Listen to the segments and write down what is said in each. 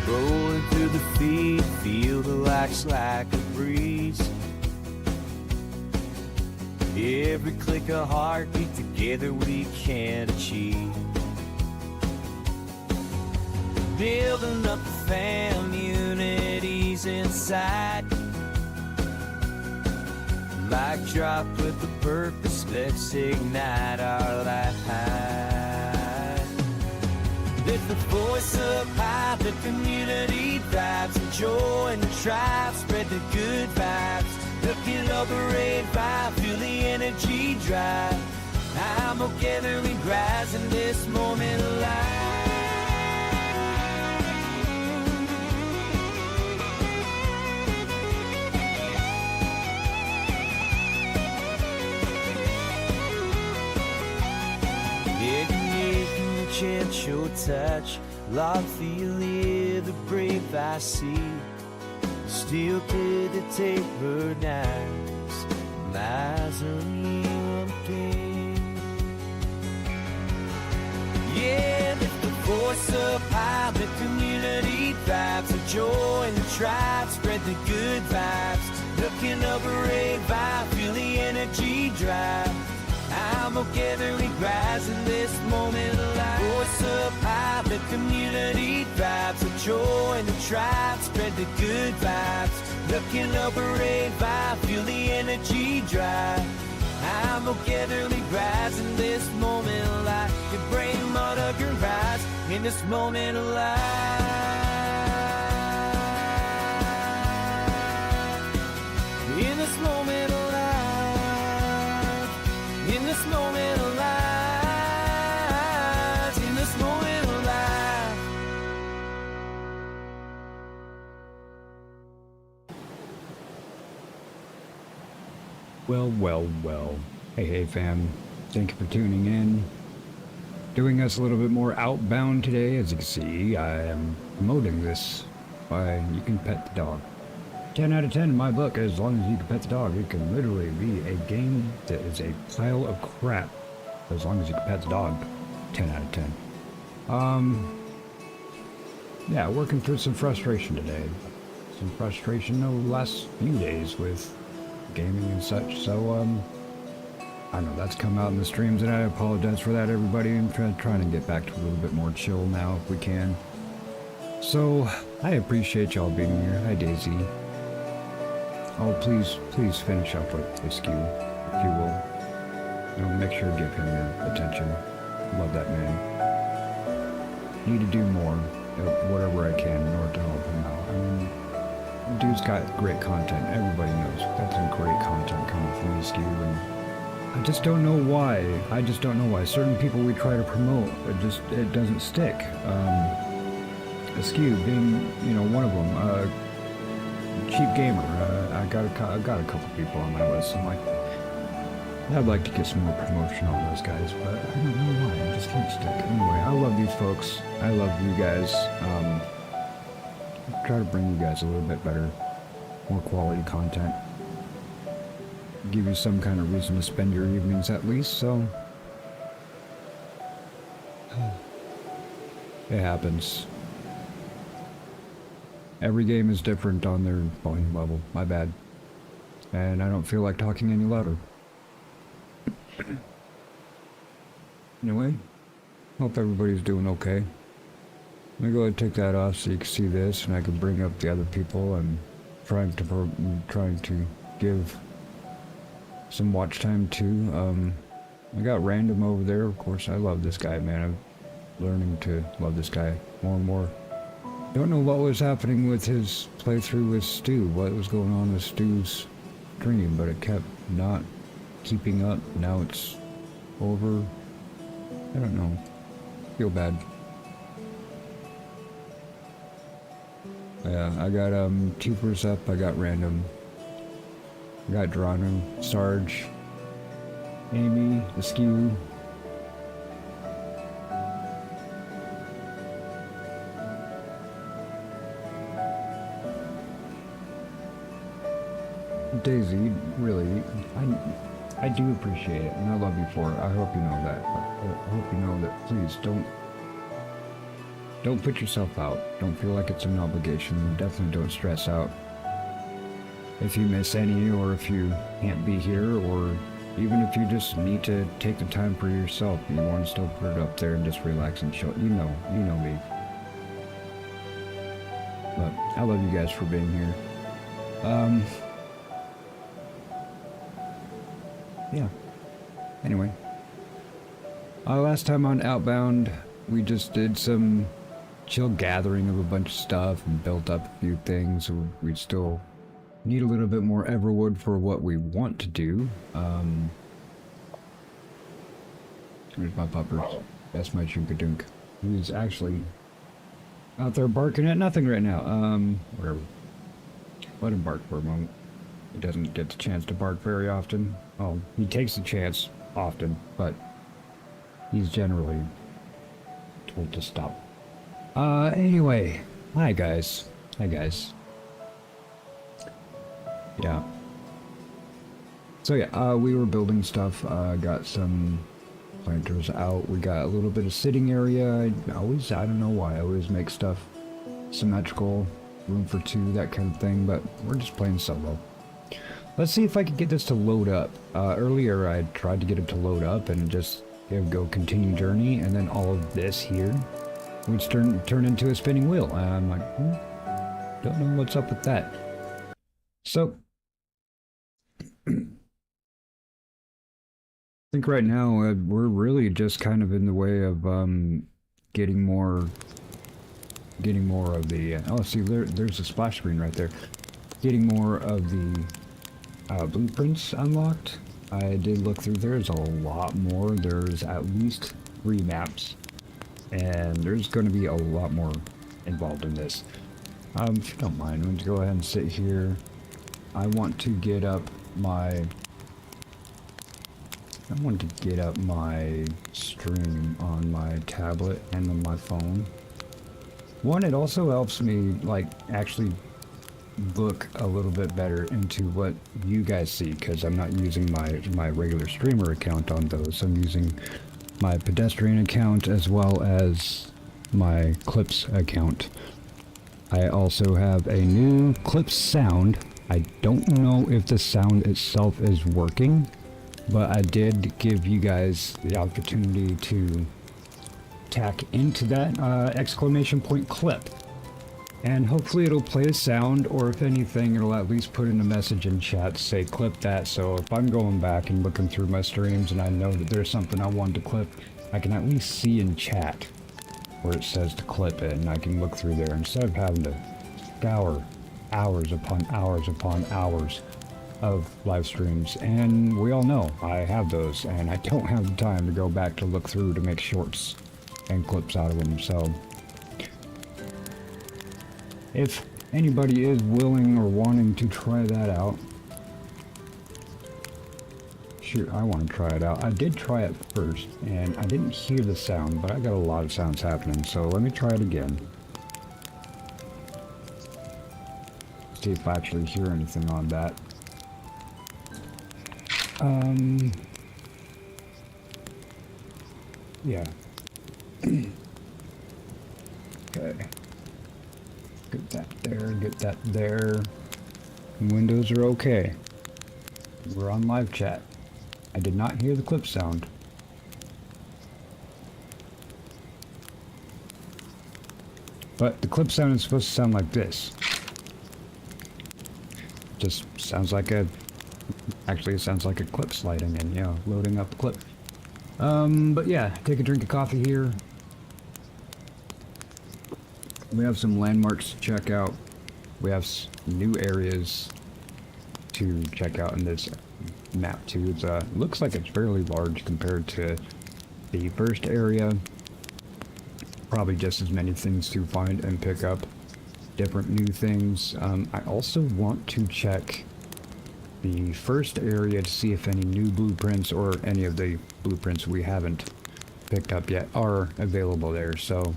Rolling through the feed, feel the lights like a breeze. Every click a heartbeat, together we can achieve. Building up the family unities inside. Mic drop with the purpose, let's ignite our light. Lift the voice up high, the community thrives, and joy in the tribe, spread the good vibes. Looking over red vibe, feel the energy drive. I'm together we rise in this moment alive. Chance your touch, love, feel the brave I see. Still clear to take her nights, lies on you pain. Yeah, lift the voice up high, the community thrives, the joy in the tribe, spread the good vibes. Looking over a vibe, feel the energy drive. I'm together we rise in this moment alive. Voice up high, the community thrives, the joy in the tribe, spread the good vibes. Looking over a vibe, feel the energy drive. I'm together we rise in this moment alive. Your brain mother can rise in this moment alive. In this moment alive. In this moment alive, in this moment alive. Well, well, well. Hey fam, thank you for tuning in. Doing us a little bit more Outbound today. As you can see, I am promoting this by you can pet the dog. 10 out of 10 in my book. As long as you can pet the dog, it can literally be a game that is a pile of crap. As long as you can pet the dog, 10 out of 10. Yeah, working through some frustration today. Some frustration over the last few days with gaming and such. So, I know that's come out in the streams, and I apologize for that, everybody. I'm trying to get back to a little bit more chill now, if we can. So, I appreciate y'all being here. Hi, Daisy. Oh, please finish up with this Q, if you will. You know, make sure to give him your attention. Love that man. Need to do more, whatever I can, in order to help him out. I mean, the dude's got great content. Everybody knows. Got some great content coming from this Q, and I just don't know why. I just don't know why. Certain people we try to promote, it doesn't stick. Askew being, you know, one of them. Cheap Gamer, I got a couple people on my list. I'm like, I'd like to get some more promotion on those guys, but I don't know why. I just can't stick. Anyway, I love these folks. I love you guys. Try to bring you guys a little bit better, more quality content. Give you some kind of reason to spend your evenings at least. So it happens. Every game is different on their volume level. My bad. And I don't feel like talking any louder. Anyway, hope everybody's doing okay. Let me go ahead and take that off so you can see this, and I can bring up the other people. I'm trying to give some watch time too. I got Random over there. Of course, I love this guy, man. I'm learning to love this guy more and more. Don't know what was happening with his playthrough with Stu, what was going on with Stu's stream, but it kept not keeping up. Now it's over. I don't know. Feel bad. Yeah, I got Tupers up, I got Random. I got Drano, Sarge, Amy, Askew. Daisy, really, I do appreciate it, and I love you for it. I hope you know that. I hope you know that. Please don't put yourself out. Don't feel like it's an obligation. Definitely don't stress out if you miss any, or if you can't be here, or even if you just need to take the time for yourself. You want to still put it up there and just relax and chill. You know me. But I love you guys for being here. Yeah. Anyway. Last time on Outbound, we just did some chill gathering of a bunch of stuff and built up a few things. We still need a little bit more Everwood for what we want to do. Here's my puppers. That's my Chunkadunk. He's actually out there barking at nothing right now. Whatever. Let him bark for a moment. He doesn't get the chance to bark very often. Oh, he takes the chance often, but he's generally told to stop. Anyway. Hi guys. Yeah. So yeah, we were building stuff, got some planters out, we got a little bit of sitting area. I don't know why, I always make stuff symmetrical, room for two, that kind of thing, but we're just playing solo. Let's see if I can get this to load up. Earlier I tried to get it to load up and just go continue journey, and then all of this here would turn into a spinning wheel, and I'm like, don't know what's up with that. So I think right now we're really just kind of in the way of getting more of the oh, see, there's a splash screen right there. Getting more of the blueprints unlocked. I did look through. There's a lot more. There's at least 3 maps, and there's going to be a lot more involved in this. If you don't mind, I'm going to go ahead and sit here. I want to get up my stream on my tablet and on my phone. One, it also helps me like actually look a little bit better into what you guys see, because I'm not using my regular streamer account on those. I'm using my pedestrian account as well as my Clips account. I also have a new Clips sound. I don't know if the sound itself is working, but I did give you guys the opportunity to tack into that exclamation point clip. And hopefully it'll play a sound, or if anything, it'll at least put in a message in chat to say clip that. So if I'm going back and looking through my streams and I know that there's something I want to clip, I can at least see in chat where it says to clip it, and I can look through there instead of having to scour hours upon hours upon hours of live streams. And we all know I have those, and I don't have the time to go back to look through to make shorts and clips out of them. So if anybody is willing or wanting to try that out, shoot, I want to try it out. I did try it first, and I didn't hear the sound, but I got a lot of sounds happening, so let me try it again. See if I actually hear anything on that. Yeah. Okay. Get that there, get that there. Windows are okay. We're on live chat. I did not hear the clip sound. But the clip sound is supposed to sound like this. Just sounds like a... Actually, it sounds like a clip sliding in, yeah, loading up a clip. But yeah, take a drink of coffee here. We have some landmarks to check out. We have new areas to check out in this map too. It looks like it's fairly large compared to the first area. Probably just as many things to find and pick up. Different new things. I also want to check the first area to see if any new blueprints or any of the blueprints we haven't picked up yet are available there. So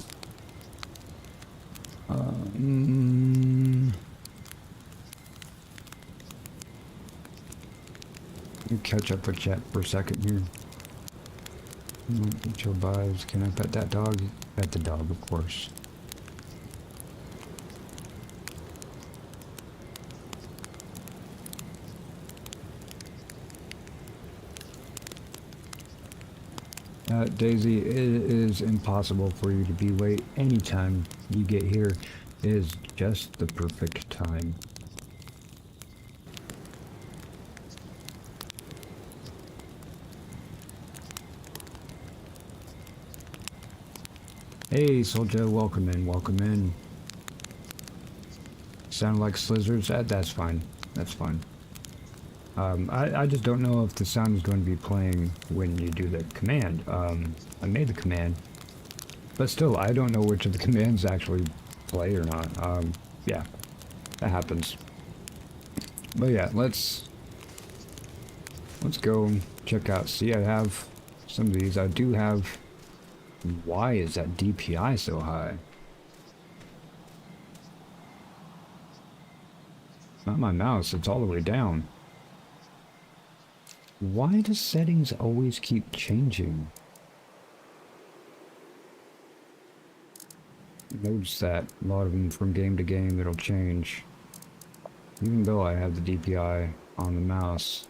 let me catch up with chat for a second here. Chill vibes. Can I pet that dog? Pet the dog, of course. Daisy, it is impossible for you to be late anytime you get here. It is just the perfect time. Hey, Soldier, welcome in, welcome in. Sound like slizzards? That's fine. That's fine. I just don't know if the sound is going to be playing when you do the command. I made the command, but still, I don't know which of the commands actually play or not. Yeah, that happens. But yeah, let's go check out. See, I have some of these. I do have. Why is that DPI so high? Not my mouse, it's all the way down. Why do settings always keep changing? Notice that a lot of them from game to game it'll change. Even though I have the DPI on the mouse.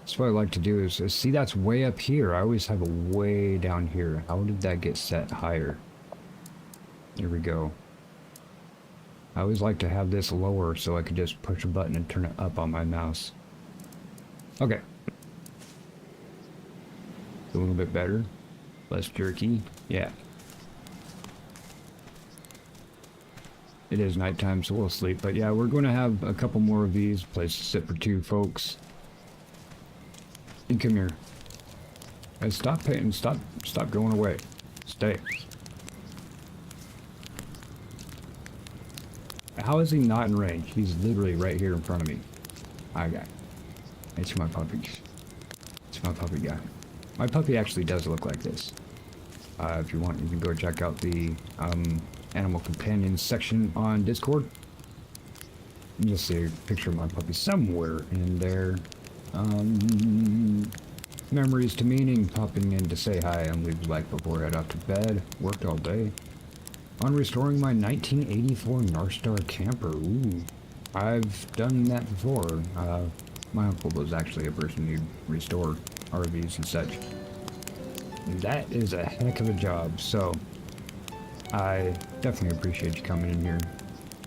That's what I like to do is see, that's way up here. I always have it way down here. How did that get set higher? Here we go. I always like to have this lower so I could just push a button and turn it up on my mouse. Okay. A little bit better. Less jerky. Yeah. It is nighttime, so we'll sleep. But yeah, we're going to have a couple more of these. Place to sit for two folks. And come here. And stop paying. Stop going away. Stay. How is he not in range? He's literally right here in front of me. I got. It's my puppy. It's my puppy guy. My puppy actually does look like this. If you want, you can go check out the animal companions section on Discord. You'll see a picture of my puppy somewhere in there. Memories to meaning, popping in to say hi and leave a like before I head off to bed. Worked all day. On restoring my 1984 Narstar camper. Ooh, I've done that before. My uncle was actually a person who restored RVs and such. That is a heck of a job, so I definitely appreciate you coming in here.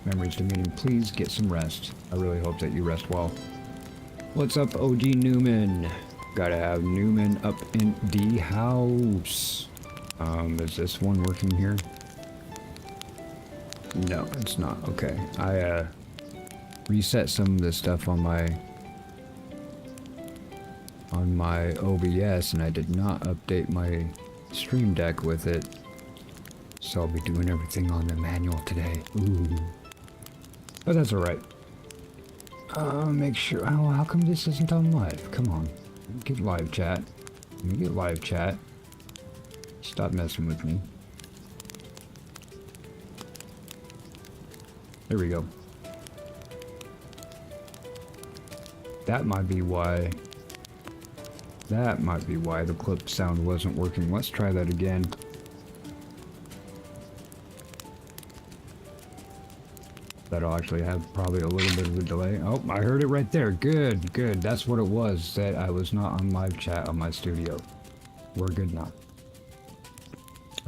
Memories to meeting, please get some rest. I really hope that you rest well. What's up, OG Newman? Gotta have Newman up in the house. Is this one working here? No, it's not. Okay, I reset some of this stuff on my OBS, and I did not update my Stream Deck with it, so I'll be doing everything on the manual today. Ooh, but that's all right. Make sure. Oh, how come this isn't on live? Come on, get live chat. Let me get live chat. Stop messing with me. There we go. That might be why. That might be why the clip sound wasn't working. Let's try that again. That'll actually have probably a little bit of a delay. Oh, I heard it right there. Good, good. That's what it was. That I was not on live chat on my studio. We're good now.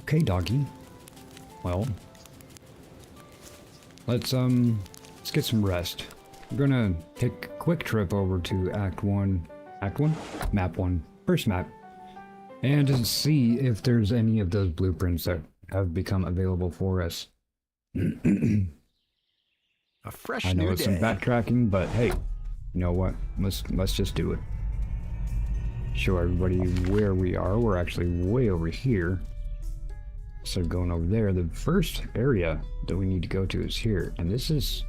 Okay, doggy. Well, let's get some rest. We're gonna take a quick trip over to Act 1, Map 1, first map, and to see if there's any of those blueprints that have become available for us. A fresh I know new it's day. some backtracking, but hey, you know what? Let's just do it. Show everybody where we are. We're actually way over here. So going over there, the first area that we need to go to is here, and this is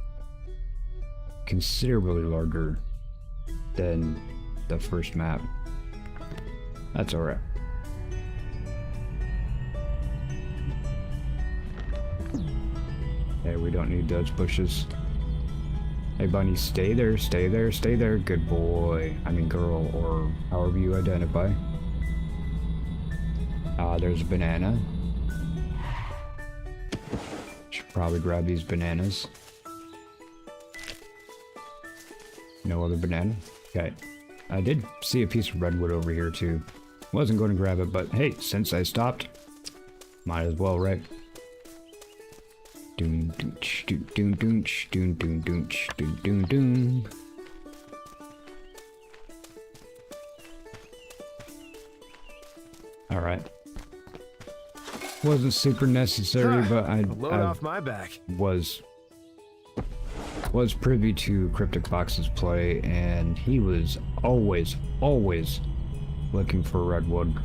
considerably larger than the first map. That's alright. Hey, we don't need those bushes. Hey bunny, stay there, stay there, stay there. Good boy. I mean girl, or however you identify. There's a banana. Should probably grab these bananas. No other banana? Okay. I did see a piece of redwood over here too. Wasn't going to grab it, but hey, since I stopped, might as well, right? Doom doonch, doom doom doonch, doom doom doonch, doom doom doom. Alright. Wasn't super necessary, but I load off my back. was privy to Cryptic Fox's play, and he was always looking for redwood.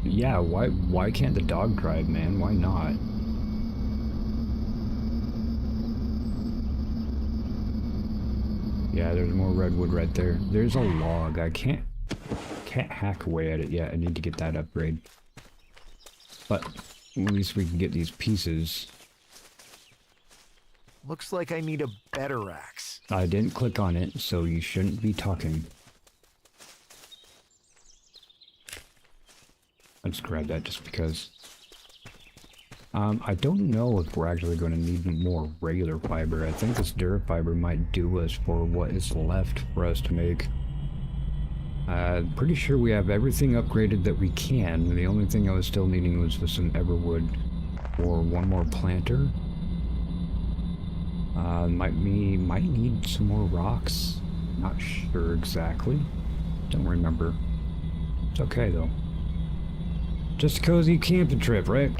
Yeah, why can't the dog drive, man? Why not? Yeah, there's more redwood right there. There's a log. I can't hack away at it yet. I need to get that upgrade. But at least we can get these pieces. Looks like I need a better axe. I didn't click on it, so you shouldn't be talking. Let's grab that just because. I don't know if we're actually going to need more regular fiber. I think this dirt fiber might do us for what is left for us to make. Pretty sure we have everything upgraded that we can. The only thing I was still needing was for some everwood or one more planter. Might need some more rocks. Not sure exactly. Don't remember. It's okay though. Just a cozy camping trip, right?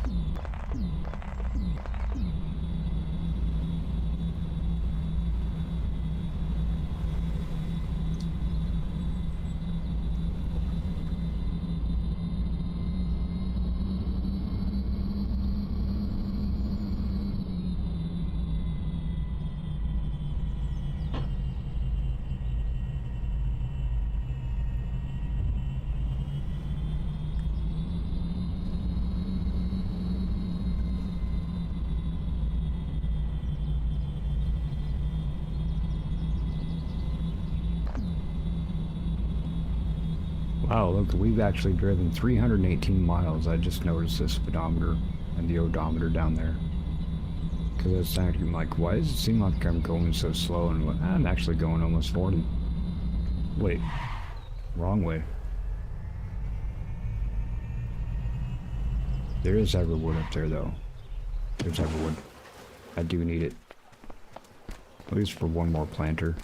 Wow, look, we've actually driven 318 miles. I just noticed this speedometer and the odometer down there. Because it's actually like, why does it seem like I'm going so slow? And I'm actually going almost 40. Wait, wrong way. There is everwood up there though. There's everwood. I do need it. At least for one more planter.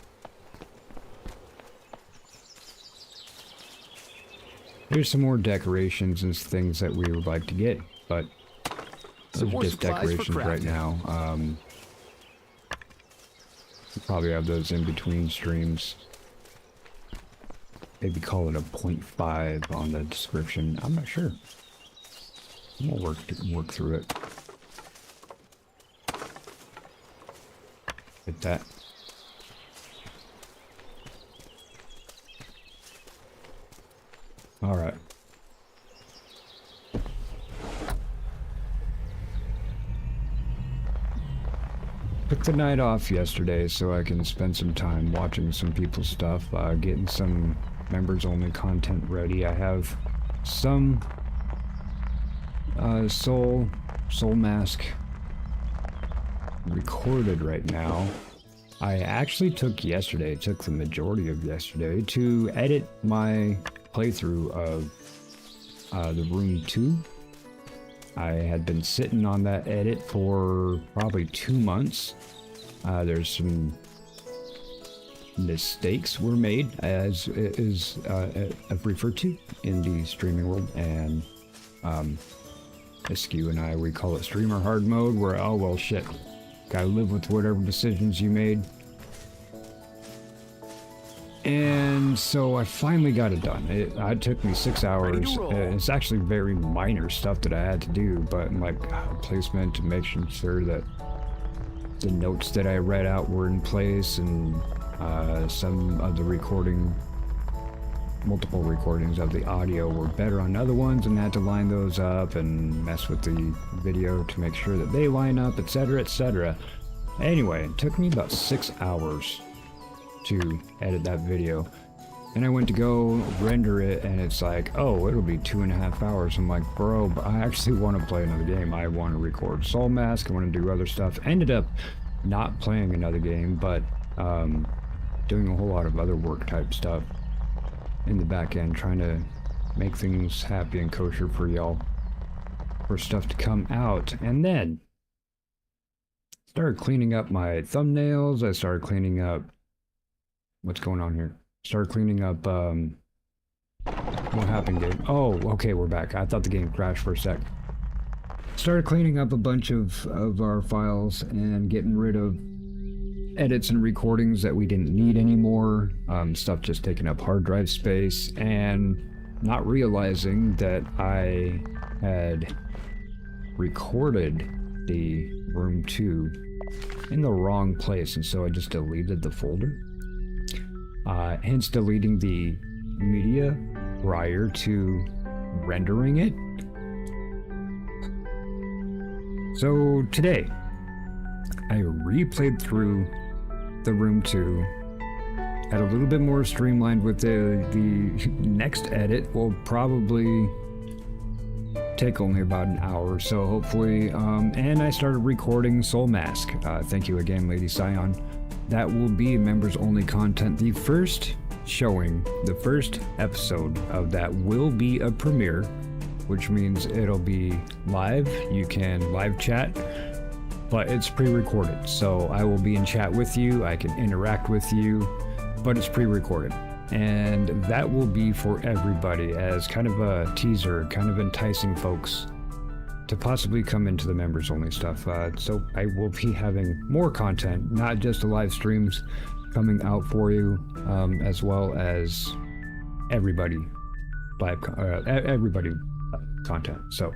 Here's some more decorations and things that we would like to get, but those are just decorations right now. We'll probably have those in between streams. Maybe call it a 0.5 on the description. I'm not sure. We'll work through it. Get that. All right. Took the night off yesterday so I can spend some time watching some people's stuff, getting some members-only content ready. I have some soul mask recorded right now. I actually took the majority of yesterday to edit my playthrough of the Room 2. I had been sitting on that edit for probably 2 months. There's some mistakes were made, as is referred to in the streaming world, and Askew and I, we call it streamer hard mode, where, oh well shit, gotta live with whatever decisions you made. And so I finally got it done. It took me 6 hours. It's actually very minor stuff that I had to do, but like placement to make sure that the notes that I read out were in place, and some of the multiple recordings of the audio were better on other ones, and had to line those up and mess with the video to make sure that they line up, etc., etc. Anyway, it took me about 6 hours to edit that video, and I went to go render it, and it's like, oh, it'll be 2.5 hours. I'm like, bro, but I actually want to play another game. I want to record Soul Mask, I want to do other stuff. Ended up not playing another game, but doing a whole lot of other work type stuff in the back end, trying to make things happy and kosher for y'all, for stuff to come out. And then started cleaning up my thumbnails. I started cleaning up what's going on here. Started cleaning up what happened, game? Oh, okay, we're back. I thought the game crashed for a sec. Started cleaning up a bunch of our files and getting rid of edits and recordings that we didn't need anymore, stuff just taking up hard drive space, and not realizing that I had recorded the Room 2 in the wrong place, and so I just deleted the folder, hence deleting the media prior to rendering it. So today I replayed through the Room 2, had a little bit more streamlined with the next edit. Will probably take only about an hour or so, hopefully, and I started recording Soul Mask. Thank you again, Lady Scion. That will be members only content. The first showing, the first episode of that will be a premiere, which means it'll be live. You can live chat, but it's pre-recorded, so I will be in chat with you, I can interact with you, but it's pre-recorded. And that will be for everybody as kind of a teaser, kind of enticing folks to possibly come into the members only stuff. So I will be having more content, not just the live streams coming out for you, as well as everybody content. So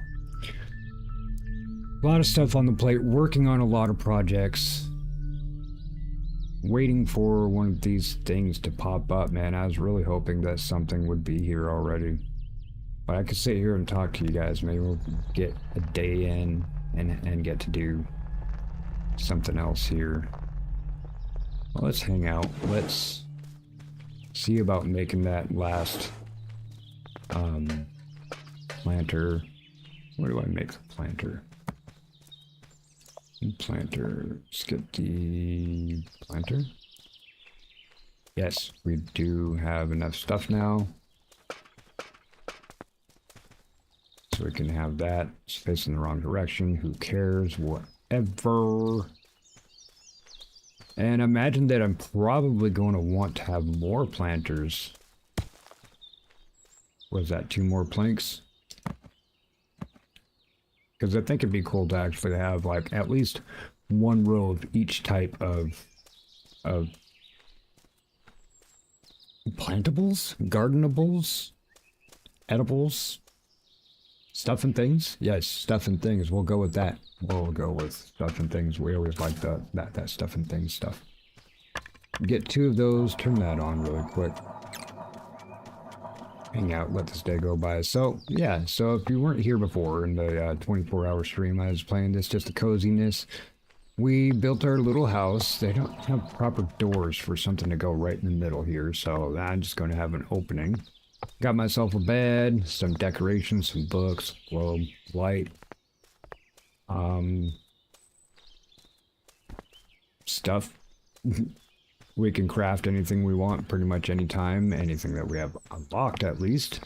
a lot of stuff on the plate, working on a lot of projects, waiting for one of these things to pop up, man. I was really hoping that something would be here already, but I could sit here and talk to you guys. Maybe we'll get a day in and get to do something else here. Well, let's hang out. Let's see about making that last planter. Where do I make the planter? Planter, let's get the planter. Yes, we do have enough stuff now, so we can have that. It's facing the wrong direction, who cares, whatever. And imagine that I'm probably going to want to have more planters. Was that 2 more planks? Because I think it'd be cool to actually have like at least 1 row of each type of plantables, gardenables, edibles, stuff and things. Yes, stuff and things. We'll go with that. We'll go with stuff and things. We always like that stuff and things stuff. Get 2 of those. Turn that on really quick. Hang out, let this day go by. So yeah, so if you weren't here before in the 24-hour stream, I was playing this just the coziness. We built our little house. They don't have proper doors for something to go right in the middle here, so I'm just going to have an opening. Got myself a bed, some decorations, some books, globe, light. stuff. We can craft anything we want pretty much anytime, anything that we have unlocked at least.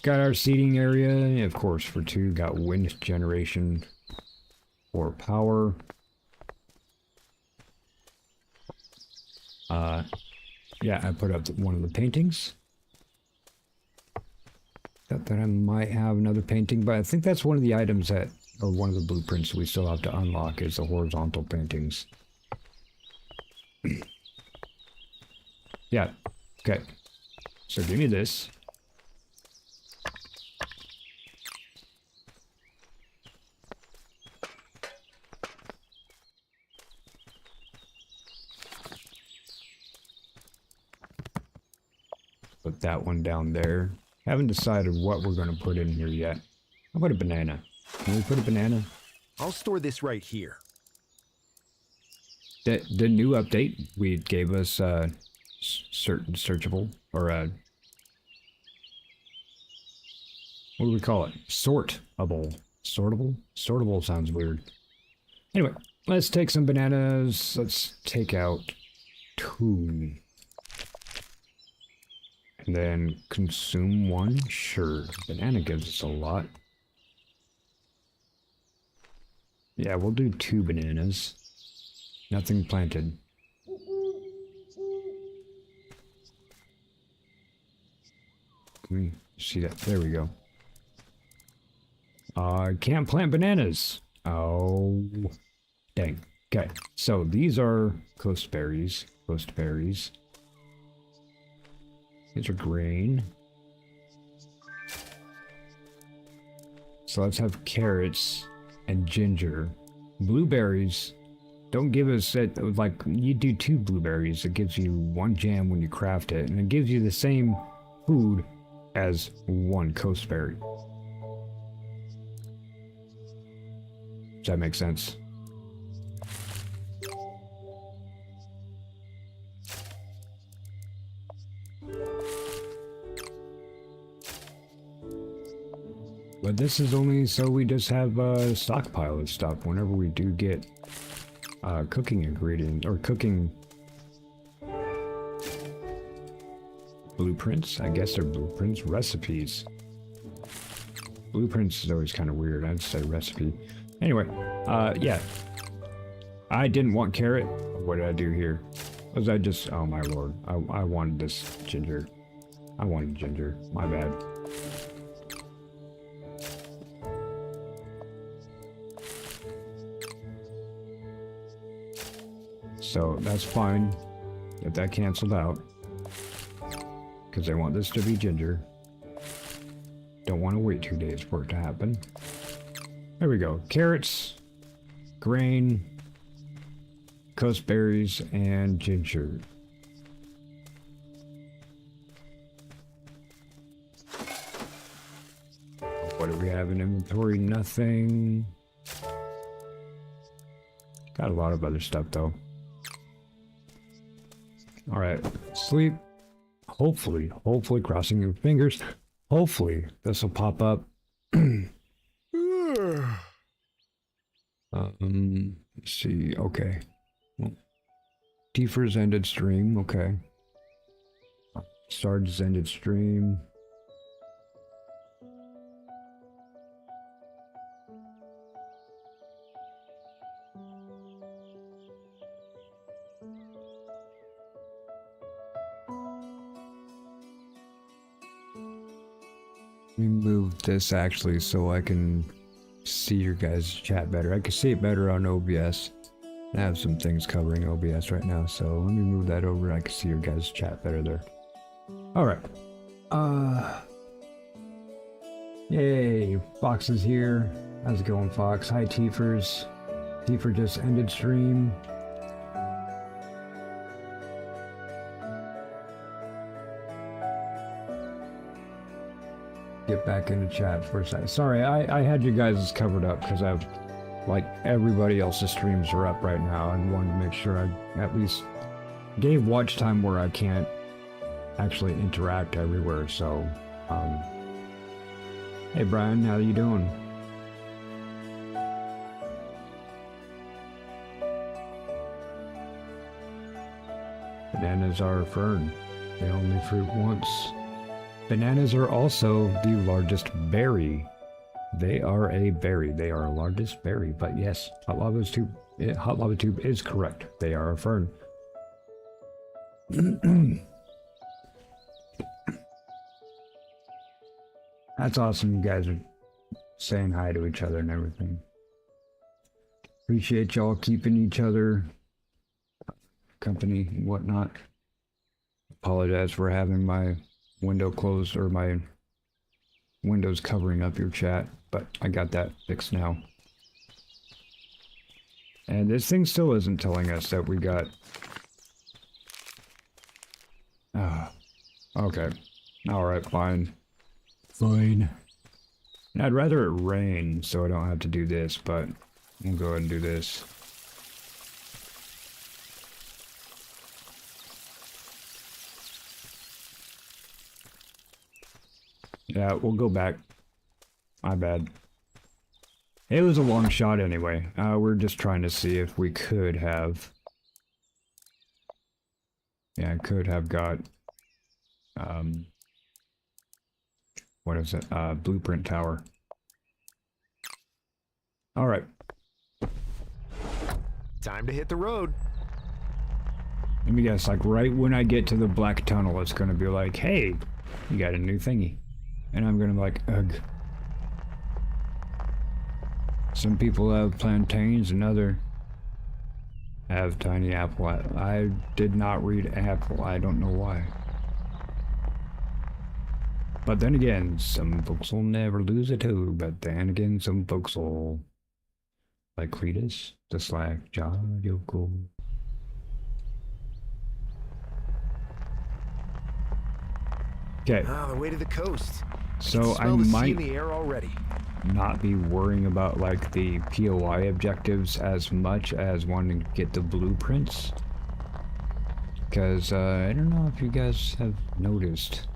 Got our seating area, of course, for 2. Got wind generation for power. Yeah, I put up one of the paintings. Thought that I might have another painting, but I think that's one of the items that, or one of the blueprints we still have to unlock is the horizontal paintings. Yeah, okay. So give me this. Put that one down there. Haven't decided what we're going to put in here yet. How about a banana? Can we put a banana? I'll store this right here. The new update we gave us certain searchable or what do we call it? Sortable. Sortable sounds weird. Anyway, let's take some bananas. Let's take out 2. And then consume 1? Sure. Banana gives us a lot. Yeah, we'll do 2 bananas. Nothing planted. Can we see that? There we go. I can't plant bananas. Oh, dang. Okay, so these are coast berries. These are grain. So let's have carrots and ginger. Blueberries. Don't give us it, like, you do 2 blueberries. It gives you 1 jam when you craft it, and it gives you the same food as 1 coast berry. Does that make sense? But this is only so we just have a stockpile of stuff whenever we do get cooking ingredients or cooking blueprints. I guess they're blueprints, recipes. Blueprints is always kind of weird. I'd say recipe. Anyway, yeah. I didn't want carrot. What did I do here? Was I just, oh my lord. I wanted this ginger. I wanted ginger. My bad. So that's fine. Get that canceled out. Because I want this to be ginger. Don't want to wait 2 days for it to happen. There we go. Carrots, grain, coast berries, and ginger. What do we have in inventory? Nothing. Got a lot of other stuff though. Alright, sleep. Hopefully, crossing your fingers. Hopefully, this will pop up. Let's see, okay. Well, Tifer's ended stream, okay. Sarge's ended stream. Let me move this actually so I can see your guys' chat better. I can see it better on OBS. I have some things covering OBS right now, so let me move that over. I can see your guys' chat better there. Alright. Yay, Fox is here. How's it going, Fox? Hi, Tiefers. Tiefer just ended stream. Get back into chat for a second. Sorry, I had you guys covered up because I've, like, everybody else's streams are up right now and wanted to make sure I at least gave watch time where I can't actually interact everywhere. So, hey Brian, how you doing? Bananas are a fern. They only fruit once. Bananas are also the largest berry. They are a berry. They are our largest berry. But yes, Hot Lava Tube is correct. They are a fern. That's awesome. You guys are saying hi to each other and everything. Appreciate y'all keeping each other company and whatnot. Apologize for having my window closed, or my windows covering up your chat, but I got that fixed now. And this thing still isn't telling us that we got... okay. Alright, fine. Fine. And I'd rather it rain so I don't have to do this, but we'll go ahead and do this. Yeah, we'll go back. My bad. It was a long shot anyway. We're just trying to see if we could have... Yeah, I could have got... what is it? Blueprint Tower. Alright. Time to hit the road. Let me guess, like right when I get to the black tunnel, it's gonna be like, hey, you got a new thingy. And I'm gonna be like, ugh. Some people have plantains and other have tiny apple. I did not read apple. I don't know why. But then again, some folks will never lose a toe. But then again, some folks will, like Cletus, the Slack, John, Yoko. Okay. Ah, the way to the coast. So I might in the air already. not be worrying about like the POI objectives as much as wanting to get the blueprints, because I don't know if you guys have noticed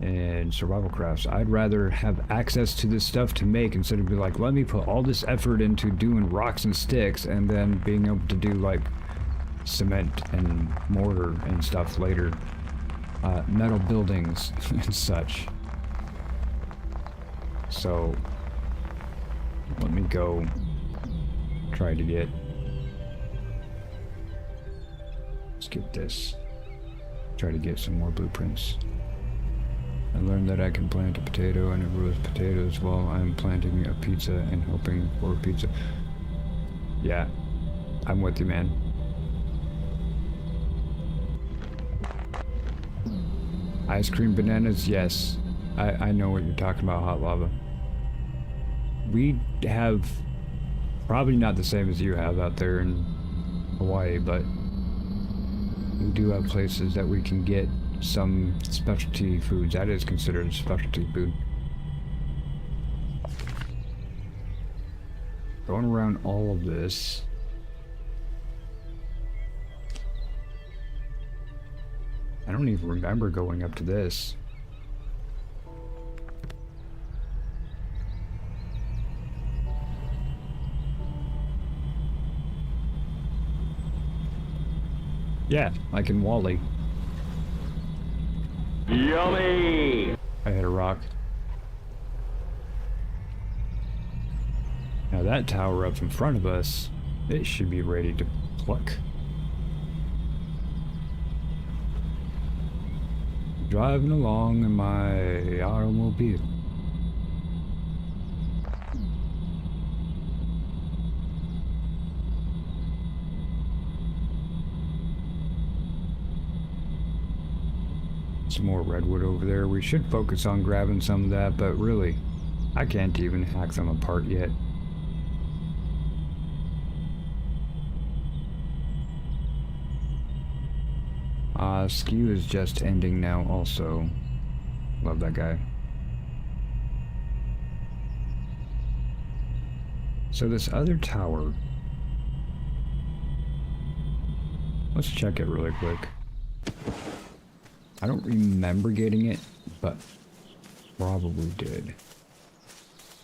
in survival crafts, I'd rather have access to this stuff to make instead of be like, let me put all this effort into doing rocks and sticks and then being able to do like cement and mortar and stuff later, metal buildings and such. So let me go try to get, let's get this, try to get some more blueprints. I learned that I can plant a potato and it grows potatoes while I'm planting a pizza and hoping for a pizza. Yeah, I'm with you, man. Ice cream bananas, yes. I know what you're talking about, Hot Lava. We have, probably not the same as you have out there in Hawaii, but we do have places that we can get some specialty foods. That is considered specialty food. Going around all of this. I don't even remember going up to this. Yeah, like in Wally. Yummy! I hit a rock. Now that tower up in front of us, it should be ready to pluck. Driving along in my automobile. Some more redwood over there. We should focus on grabbing some of that, but really, I can't even hack them apart yet. Skew is just ending now also. Love that guy. So this other tower, let's check it really quick. I don't remember getting it, but probably did.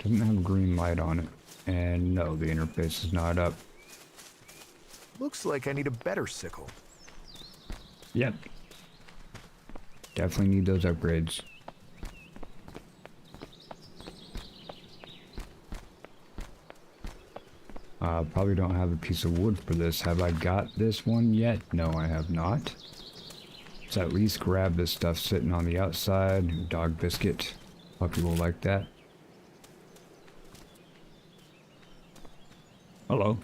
Doesn't have a green light on it. And no, the interface is not up. Looks like I need a better sickle. Yep. Definitely need those upgrades. Probably don't have a piece of wood for this. Have I got this one yet? No, I have not. Let's at least grab this stuff sitting on the outside. Dog biscuit. Puppy will like that. Hello.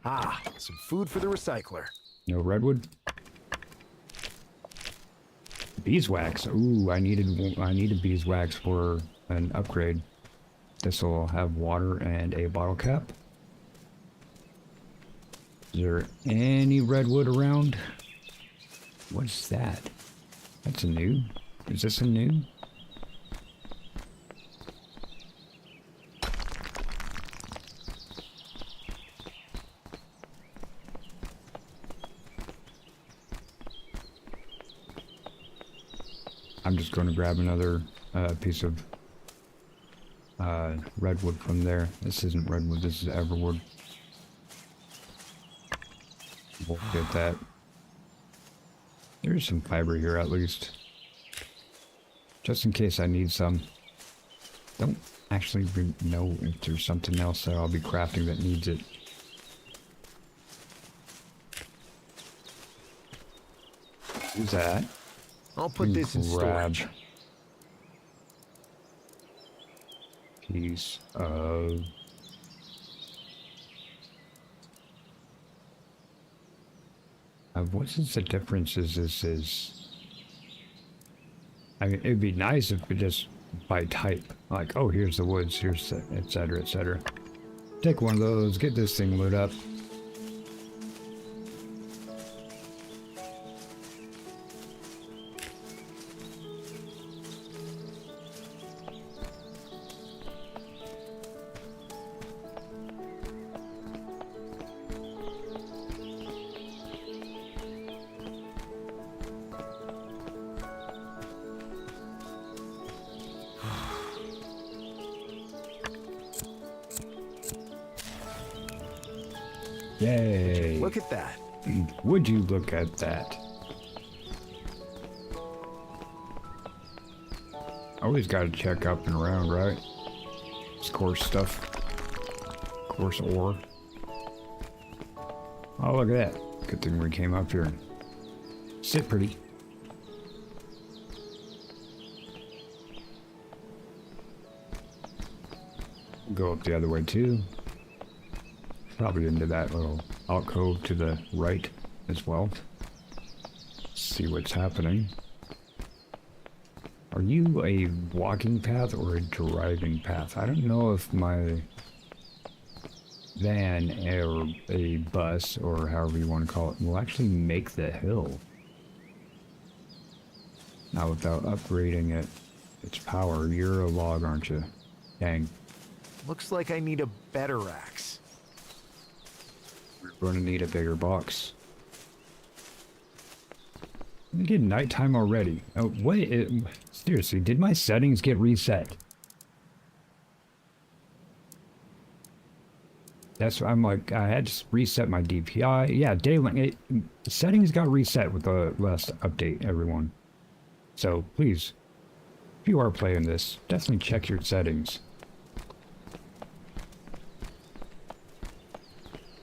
Ah, some food for the recycler. No redwood. Beeswax. Ooh, I needed beeswax for an upgrade. This will have water and a bottle cap. Is there any redwood around? What's that? That's a new. Is this a new? I'm just going to grab another piece of redwood from there. This isn't redwood, this is everwood. We'll get that. There's some fiber here at least. Just in case I need some. Don't actually know if there's something else that I'll be crafting that needs it. Who's that? I'll put this in storage. Piece of what is the differences this is? I mean, it'd be nice if it just by type, like, oh, here's the woods, here's the, etc., etc. Take one of those, get this thing lit up. Yay! Look at that. Would you look at that? Always got to check up and around, right? It's coarse stuff. Coarse ore. Oh, look at that. Good thing we came up here and sit pretty. Go up the other way too. Probably into that little alcove to the right as well. See what's happening. Are you a walking path or a driving path? I don't know if my van or a bus or however you want to call it will actually make the hill. Now without upgrading its power. You're a log, aren't you? Dang. Looks like I need a better axe. We're gonna need a bigger box. We get nighttime already. Oh, wait, seriously, did my settings get reset? That's I'm like, I had to reset my DPI. Yeah, daylight. Settings got reset with the last update, everyone. So please, if you are playing this, definitely check your settings.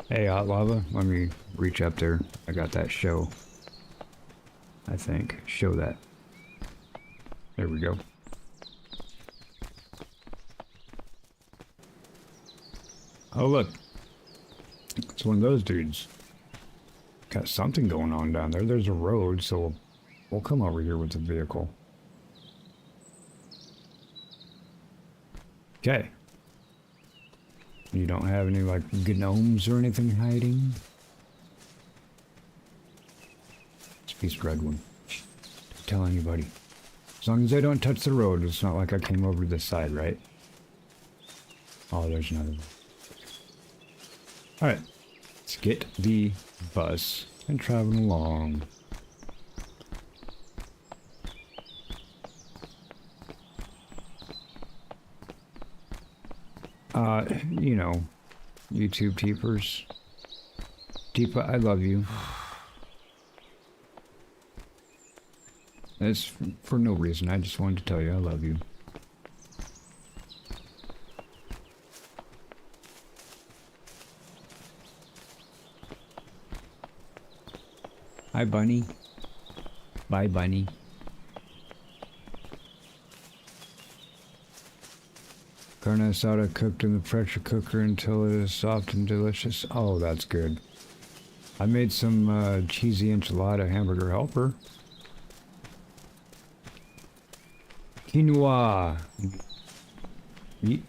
Hey, Hot Lava, let me reach up there. I got that show. I think. Show that. There we go. Oh, look. It's one of those dudes. Got something going on down there. There's a road, so we'll come over here with the vehicle. Okay. You don't have any, like, gnomes or anything hiding? It's a piece of redwood. Don't tell anybody. As long as I don't touch the road, it's not like I came over this side, right? Oh, there's another one. Alright. Let's get the bus and travel along. You know, YouTube teepers. Deepa, I love you. That's for no reason. I just wanted to tell you I love you. Hi, Bunny. Bye, Bunny. Carne asada cooked in the pressure cooker until it is soft and delicious. Oh, that's good. I made some cheesy enchilada hamburger helper. Quinoa. You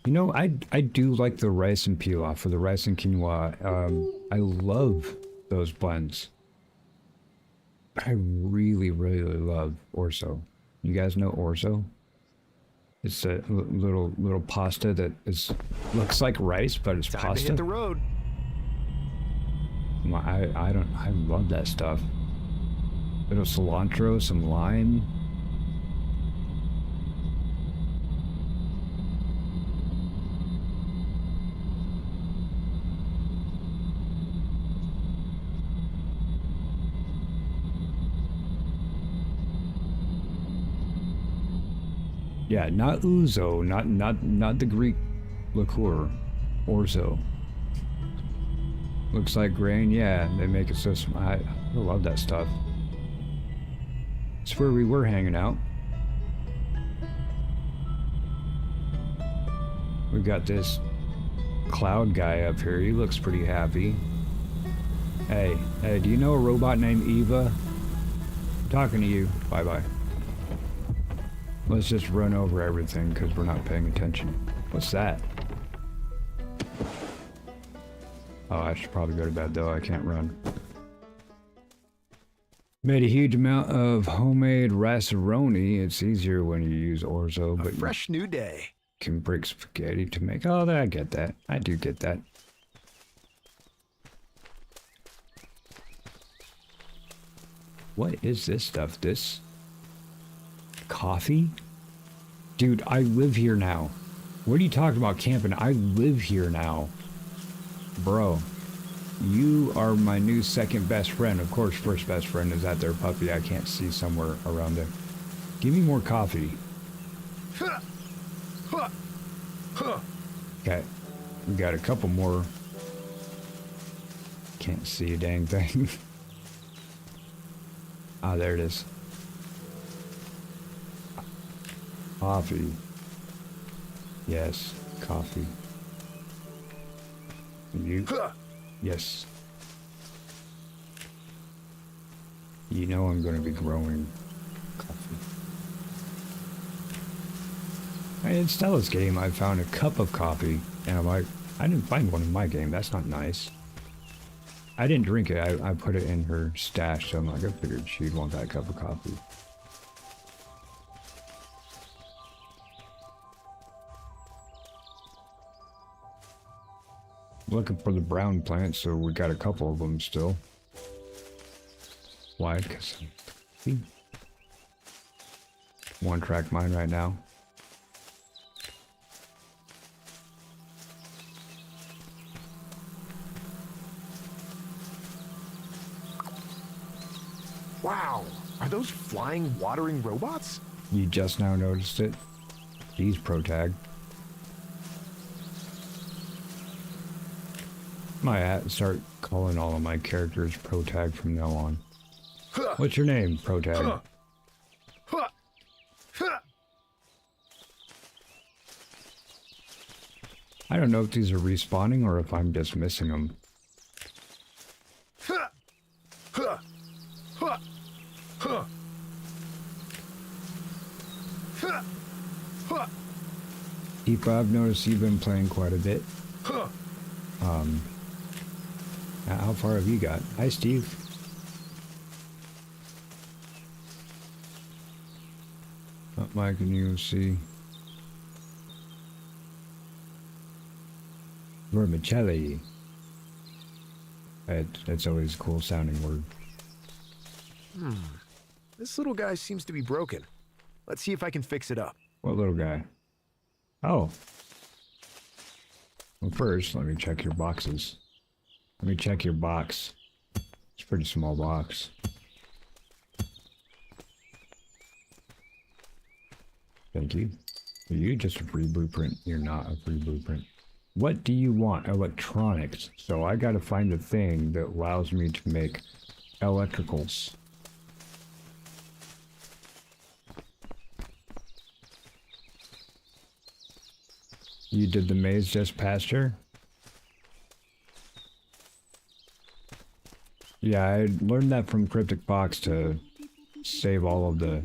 know, I do like the rice and pilaf for the rice and quinoa. I love those blends. I really, really love orzo. You guys know orzo? It's a little pasta that looks like rice, but it's Time pasta. to hit the road. I love that stuff. Little cilantro, some lime. Yeah, not ouzo, not the Greek liqueur, orzo. Looks like grain. Yeah, they make it so small. I love that stuff. It's where we were hanging out. We got this cloud guy up here. He looks pretty happy. Hey, do you know a robot named Eva? I'm talking to you. Bye-bye. Let's just run over everything because we're not paying attention. What's that? Oh, I should probably go to bed though. I can't run. Made a huge amount of homemade rice-a-roni. It's easier when you use orzo, but A fresh new day. you can break spaghetti to make. Oh, I get that. I do get that. What is this stuff? This coffee? Dude, I live here now. What are you talking about camping? I live here now. Bro, you are my new second best friend. Of course, first best friend is that there puppy I can't see somewhere around there. Give me more coffee. Okay, we got a couple more. Can't see a dang thing. Ah, there it is. Coffee. Yes, coffee. You? Yes. You know I'm going to be growing coffee. In Stella's game, I found a cup of coffee, and I'm like, I didn't find one in my game. That's not nice. I didn't drink it. I put it in her stash, so I'm like, I figured she'd want that cup of coffee. Looking for the brown plants, so we got a couple of them still. Why? Because one track mine right now. Wow, are those flying, watering robots? You just now noticed it. He's protag. Might start calling all of my characters protag from now on. What's your name, protag? I don't know if these are respawning or if I'm just missing them. Deepa, I've noticed you've been playing quite a bit. How far have you got? Hi, Steve. Mike, can you see? Vermicelli. That's always a cool sounding word. This little guy seems to be broken. Let's see if I can fix it up. What little guy? Oh. Well, first, let me check your boxes. Let me check your box. It's a pretty small box. Thank you. Are you just a free blueprint? You're not a free blueprint. What do you want? Electronics. So I gotta find a thing that allows me to make electricals. You did the maze just past her? Yeah, I learned that from Cryptic Box to save all of the...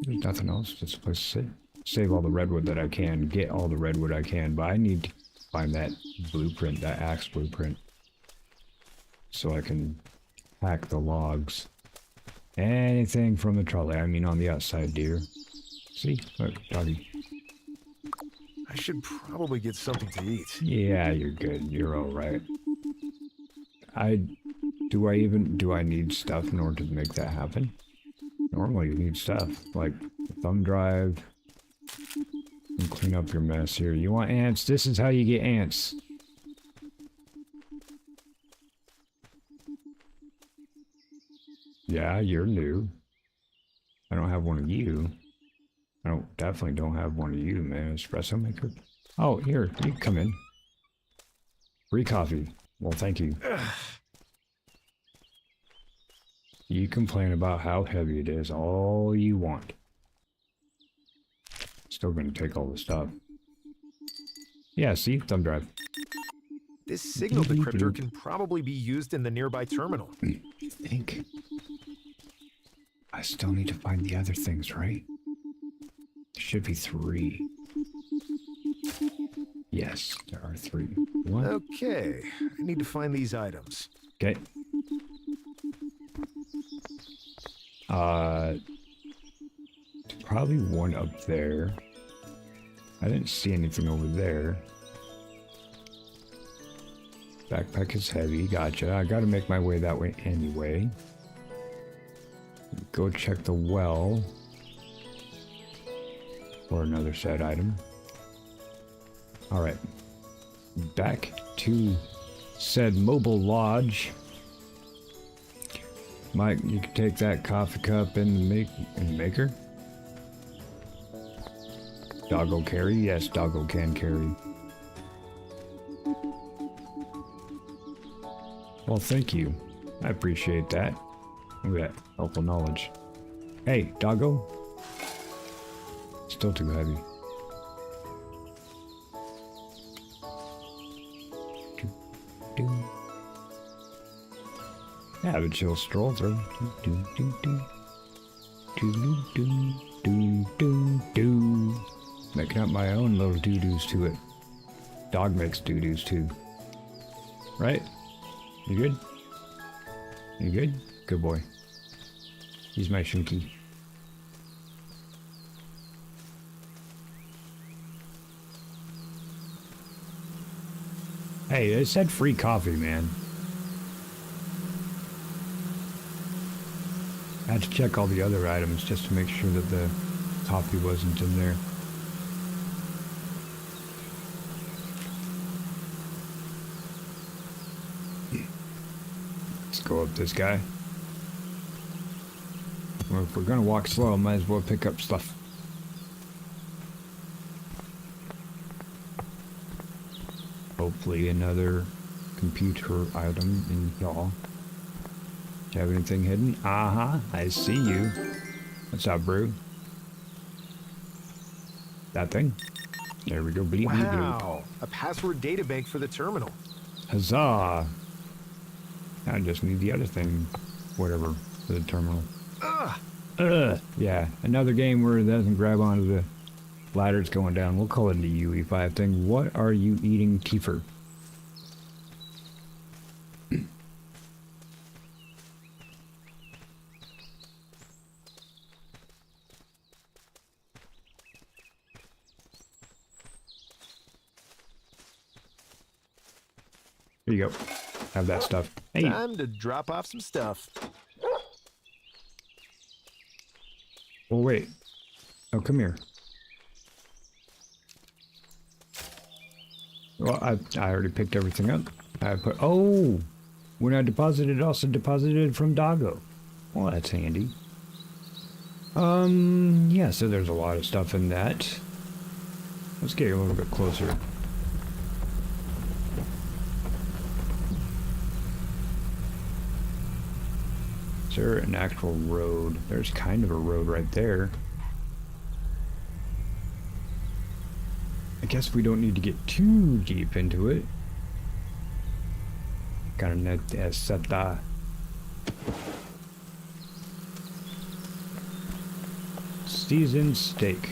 There's nothing else, just a place to sit. Save all the redwood that I can, get all the redwood I can, but I need to find that blueprint, that axe blueprint. So I can hack the logs. Anything from the trolley, I mean on the outside, dear. See? Look, doggy. I should probably get something to eat. Yeah, you're good. You're alright. Do I need stuff in order to make that happen? Normally you need stuff, like a thumb drive. And clean up your mess here. You want ants? This is how you get ants. Yeah, you're new. I don't have one of you. Definitely don't have one of you, man. Espresso maker. Oh, here, you can come in. Free coffee. Well, thank you. You complain about how heavy it is all you want. Still gonna take all the stuff. Yeah, see? Thumb drive. This signal decryptor can probably be used in the nearby terminal. You think? I still need to find the other things, right? There should be 3. Yes, there are 3. What? Okay, I need to find these items. Okay. Probably one up there. I didn't see anything over there. Backpack is heavy, gotcha. I gotta make my way that way anyway. Go check the well. For another set item. Alright. Back to said mobile lodge. Mike, you can take that coffee cup and maker. Doggo carry? Yes, doggo can carry. Well, thank you. I appreciate that. Look at that. Helpful knowledge. Hey, doggo. Still too heavy. Have a chill stroll through. Making up my own little doo-doos to it. Dog makes doo-doos too. Right? You good? You good? Good boy. He's my Shunky. Hey, it said free coffee, man. I had to check all the other items just to make sure that the coffee wasn't in there. Let's go up this guy. Well, if we're gonna walk slow, might as well pick up stuff. Hopefully another computer item in y'all. Do you have anything hidden? Uh-huh, I see you. What's up, bro? That thing? There we go. Bleep, bleep, bleep. Wow, a password databank for the terminal. Huzzah! I just need the other thing, whatever, for the terminal. Yeah, another game where it doesn't grab onto the ladders going down. We'll call it the UE5 thing. What are you eating, Kiefer? Here you go. Have that stuff. Hey. Time to drop off some stuff. Oh, wait. Oh, come here. Well, I already picked everything up. I put... Oh! When I deposited, it also deposited from Doggo. Well, that's handy. Yeah, so there's a lot of stuff in that. Let's get a little bit closer. Is there an actual road? There's kind of a road right there. I guess we don't need to get too deep into it. Carneta. Seasoned steak.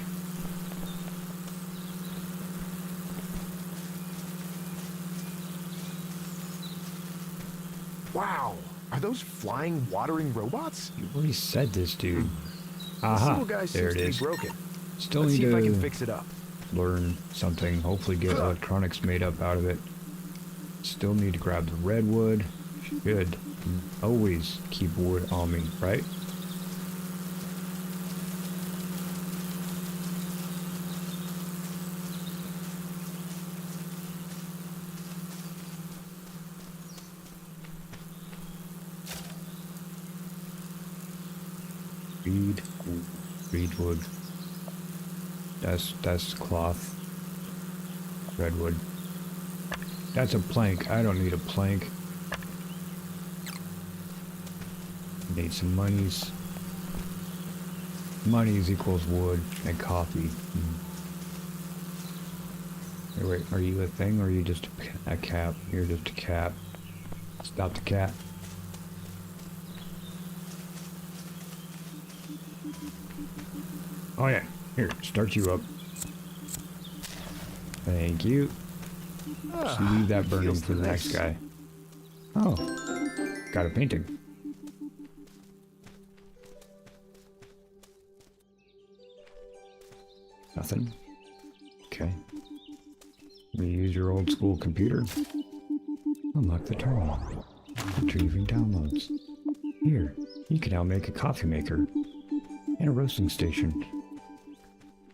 Wow, are those flying, watering robots? You already said this, dude. The Aha, single guy there seems it to be is. broken. Still Let's need see if I can to fix it up. learn something. Hopefully get electronics made up out of it. Still need to grab the redwood. Should always keep wood on me, right? Redwood. That's cloth. Redwood. That's a plank. I don't need a plank. Need some monies. Monies equals wood and coffee. Hey, wait, are you a thing or are you just a cap? You're just a cap. Stop the cat. Oh yeah, here, start you up. Thank you. Just leave that burning for the next guy. Oh, got a painting. Nothing. Okay. Reuse your old school computer. Unlock the terminal. Retrieving downloads. Here, you can now make a coffee maker and a roasting station.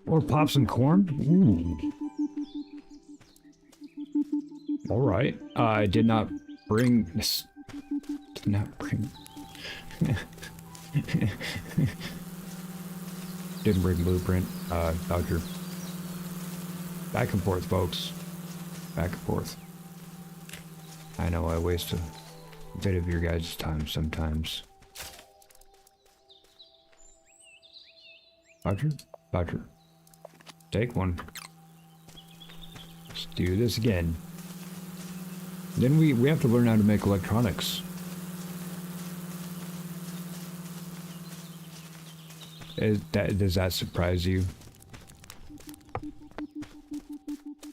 Or pop some corn? Ooh. Alright. I did not bring this. Did not bring. Didn't bring blueprint. Voucher. Back and forth, folks. Back and forth. I know I waste a bit of your guys' time sometimes. Voucher? Voucher. Take one. Let's do this again. Then we have to learn how to make electronics. Does that surprise you?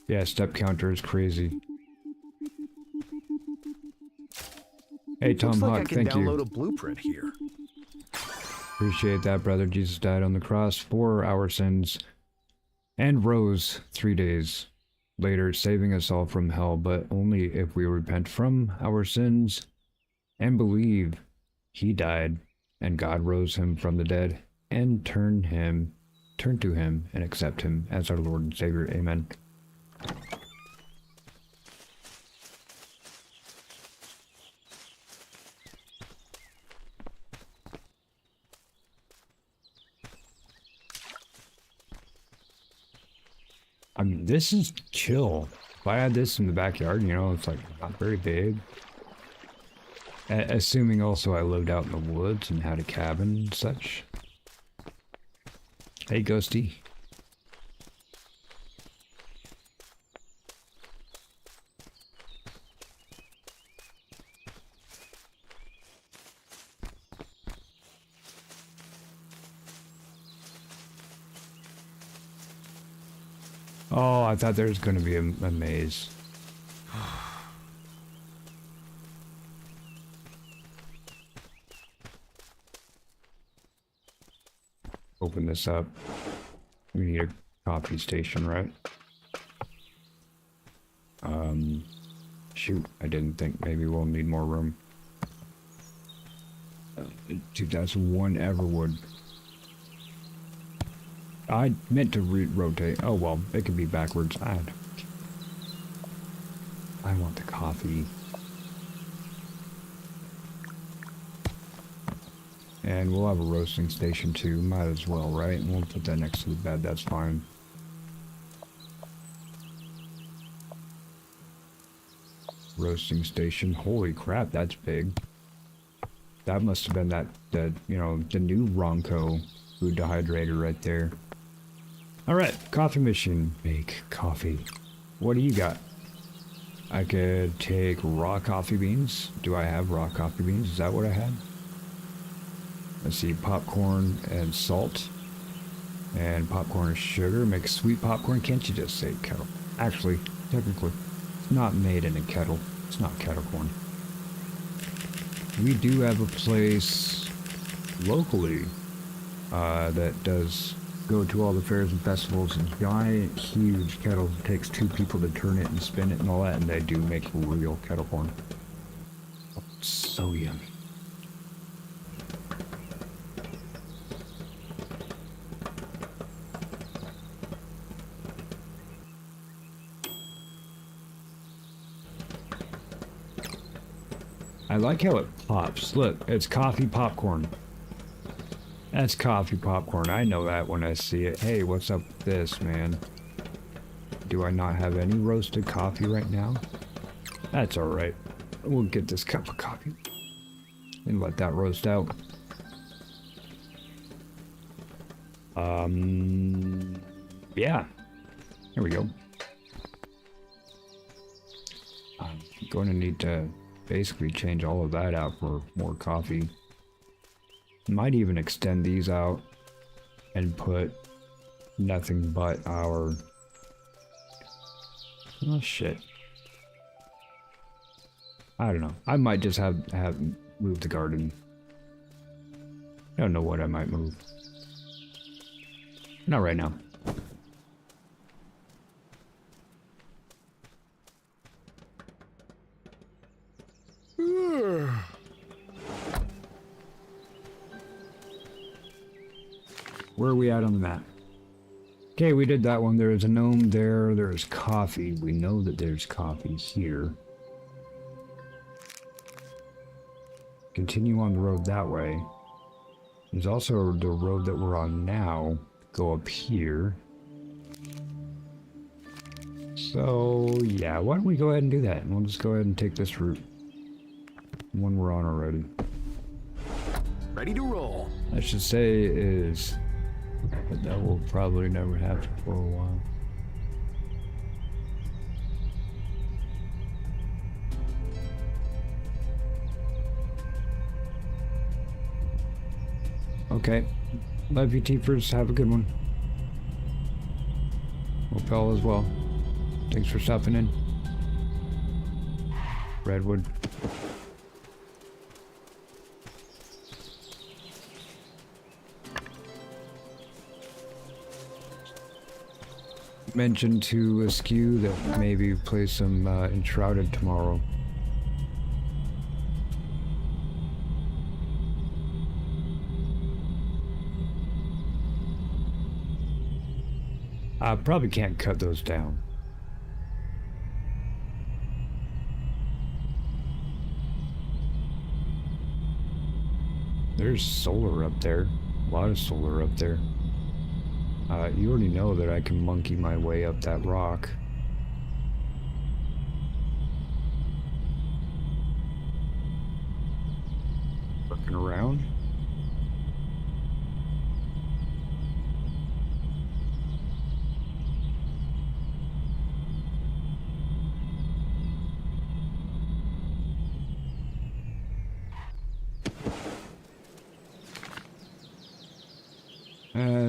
Yeah, step counter is crazy. Hey, Tom Hawk, thank you. Download a blueprint here. Appreciate that, brother. Jesus died on the cross for our sins and rose 3 days later, saving us all from hell, but only if we repent from our sins and believe he died and God rose him from the dead and turn to him and accept him as our Lord and Savior. Amen. I mean, this is chill. If I had this in the backyard, you know, it's like not very big. Assuming also I lived out in the woods and had a cabin and such. Hey, Ghosty. Oh, I thought there was going to be a maze. Open this up. We need a coffee station, right? Shoot, I didn't think maybe we'll need more room. 2001 Everwood. I meant to rotate. Oh well, it could be backwards. I want the coffee. And we'll have a roasting station too. Might as well, right? And we'll put that next to the bed. That's fine. Roasting station. Holy crap, that's big. That must have been that you know, the new Ronco food dehydrator right there. Alright, coffee machine. Make coffee. What do you got? I could take raw coffee beans. Do I have raw coffee beans? Is that what I had? Let's see, popcorn and salt. And popcorn and sugar. Make sweet popcorn. Can't you just say kettle? Actually, technically, it's not made in a kettle. It's not kettle corn. We do have a place locally that does go to all the fairs and festivals. And giant, huge kettle. It takes 2 people to turn it and spin it and all that. And they do make real kettle corn. Oh, it's so yummy. I like how it pops. Look, it's coffee popcorn. That's coffee popcorn. I know that when I see it. Hey, what's up with this, man? Do I not have any roasted coffee right now? That's alright. We'll get this cup of coffee and let that roast out. Yeah. Here we go. I'm going to need to basically change all of that out for more coffee. Might even extend these out and put nothing but our... Oh shit. I don't know. I might just have move the garden. I don't know what I might move. Not right now. Where are we at on the map? Okay, we did that one. There's a gnome there. There's coffee. We know that there's coffee here. Continue on the road that way. There's also the road that we're on now. Go up here. So, yeah, why don't we go ahead and do that? And we'll just go ahead and take this route. The one we're on already. Ready to roll. I should say is... But that will probably never happen for a while. Okay. Love you, Teepers. Have a good one. Hope y'all as well. Thanks for stopping in. Redwood. Mentioned to Askew that maybe play some Enshrouded tomorrow. I probably can't cut those down. There's solar up there. A lot of solar up there. You already know that I can monkey my way up that rock. Looking around.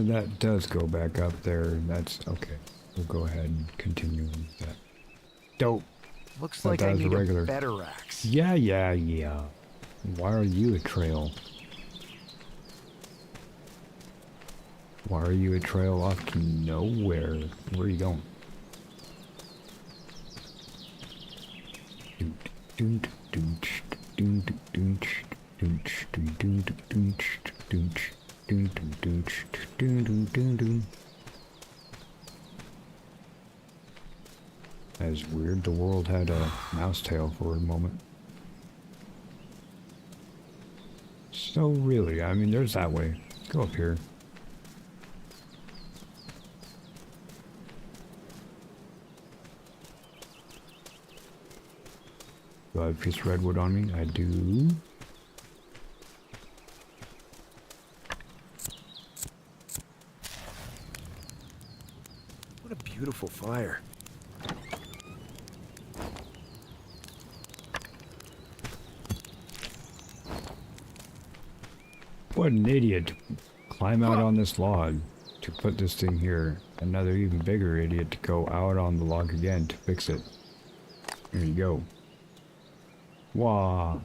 That does go back up there. That's okay. We'll go ahead and continue with that. Dope. Looks like I need a better axe. Yeah. Why are you a trail? Why are you a trail off to nowhere? Where are you going? Dun, dun, dun, dun, dun, dun, dun. That is weird. The world had a mouse tail for a moment. So really, I mean, there's that way. Go up here. Do I have a piece of redwood on me? I do. What a beautiful fire. What an idiot to climb out on this log to put this thing here. Another even bigger idiot to go out on the log again to fix it. There you go. Wow.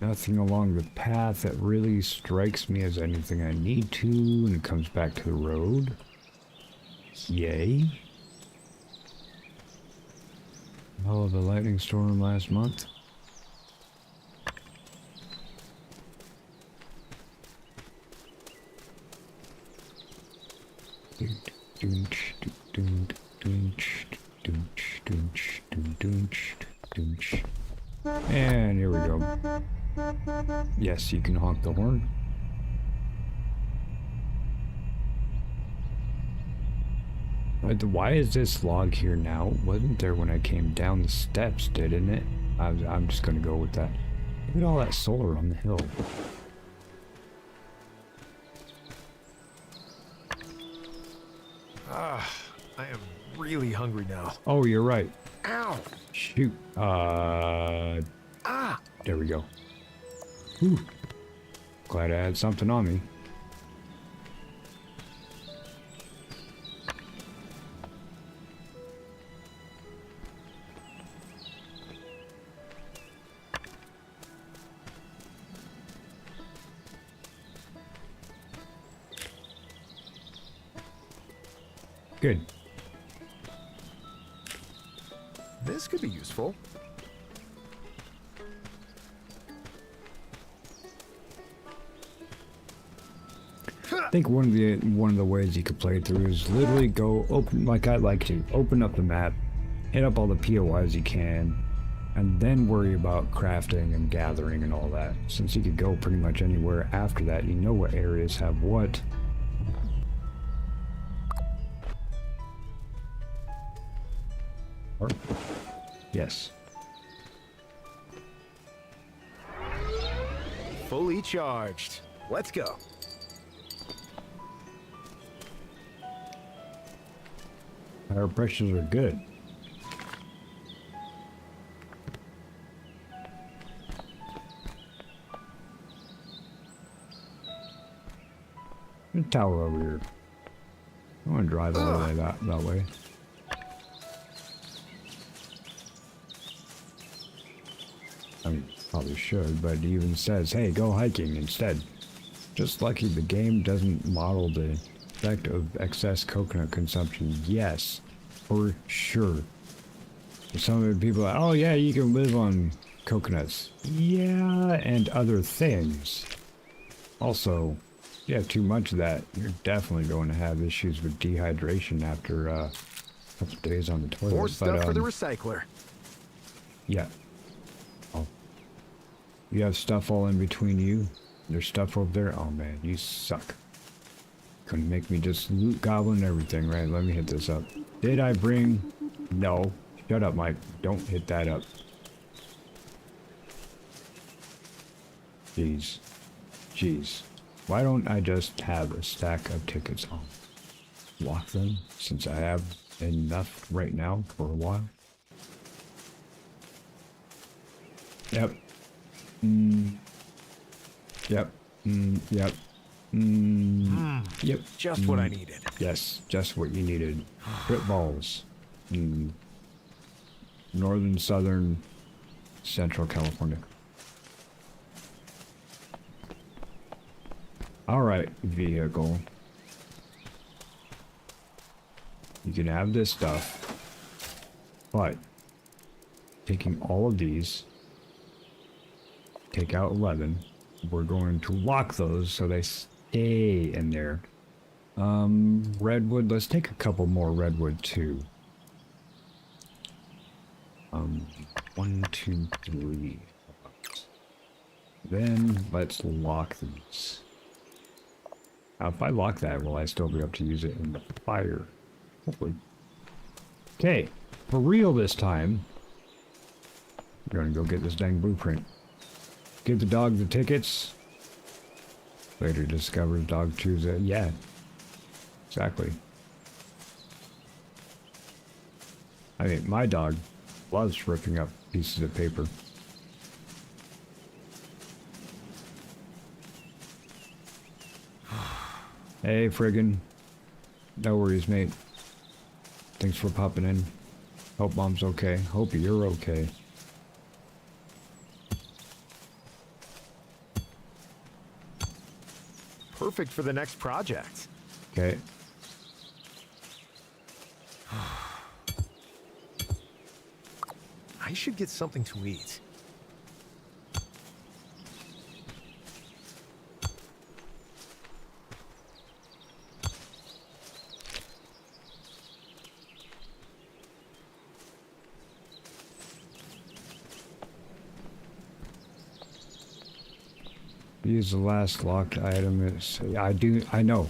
Nothing along the path that really strikes me as anything I need to, and it comes back to the road. Yay. Oh, the lightning storm last month. And here we go. Yes, you can honk the horn. Why is this log here now? It wasn't there when I came down the steps, didn't it? I'm just gonna go with that. Look at all that solar on the hill. I am really hungry now. Oh, you're right. Ow! Shoot. There we go. Whew. Glad I had something on me. Good. This could be useful. I think one of the ways you could play it through is literally go open, like I like to, open up the map, hit up all the POIs you can, and then worry about crafting and gathering and all that. Since you could go pretty much anywhere after that, you know what areas have what. Yes. Fully charged. Let's go. Our pressures are good. There's a tower over here. I want to drive all the way that way. I mean, probably should, but it even says, hey, go hiking instead. Just lucky the game doesn't model the effect of excess coconut consumption. Yes, for sure. Some of the people are, oh yeah, you can live on coconuts. Yeah, and other things. Also, if you have too much of that, you're definitely going to have issues with dehydration after a couple days on the toilet. More stuff for the recycler. Yeah. Oh. You have stuff all in between you. There's stuff over there. Oh man, you suck. Couldn't make me just loot goblin everything, right? Let me hit this up. Did I bring? No. Shut up, Mike. Don't hit that up. Jeez. Jeez. Why don't I just have a stack of tickets on? Lock them, since I have enough right now for a while. Yep. Yep. Yep. Yep. Just what I needed. Yes, just what you needed. Crit balls. Northern, southern, Central California. Alright, vehicle. You can have this stuff, but taking all of these, take out 11, we're going to lock those so they stay in there. Redwood, let's take a couple more redwood too. 1, 2, 3. Then let's lock these. Now if I lock that, will I still be able to use it in the fire? Hopefully. Okay, for real this time. We're gonna go get this dang blueprint. Give the dog the tickets. Later discovers dog chews it. Yeah. Exactly. I mean, my dog loves ripping up pieces of paper. Hey, friggin'. No worries, mate. Thanks for popping in. Hope mom's okay. Hope you're okay. Perfect for the next project. Okay. I should get something to eat. Use the last locked item. I know.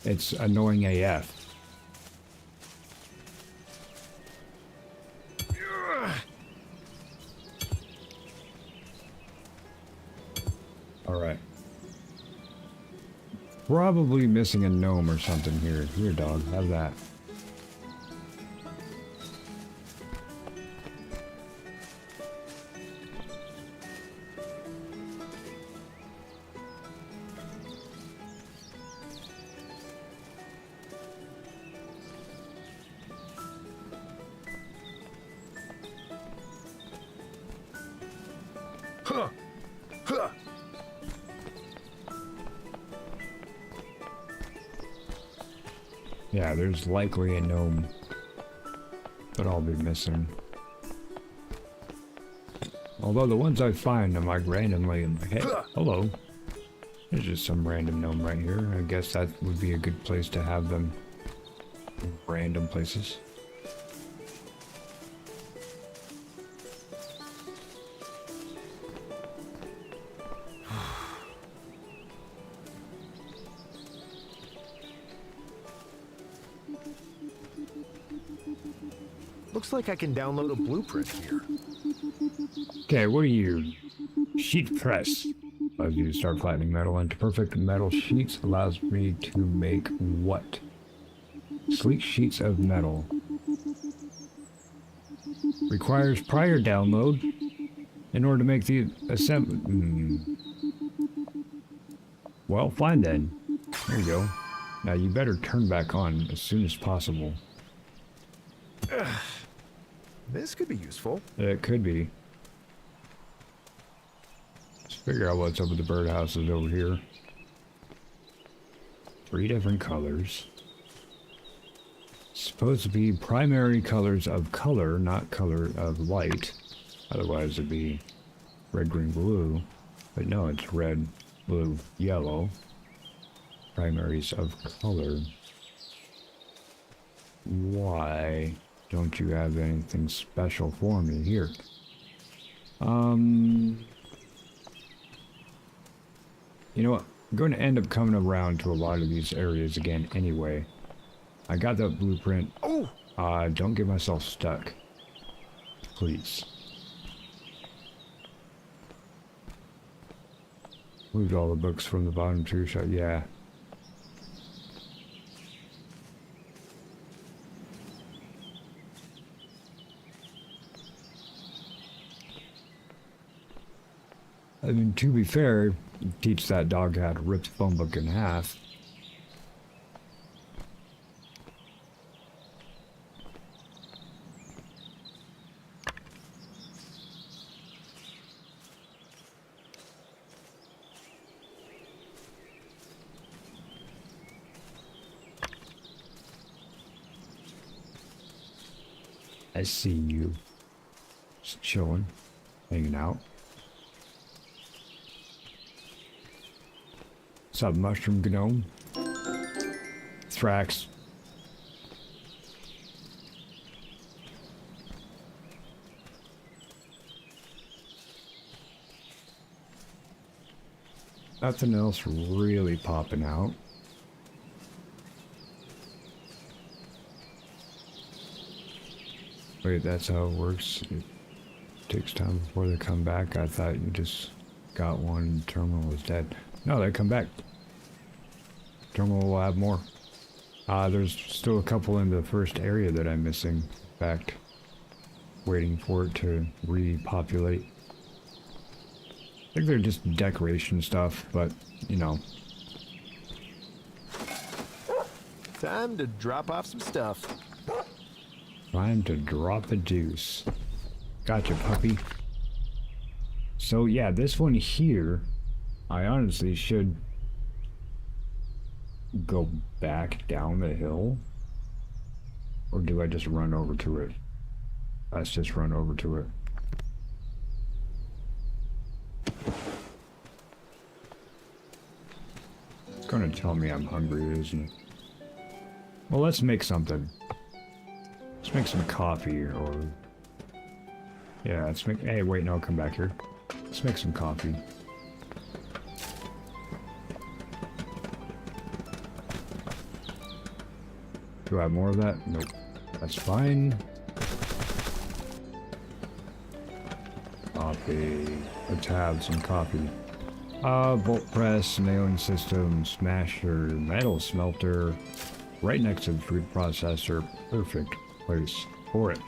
It's annoying AF. Alright. Probably missing a gnome or something here. Here, dog. Have that. Yeah, there's likely a gnome that I'll be missing. Although the ones I find, I'm like randomly, I'm like, hey, hello. There's just some random gnome right here. I guess that would be a good place to have them. Random places. Looks like I can download a blueprint here. Okay, what are you? Sheet press. Allows you to start flattening metal into perfect metal sheets. Allows me to make what? Sleek sheets of metal. Requires prior download in order to make the assembly. Well, fine then. There you go. Now you better turn back on as soon as possible. This could be useful. It could be. Let's figure out what's up with the birdhouses over here. 3 different colors. Supposed to be primary colors of color, not color of light. Otherwise it'd be red, green, blue. But no, it's red, blue, yellow. Primaries of color. Why don't you have anything special for me here? You know what? I'm going to end up coming around to a lot of these areas again anyway. I got that blueprint. Oh! Don't get myself stuck. Please. Moved all the books from the bottom 2 shot. Yeah. I mean, to be fair, teach that dog how to rip the phone book in half. see you. Just chilling, hanging out. What's up, Mushroom Gnome? Thrax. Nothing else really popping out. Wait, that's how it works. It takes time before they come back. I thought you just got one, terminal was dead. No, they come back. Terminal will have more. There's still a couple in the first area that I'm missing. In fact, waiting for it to repopulate. I think they're just decoration stuff, but, you know. Time to drop off some stuff. Time to drop the deuce. Gotcha, puppy. So, yeah, this one here, I honestly should go back down the hill. Or do I just run over to it? Let's just run over to it. It's gonna tell me I'm hungry, isn't it? Well, let's make something. Let's make some coffee, or... Yeah, let's make... Hey, wait, no, come back here. Let's make some coffee. Do I have more of that? Nope. That's fine. Coffee. Let's have some coffee. Bolt press, nailing system, smasher, metal smelter. Right next to the food processor. Perfect place for it.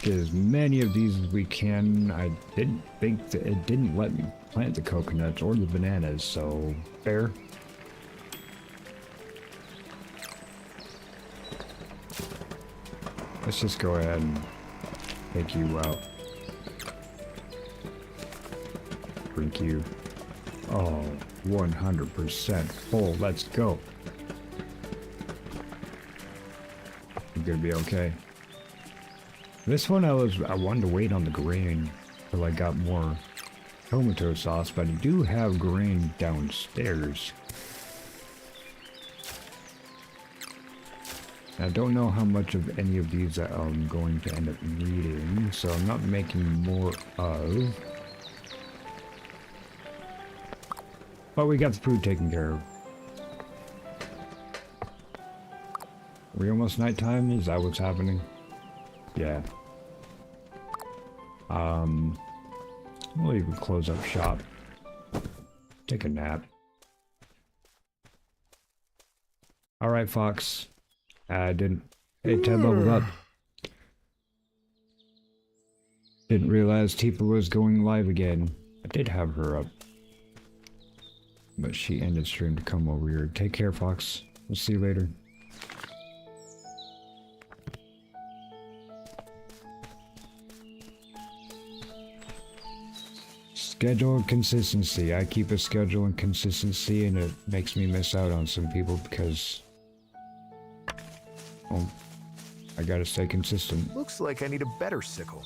Get as many of these as we can. I didn't think that it didn't let me plant the coconuts or the bananas, so fair. Let's just go ahead and take you out. Drink you. Oh, 100% full. Let's go. You're gonna be okay. This one I wanted to wait on the grain till I got more tomato sauce, but I do have grain downstairs. I don't know how much of any of these I'm going to end up needing, so I'm not making more of. But we got the food taken care of. Are we almost nighttime? Is that what's happening? Yeah. We'll even close up shop. Take a nap. Alright, Fox. I didn't... Hey, Ted leveled up. Didn't realize Tifa was going live again. I did have her up. But she ended stream to come over here. Take care, Fox. We'll see you later. Schedule and consistency. I keep a schedule and consistency, and it makes me miss out on some people because... Oh, I gotta stay consistent. Looks like I need a better sickle.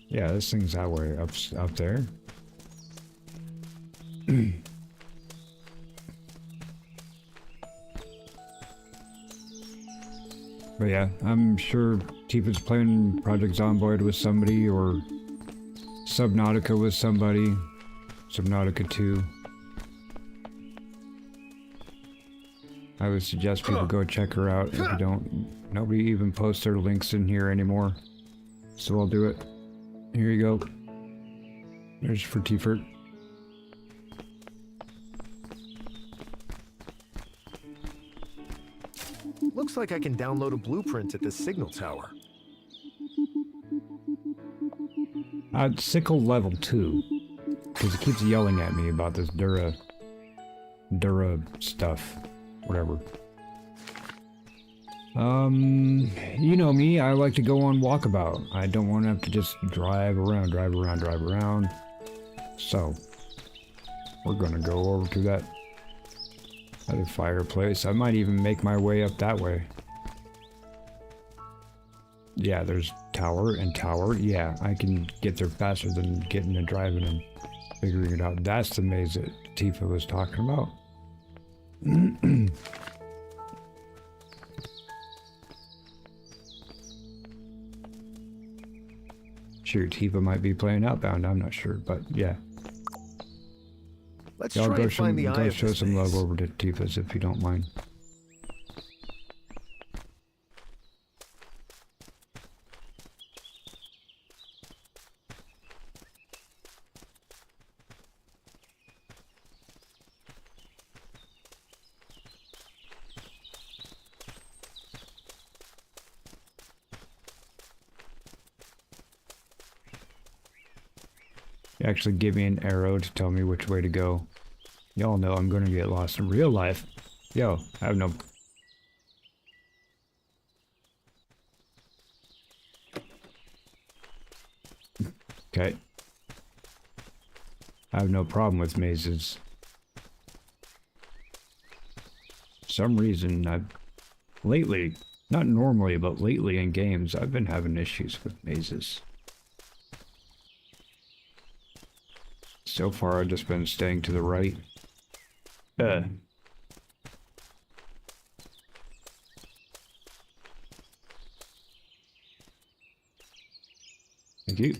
Yeah, this thing's that way, up there. But yeah, I'm sure Tifa's playing Project Zomboid with somebody, or Subnautica with somebody. Subnautica 2. I would suggest people go check her out if you don't. Nobody even posts their links in here anymore. So I'll do it. Here you go. There's for T-Fert. Looks like I can download a blueprint at the signal tower. Sickle level 2. Because it keeps yelling at me about this Dura stuff. Whatever. You know me, I like to go on walkabout. I don't want to have to just drive around. So, we're gonna go over to that other fireplace. I might even make my way up that way. Yeah, there's tower and tower. Yeah, I can get there faster than getting and driving and figuring it out. That's the maze that Tifa was talking about. Sure, Tifa might be playing Outbound, I'm not sure, but yeah. Let's Y'all try go, and find the eye of show this some love maze. over to Tifa's if you don't mind. Actually give me an arrow to tell me which way to go. Y'all know I'm gonna get lost in real life. Yo, I have no... Okay. I have no problem with mazes. For some reason, lately, not normally, but lately in games, I've been having issues with mazes. So far, I've just been staying to the right. Thank you.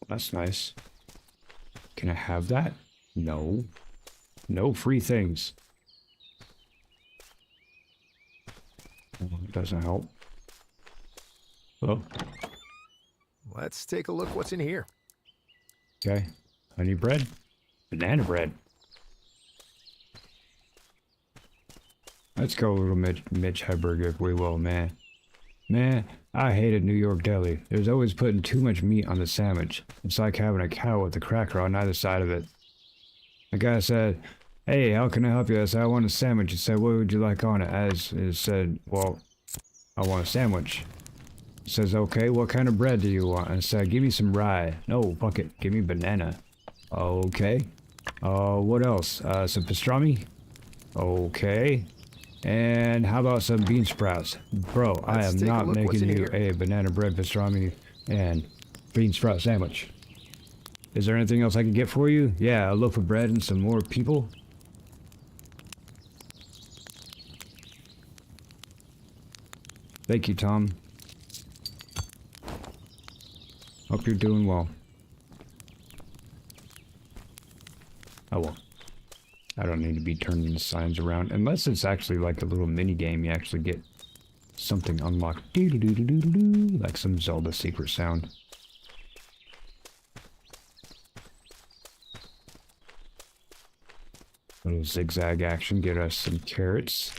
That's nice. Can I have that? No. No free things. Well, it doesn't help. Hello? Let's take a look what's in here. Okay. Honey bread? Banana bread. Let's go, little Mitch Hedberg, if we will, man. Man, I hated New York deli. There's always putting too much meat on the sandwich. It's like having a cow with a cracker on either side of it. The guy said, "Hey, how can I help you?" I said, "I want a sandwich." He said, "What would you like on it?" As it said, "Well, I want a sandwich." He says, "Okay, what kind of bread do you want?" I said, "Give me some rye." "No, fuck it, give me banana." "Okay. What else? Some pastrami?" "Okay. And how about some bean sprouts?" Bro, I am not making you a banana bread, pastrami, and bean sprout sandwich. Is there anything else I can get for you? Yeah, a loaf of bread and some more people. Thank you, Tom. Hope you're doing well. Oh well. I don't need to be turning the signs around. Unless it's actually like a little mini game, you actually get something unlocked. Doo-doo-doo-doo-doo-doo, like some Zelda secret sound. Little zigzag action, get us some carrots.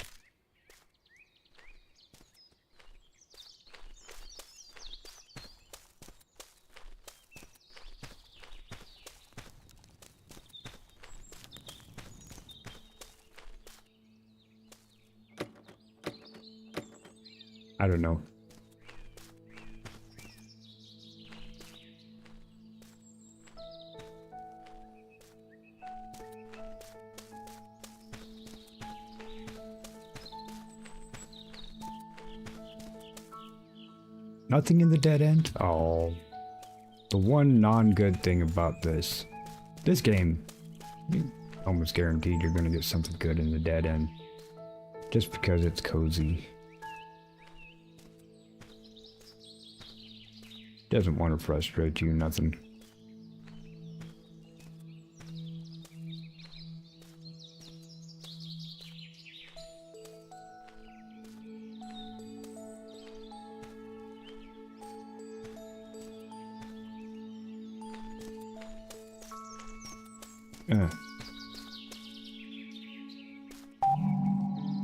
I don't know. Nothing in the dead end? Oh. The one non-good thing about this game, you almost guaranteed you're gonna get something good in the dead end. Just because it's cozy. Doesn't want to frustrate you, nothing.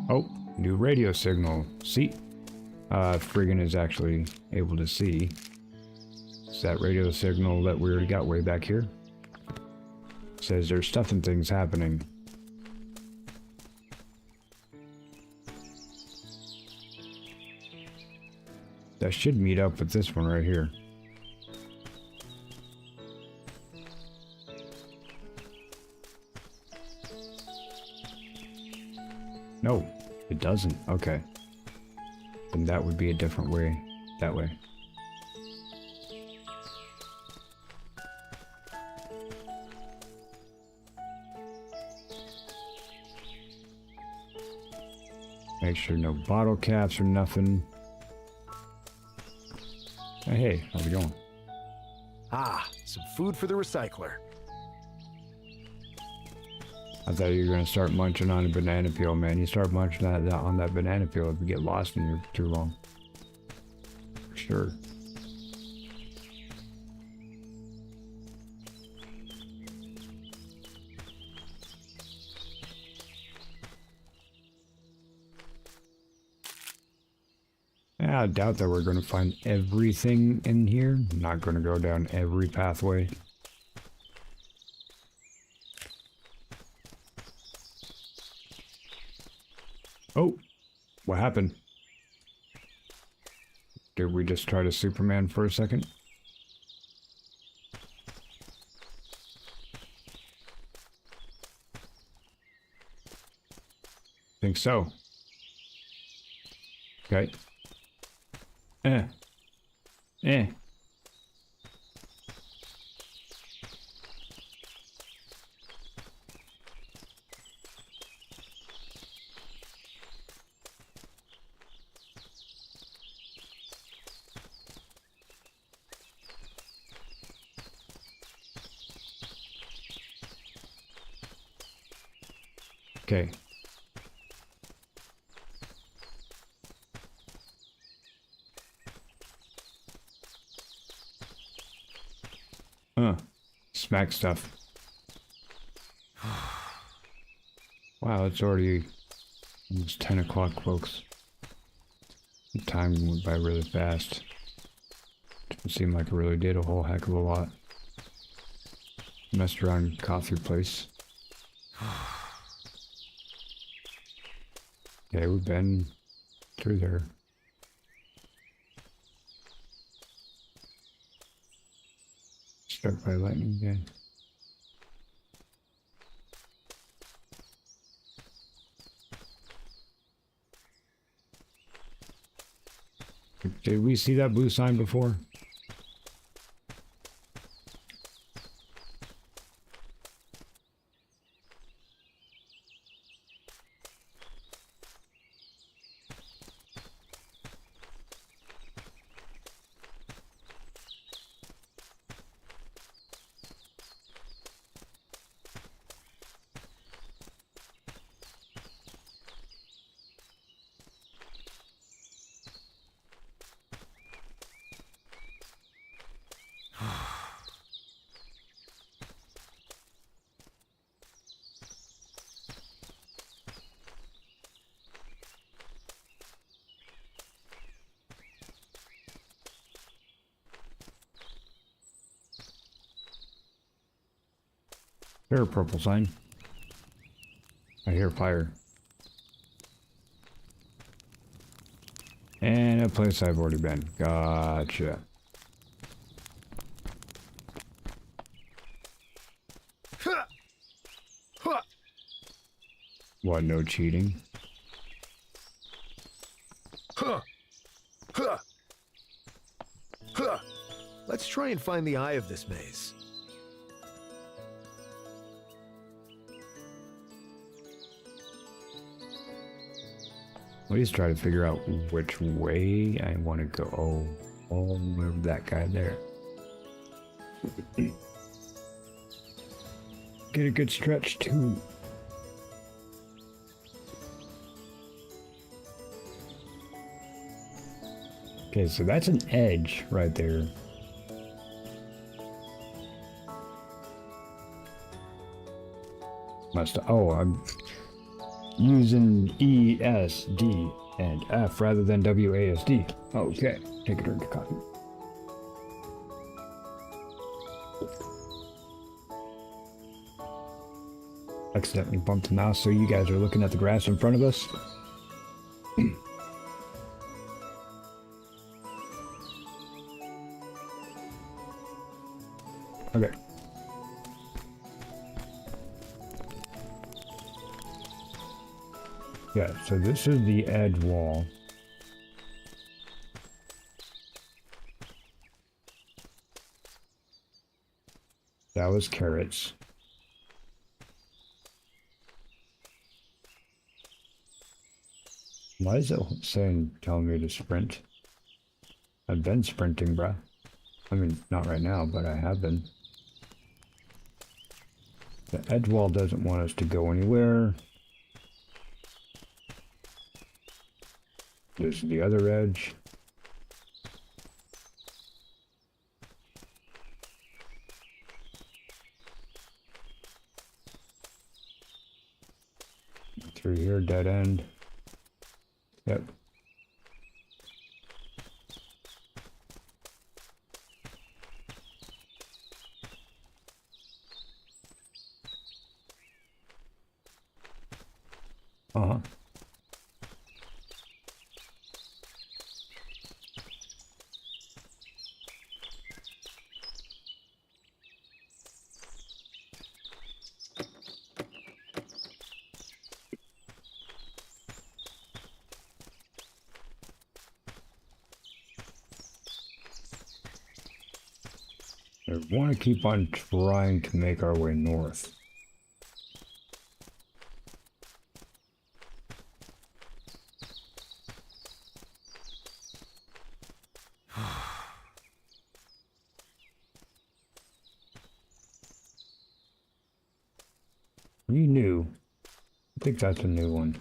Oh, new radio signal. See? Friggin is actually able to see. It's that radio signal that we already got way back here. Says there's stuff and things happening. That should meet up with this one right here. No, it doesn't. Okay. Then that would be a different way. That way. Make sure no bottle caps or nothing. Hey, how's it going? Ah, some food for the recycler. I thought you were gonna start munching on a banana peel, man. You start munching on that banana peel, if you get lost in here too long. For sure. Yeah, I doubt that we're gonna find everything in here. I'm not gonna go down every pathway. Oh, what happened? Did we just try to Superman for a second? Think so. Okay. Eh. Okay. Smack stuff. Wow, it's already almost 10 o'clock, folks. The time went by really fast. Didn't seem like I really did a whole heck of a lot. Messed around in coffee place. Yeah, we've been through there. Struck by lightning again. Did we see that blue sign before? Hear a purple sign. I hear fire. And a place I've already been. Gotcha. What, no cheating? Let's try and find the eye of this maze. Please try to figure out which way I want to go. Oh, that guy there. Get a good stretch too. Okay, so that's an edge right there. I'm using E, S, D, and F rather than WASD. Okay, take a drink of coffee. Accidentally bumped the mouse, so you guys are looking at the grass in front of us. Okay. Yeah, so this is the edge wall. That was carrots. Why is it telling me to sprint? I've been sprinting, bruh. I mean, not right now, but I have been. The edge wall doesn't want us to go anywhere. This is the other edge. Through here, dead end. Yep. Uh-huh. We want to keep on trying to make our way north. You knew. I think that's a new one.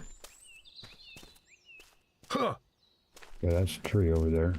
Huh. Yeah, that's a tree over there.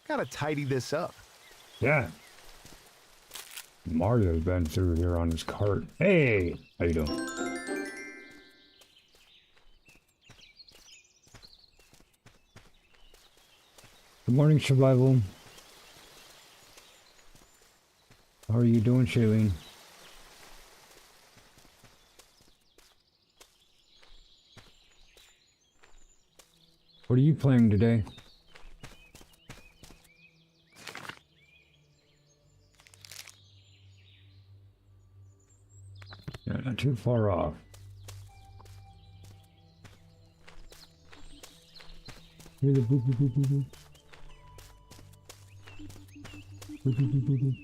Gotta tidy this up. Yeah. Mario's been through here on his cart. Hey! How you doing? Good morning, Survival. How are you doing, Shailene? What are you playing today? Yeah, not too far off. Hear the boop boop boop boop boop. Boop boop boop boop boop.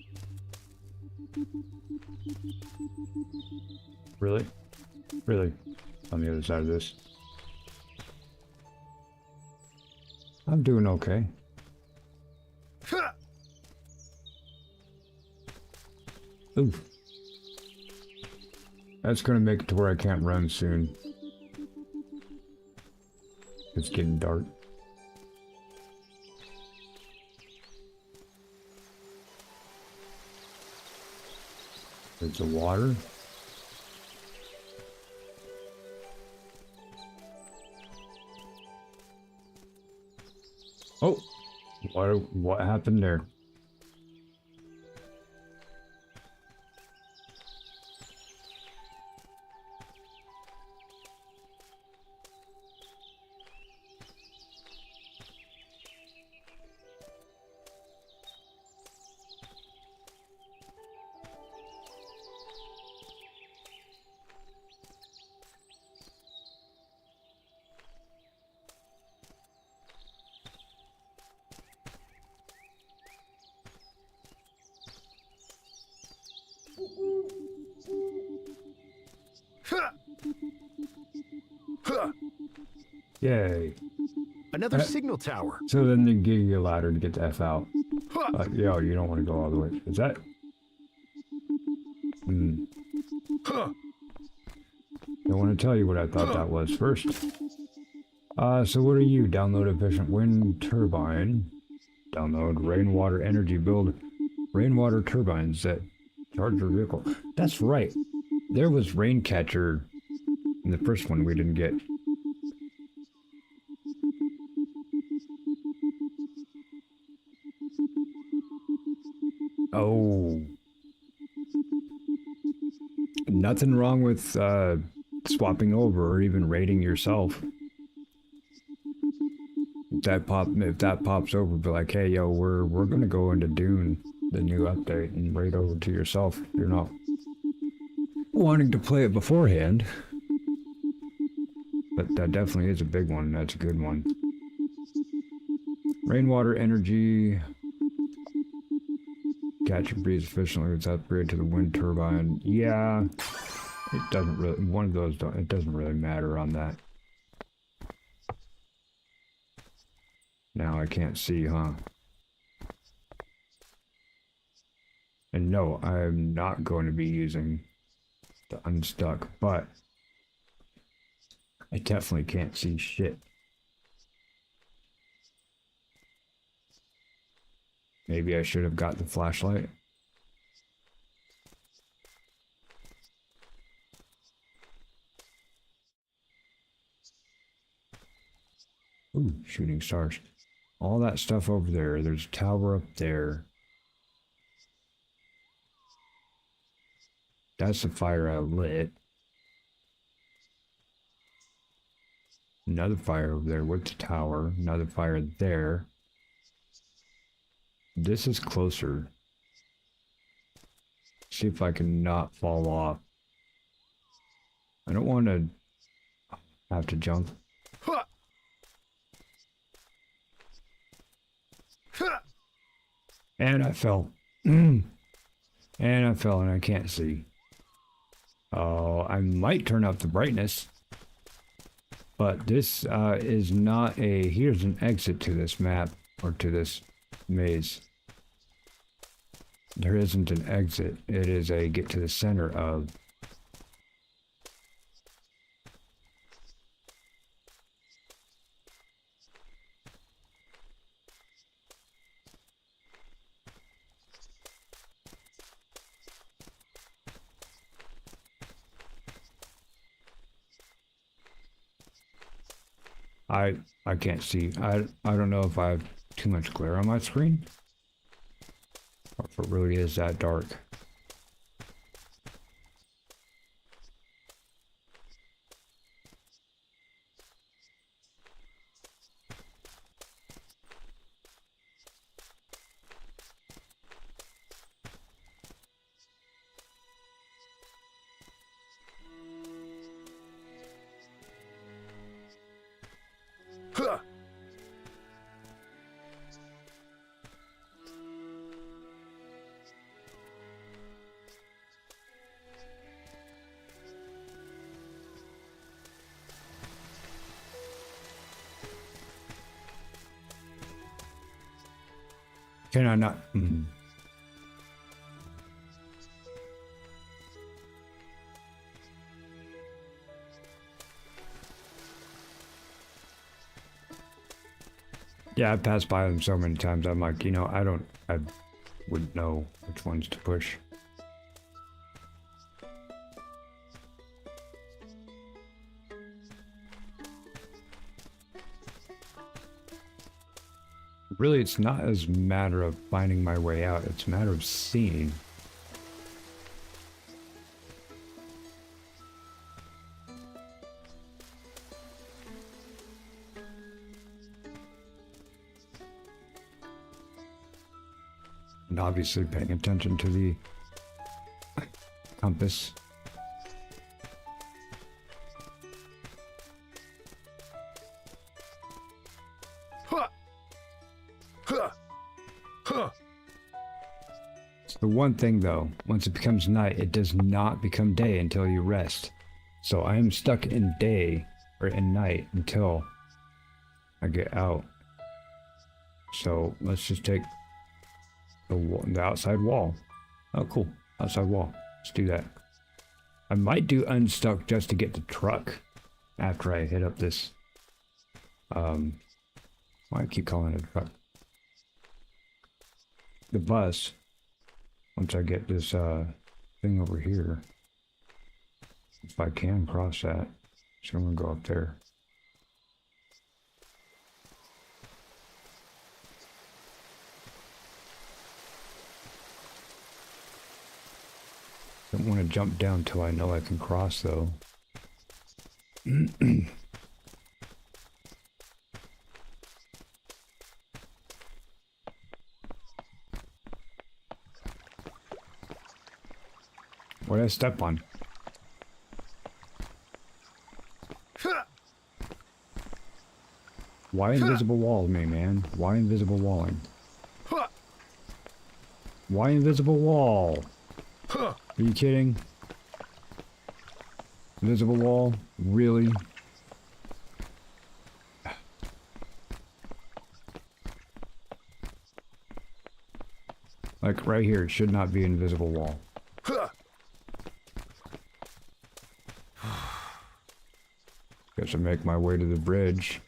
Really? Really? On the other side of this. I'm doing okay. Ooh. That's gonna make it to where I can't run soon. It's getting dark. There's the water. Oh, what happened there? Yay. Another signal tower. So then they give you a ladder to get the F out. Huh. Yo, you don't want to go all the way. Is that? Huh. I want to tell you what I thought that was first. So what are you? Download efficient wind turbine. Download rainwater energy build. Rainwater turbines that charge your vehicle. That's right. There was Raincatcher in the first one we didn't get. Oh. Nothing wrong with swapping over or even raiding yourself. If that pops over, be like, hey, yo, we're gonna go into Dune, the new update, and raid over to yourself. You're not wanting to play it beforehand. But that definitely is a big one. That's a good one. Rainwater energy. Catch and breeze efficiently with upgrade to the wind turbine. Yeah, it doesn't really. One of those don't. It doesn't really matter on that. Now I can't see, huh? And no, I'm not going to be using the unstuck, but I definitely can't see shit. Maybe I should have got the flashlight. Ooh, shooting stars. All that stuff over there. There's a tower up there. That's the fire I lit. Another fire over there with the tower. Another fire there. This is closer. See if I can not fall off. I don't want to have to jump. And I fell. And I fell and I can't see. Oh, I might turn up the brightness. But this is not a... Here's an exit to this map, or to this maze. There isn't an exit. It is a get to the center of. I can't see. I don't know if I have too much glare on my screen, or if it really is that dark. Huh. Can I not? Yeah, I've passed by them so many times. I'm like, you know, I wouldn't know which ones to push. Really, it's not as a matter of finding my way out. It's a matter of seeing. And obviously paying attention to the compass. Huh. Huh. Huh. It's the one thing though, once it becomes night, it does not become day until you rest. So I am stuck in day, or in night, until I get out. So let's just take the outside wall. Oh, cool. Outside wall. Let's do that. I might do unstuck just to get the truck after I hit up this. Why do I keep calling it a truck? The bus. Once I get this thing over here. If I can cross that. So I'm gonna go up there. Don't want to jump down till I know I can cross though. What did I step on? Why invisible wall me, man? Why invisible walling? Why invisible wall? Are you kidding? Invisible wall? Really? Like right here, it should not be invisible wall. Guess I'll make my way to the bridge.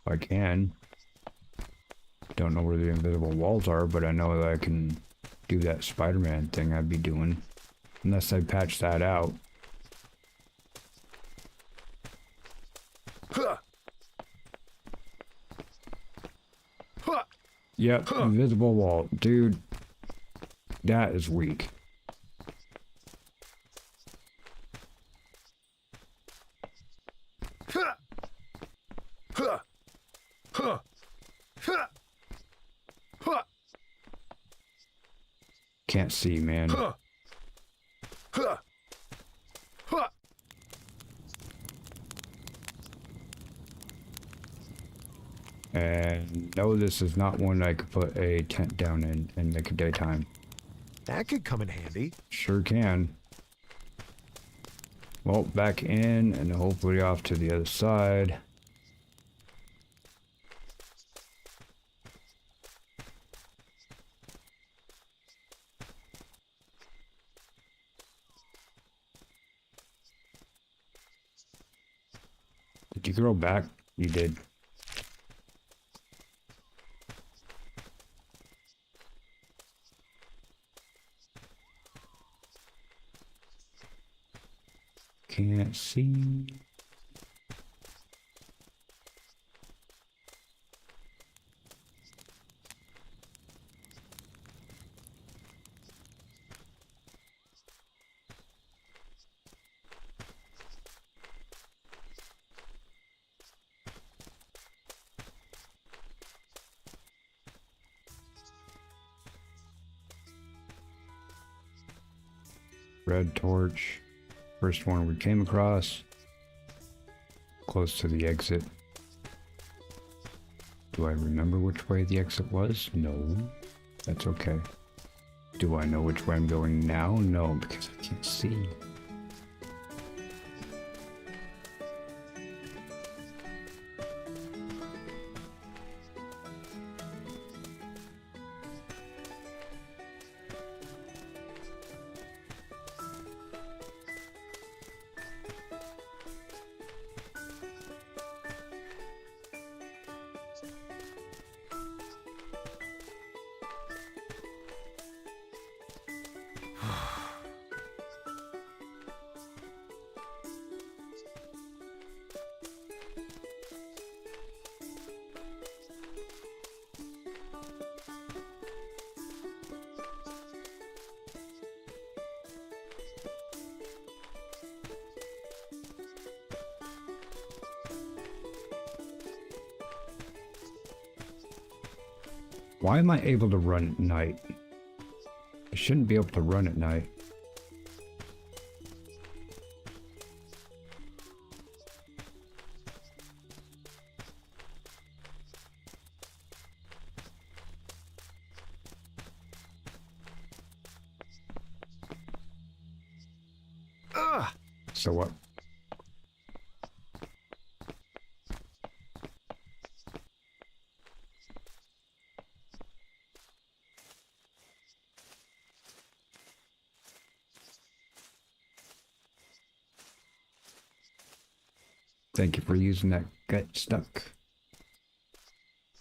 If I can. Don't know where the invisible walls are, but I know that I can do that Spider-Man thing I'd be doing. Unless I patch that out. Yep, invisible wall. Dude, that is weak. Can't see, man. And no, this is not one I could put a tent down in and make a daytime. That could come in handy. Sure can. Well, back in and hopefully off to the other side. Did you grow back? You did. Can't see. Red torch. First one we came across. Close to the exit. Do I remember which way the exit was? No. That's okay. Do I know which way I'm going now? No, because I can't see. Why am I able to run at night? I shouldn't be able to run at night. So what? Thank you for using that gut stuck.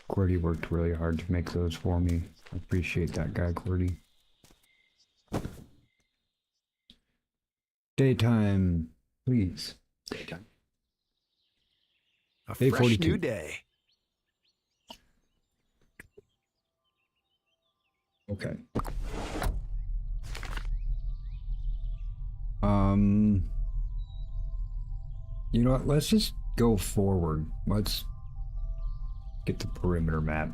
Qwerty worked really hard to make those for me. I appreciate that guy, Qwerty. Daytime, please. Daytime. A Day fresh 42. new day. Okay. You know what? Let's just go forward. Let's get the perimeter map.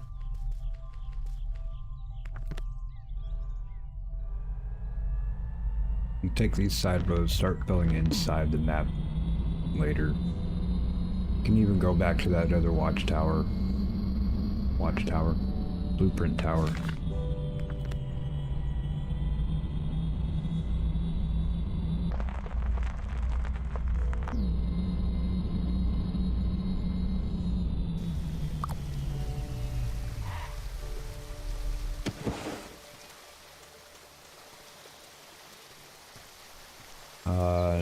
And take these side roads, start filling inside the map later. Can even go back to that other watchtower. Blueprint tower.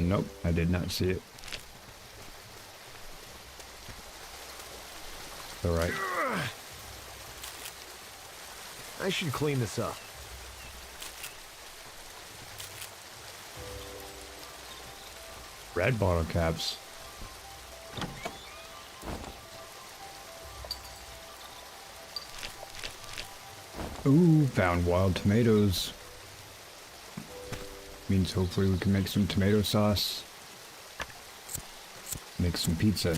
Nope, I did not see it. All right. I should clean this up. Red bottle caps. Ooh, found wild tomatoes. Means hopefully we can make some tomato sauce. Make some pizza.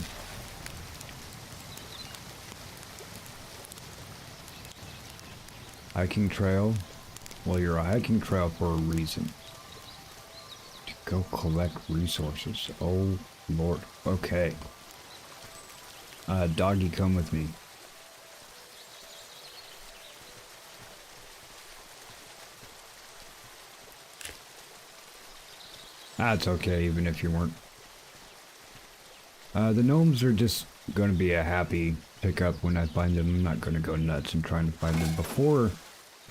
Hiking trail. Well, you're a hiking trail for a reason. To go collect resources. Oh, Lord. Okay. Doggy, come with me. That's okay, even if you weren't. The gnomes are just going to be a happy pickup when I find them. I'm not going to go nuts and trying to find them before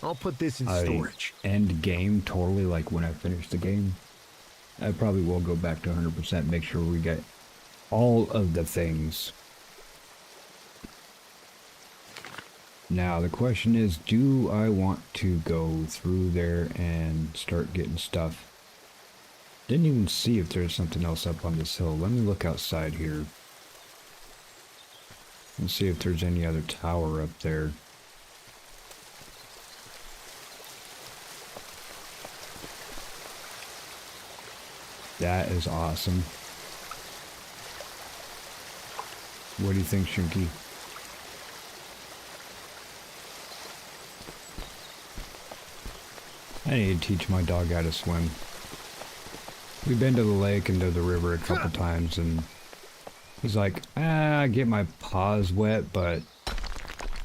I'll put this in I storage. end game, totally like when I finish the game. I probably will go back to 100%, make sure we get all of the things. Now, the question is, do I want to go through there and start getting stuff? Didn't even see if there's something else up on this hill. Let me look outside here. And see if there's any other tower up there. That is awesome. What do you think, Shunky? I need to teach my dog how to swim. We've been to the lake and to the river a couple times, and he's like, I get my paws wet, but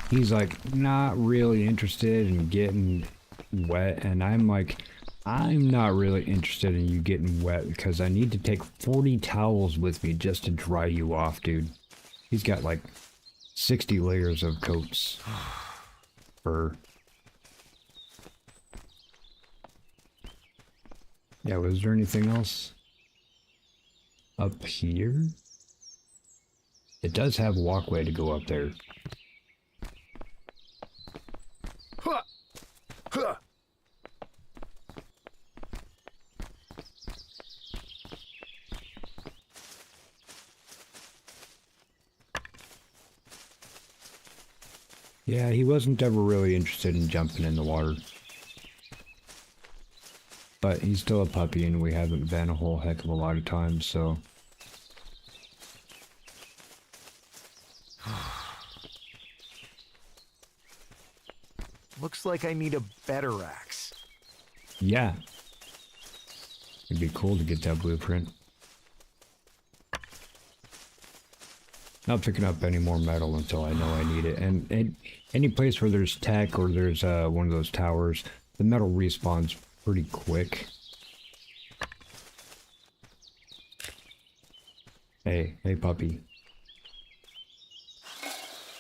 he's like, not really interested in getting wet, and I'm like, I'm not really interested in you getting wet because I need to take 40 towels with me just to dry you off, dude. He's got like 60 layers of coats. Fur. Yeah, was there anything else up here? It does have a walkway to go up there. Huh. Huh. Yeah, he wasn't ever really interested in jumping in the water. But he's still a puppy and we haven't been a whole heck of a lot of times, so... Looks like I need a better axe. Yeah. It'd be cool to get that blueprint. Not picking up any more metal until I know I need it. And any place where there's tech or there's one of those towers, the metal respawns pretty quick. Hey puppy.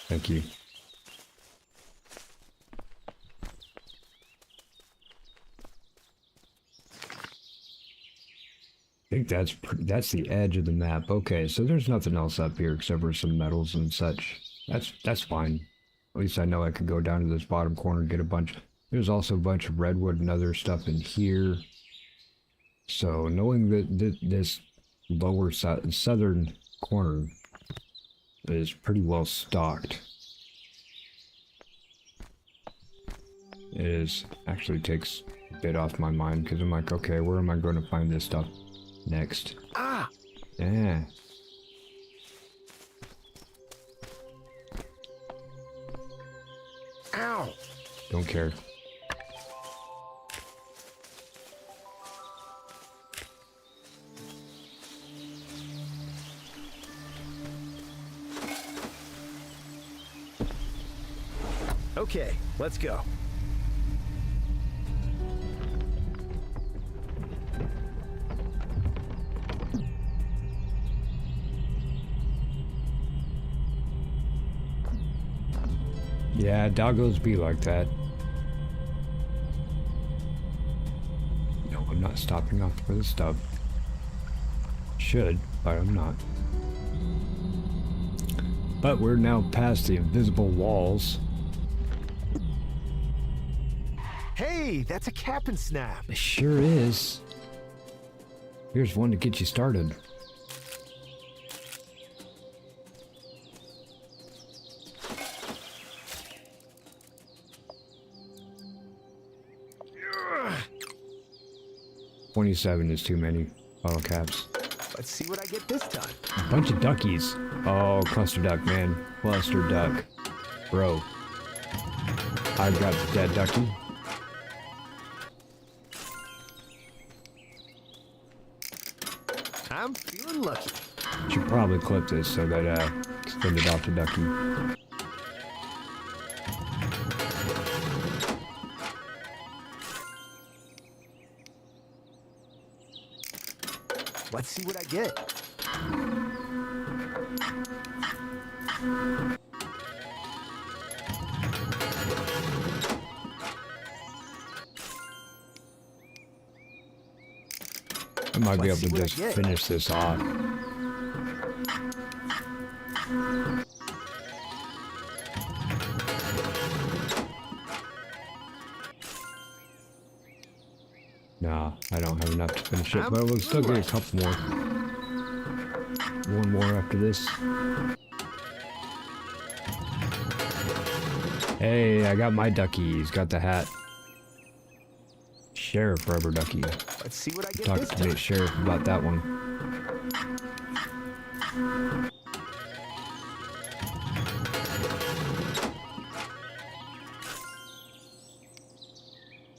Thank you. think that's the edge of the map. Okay, so there's nothing else up here except for some metals and such. That's fine. At least I know I could go down to this bottom corner and get a bunch. There's also a bunch of redwood and other stuff in here. So knowing that this lower southern corner is pretty well stocked, it actually takes a bit off my mind because I'm like, okay, where am I going to find this stuff next? Ah! Yeah. Ow! Don't care. Okay, let's go. Yeah, doggos be like that. No, I'm not stopping off for the stub. Should, but I'm not. But we're now past the invisible walls. Hey, that's a cap and snap. It sure is. Here's one to get you started. Ugh. 27 is too many bottle caps. Let's see what I get this time. A bunch of duckies. Oh, cluster duck, man. Cluster duck. Bro. I've got the dead ducky. I'm feeling lucky. Should probably clip this so that extend it off to ducky. Let's see what I get. I might be Let's able to see what I just get. finish this off. Nah, I don't have enough to finish it, but we'll still get a couple more. One more after this. Hey, I got my ducky. He's got the hat. Sheriff Rubber Ducky. Let's see what I get Talk this to time. the sheriff about that one.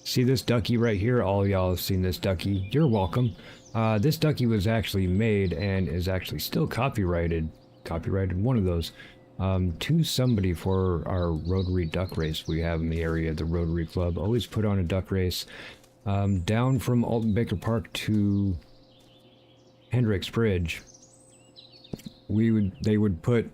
See this ducky right here? All y'all have seen this ducky. You're welcome. This ducky was actually made and is actually still copyrighted. Copyrighted one of those. To somebody for our rotary duck race we have in the area. The Rotary Club always put on a duck race. Down from Alton Baker Park to Hendricks Bridge, they would put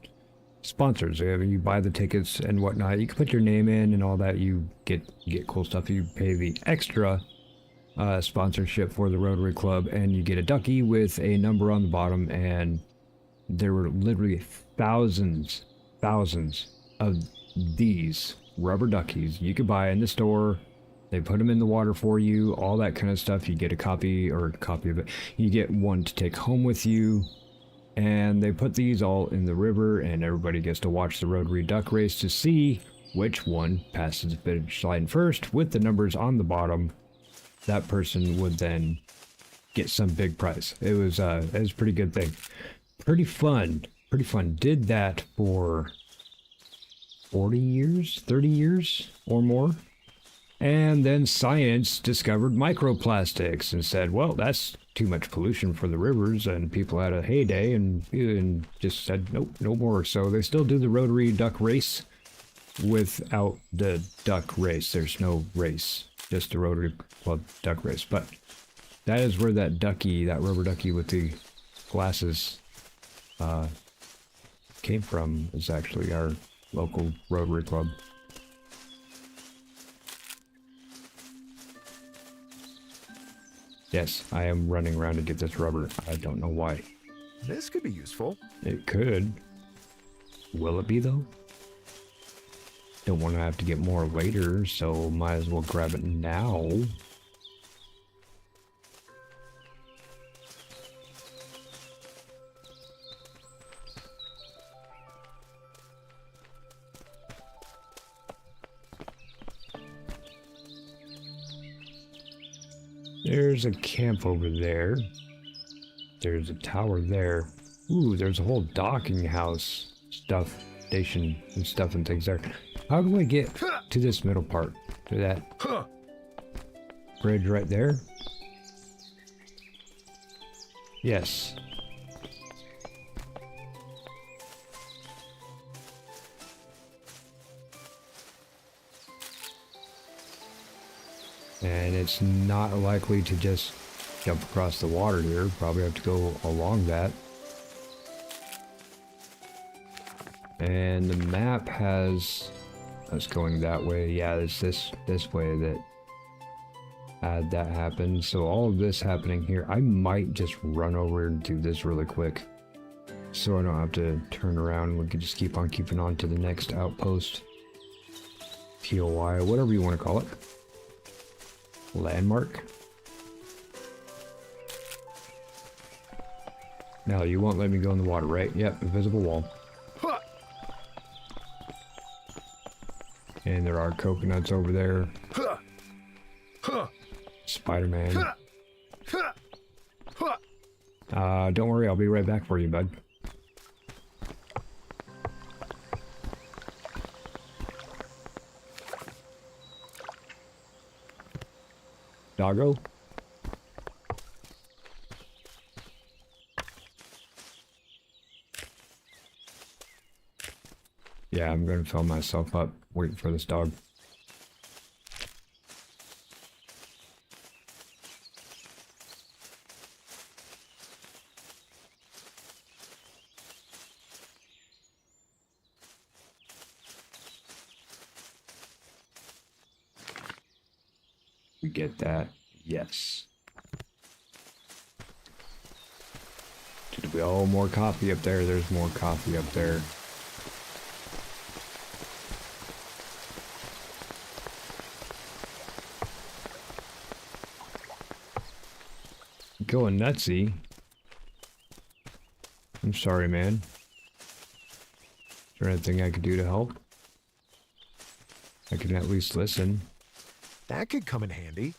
sponsors. You buy the tickets and whatnot. You can put your name in and all that. You get cool stuff. You pay the extra sponsorship for the Rotary Club, and you get a ducky with a number on the bottom. And there were literally thousands of these rubber duckies you could buy in the store. They put them in the water for you, all that kind of stuff. You get a copy of it. You get one to take home with you. And they put these all in the river, and everybody gets to watch the rotary duck race to see which one passes the finish line first with the numbers on the bottom. That person would then get some big prize. It was a pretty good thing. Pretty fun. Did that for 40 years, 30 years or more. And then science discovered microplastics and said, well, that's too much pollution for the rivers, and people had a heyday and just said, nope, no more. So they still do the rotary duck race without the duck race. There's no race, just the Rotary Club duck race. But that is where that ducky, that rubber ducky with the glasses came from, is actually our local Rotary Club. Yes, I am running around to get this rubber. I don't know why. This could be useful. It could. Will it be though? Don't want to have to get more later, so might as well grab it now. There's a camp over there. There's a tower there. Ooh, there's a whole docking house stuff, station and stuff and things there. How do I get to this middle part? To that bridge right there? Yes. And it's not likely to just jump across the water here. Probably have to go along that. And the map has us going that way. Yeah, it's this way that had that happen. So all of this happening here, I might just run over and do this really quick, so I don't have to turn around. We can just keep on keeping on to the next outpost, POI, whatever you want to call it. Landmark. Now you won't let me go in the water, right? Yep, invisible wall. And there are coconuts over there. Spider-Man. Don't worry, I'll be right back for you, bud. Doggo? Yeah, I'm gonna fill myself up waiting for this dog. We get that. Yes. Did we? Oh, more coffee up there. There's more coffee up there. Going nutsy. I'm sorry, man. Is there anything I could do to help? I can at least listen. That could come in handy.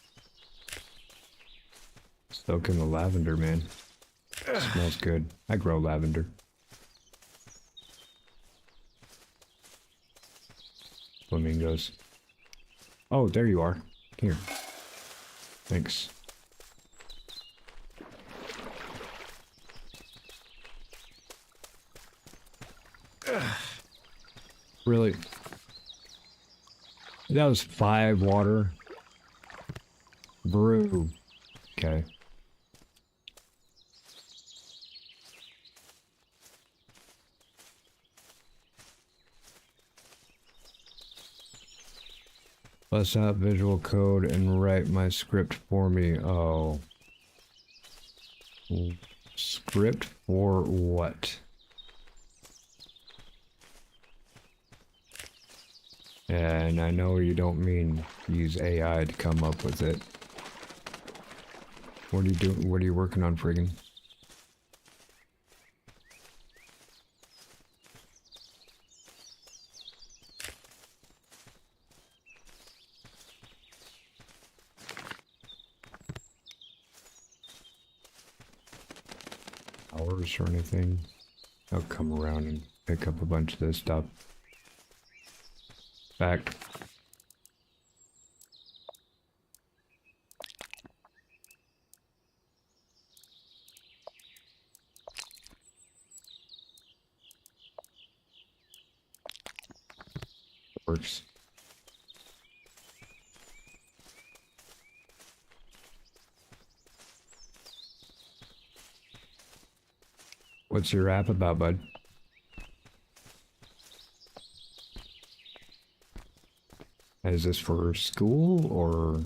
Soak in the lavender, man. Smells good. I grow lavender. Flamingos. Oh, there you are. Here. Thanks. Really? That was 5 water. Brew. Okay. Bust out visual code and write my script for me. Oh. Script for what? And I know you don't mean use AI to come up with it. What are you doing? What are you working on, friggin'? Hours or anything? I'll come around and pick up a bunch of this stuff. Back. Works. What's your app about, bud? Is this for school or?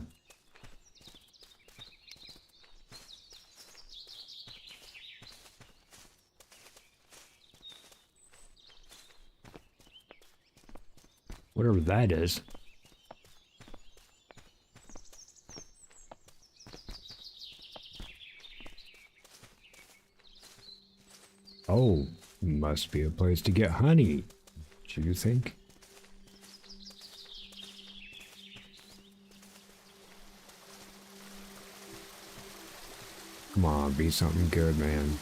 whatever that is. Oh, must be a place to get honey. Do you think? Come on, be something good, man.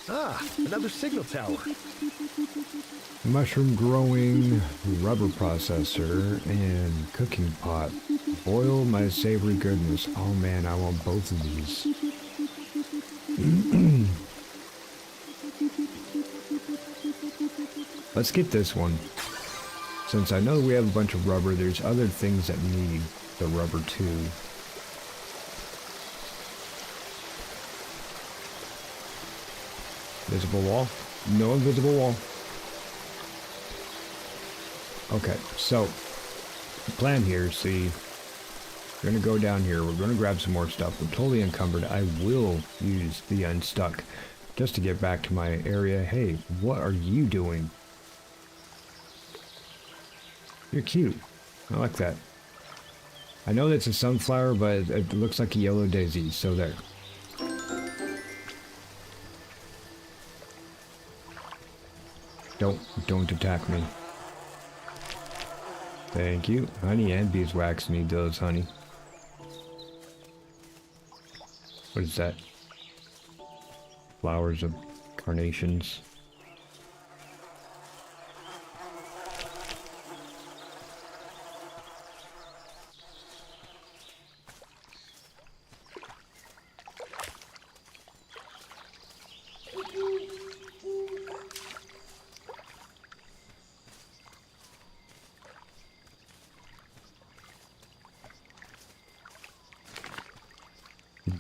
Ah, another signal tower. Mushroom growing, rubber processor, and cooking pot. Boil my savory goodness. Oh man, I want both of these. Let's get this one. Since I know we have a bunch of rubber, there's other things that need the rubber too. Visible wall? No invisible wall. Okay, so the plan here, see, we're gonna go down here, we're gonna grab some more stuff. We're totally encumbered. I will use the unstuck just to get back to my area. Hey, what are you doing? You're cute. I like that. I know that's a sunflower, but it looks like a yellow daisy, so there. Don't attack me. Thank you. Honey and beeswax need those, honey. What is that? Flowers of carnations.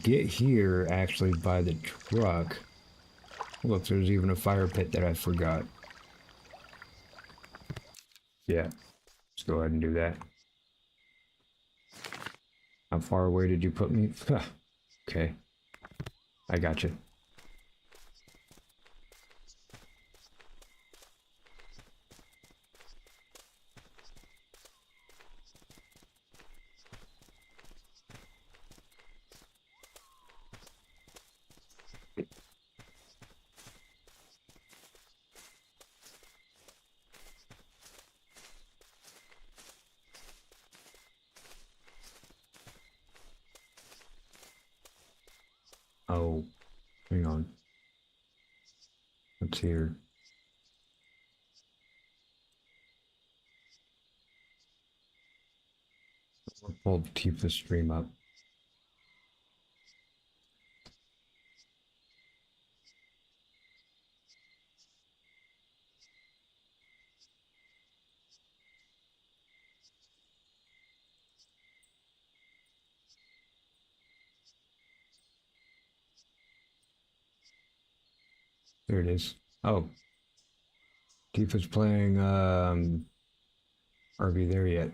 Get here actually by the truck. Look, there's even a fire pit that I forgot. Yeah, let's go ahead and do that. How far away did you put me? Okay, I got you. Oh, hang on. What's here? We'll pull Tifa stream up. There it is. Oh. Tifa's playing, are we there yet?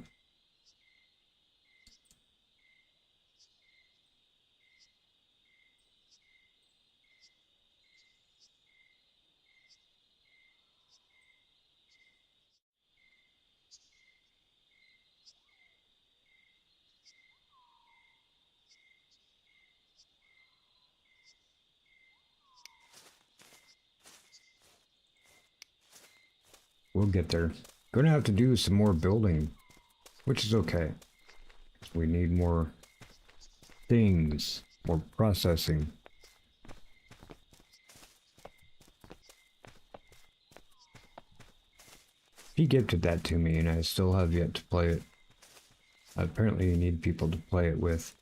We'll get there. Gonna have to do some more building, which is okay. We need more things, more processing. He gifted that to me and I still have yet to play it. Apparently you need people to play it with.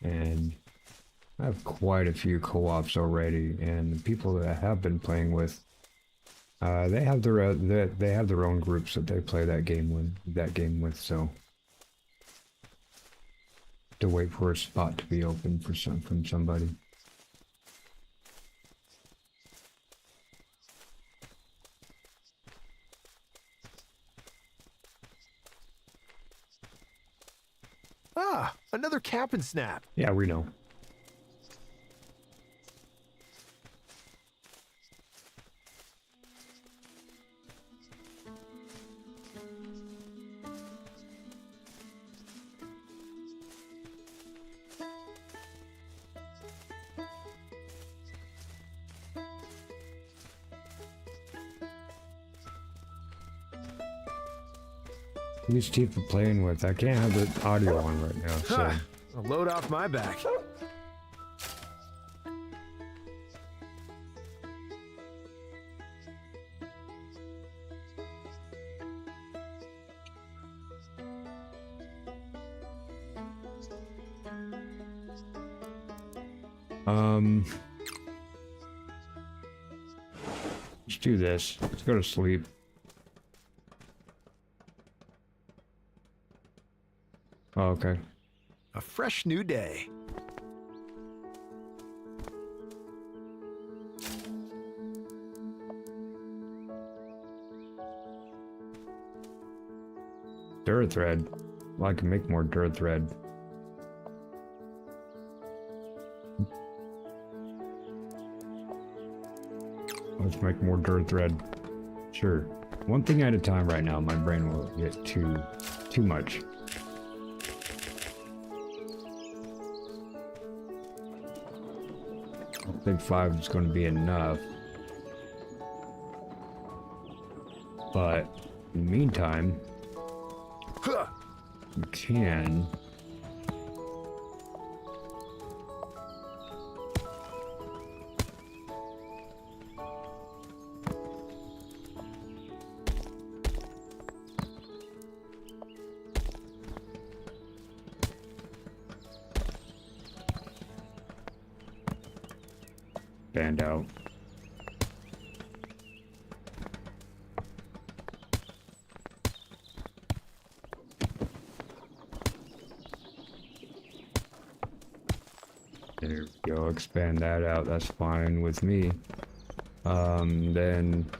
And I have quite a few co-ops already, and the people that I have been playing with, they have their own groups that they play that game with. So to wait for a spot to be open for from somebody. Ah, another cap and snap. Yeah, we know. These teeth are playing with. I can't have the audio on right now, so. Huh. A load off my back. Let's do this. Let's go to sleep. Oh, okay. A fresh new day. Dirt thread. Well, I can make more dirt thread. Let's make more dirt thread. Sure. One thing at a time right now. My brain will get too much. I don't think 5 is going to be enough. But in the meantime, Huh. you can band out. There we go, expand that out, that's fine with me. Then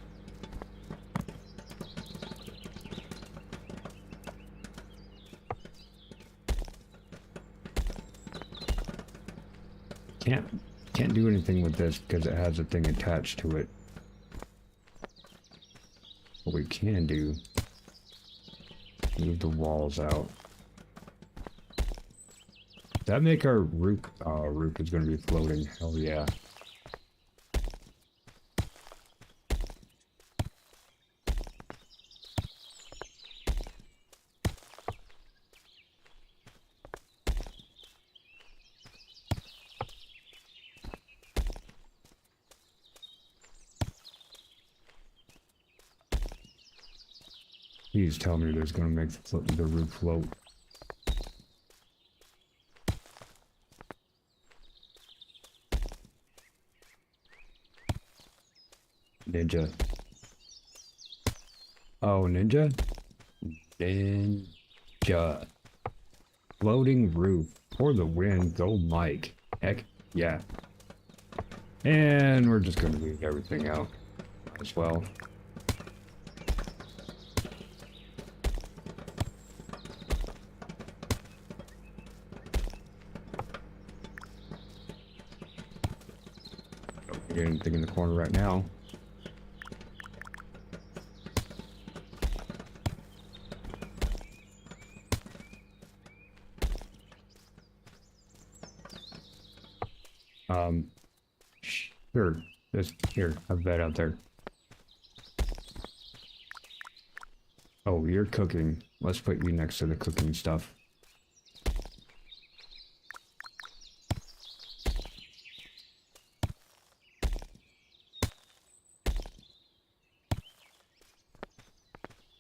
can't do anything with this because it has a thing attached to it. What we can do, move the walls out. Does that make our roof? Oh, our roof is going to be floating. Hell yeah. Please tell me there's going to make the roof float. Ninja. Oh, ninja? Ninja. Floating roof. For the win. Go Mike. Heck yeah. And we're just going to leave everything out as well. Don't get anything in the corner right now. Sure. Just here, have that out there. Oh, you're cooking. Let's put you next to the cooking stuff.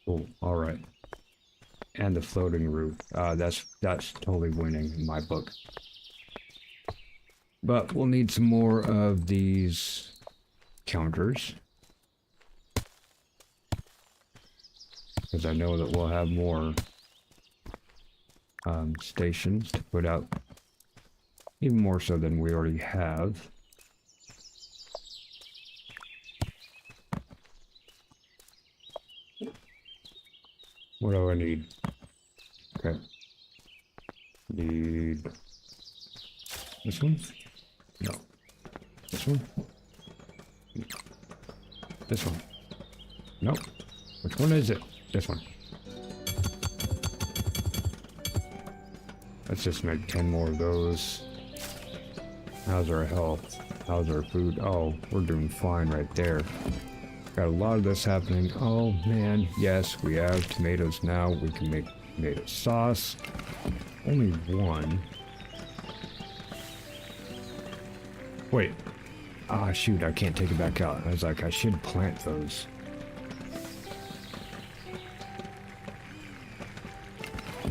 Cool. All right. And the floating roof. That's totally winning in my book. But we'll need some more of these counters. Because I know that we'll have more stations to put out. Even more so than we already have. What do I need? Okay. Need this one? No. This one? This one? Nope. Which one is it? This one. Let's just make 10 more of those. How's our health? How's our food? Oh, we're doing fine right there. Got a lot of this happening. Oh man, yes, we have tomatoes now. We can make tomato sauce. Only one. Wait. Ah, shoot, I can't take it back out. I was like, I should plant those.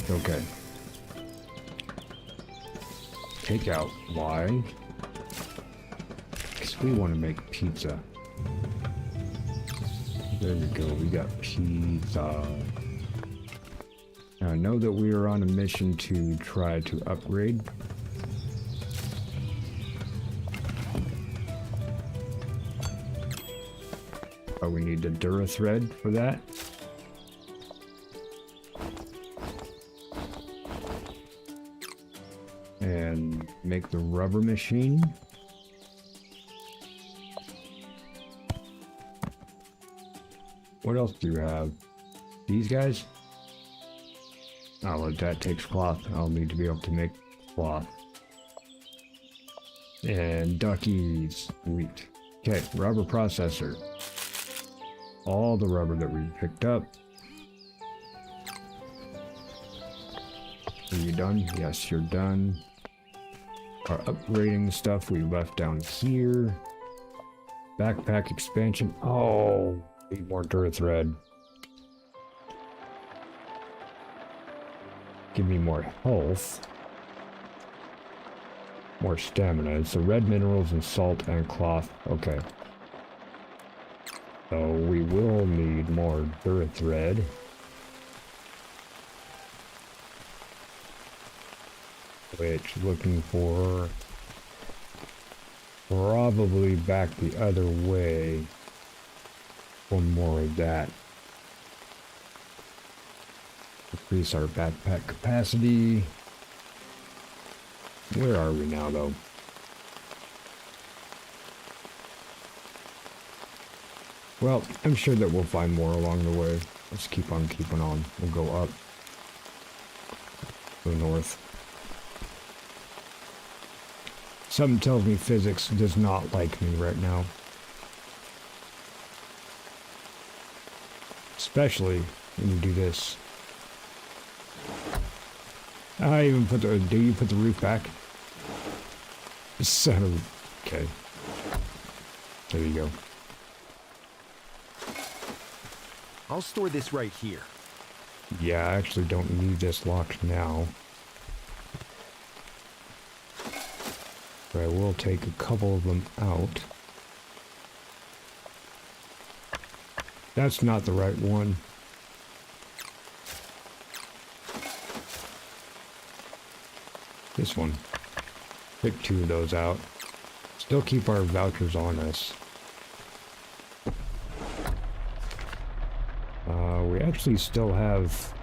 Okay. Take out. Why? Because we want to make pizza. There we go. We got pizza. Now, I know that we are on a mission to try to upgrade. But we need the Dura thread for that. And make the rubber machine. What else do you have? These guys? Oh, well, that takes cloth. I'll need to be able to make cloth. And duckies. Sweet. Okay, rubber processor. All the rubber that we picked up. Are you done? Yes, you're done. Our upgrading stuff we left down here. Backpack expansion. Oh, need more Dura thread. Give me more health. More stamina. So red minerals and salt and cloth. Okay. So we will need more Dura thread. Which, looking for probably back the other way for more of that. Increase our backpack capacity. Where are we now, though? Well, I'm sure that we'll find more along the way. Let's keep on keeping on. We'll go up. Go north. Something tells me physics does not like me right now. Especially when you do this. I even put the... Do you put the roof back? Son of... Okay. There you go. I'll store this right here. Yeah, I actually don't need this locked now. But I will take a couple of them out. That's not the right one. This one. Pick two of those out. Still keep our vouchers on us. We actually still have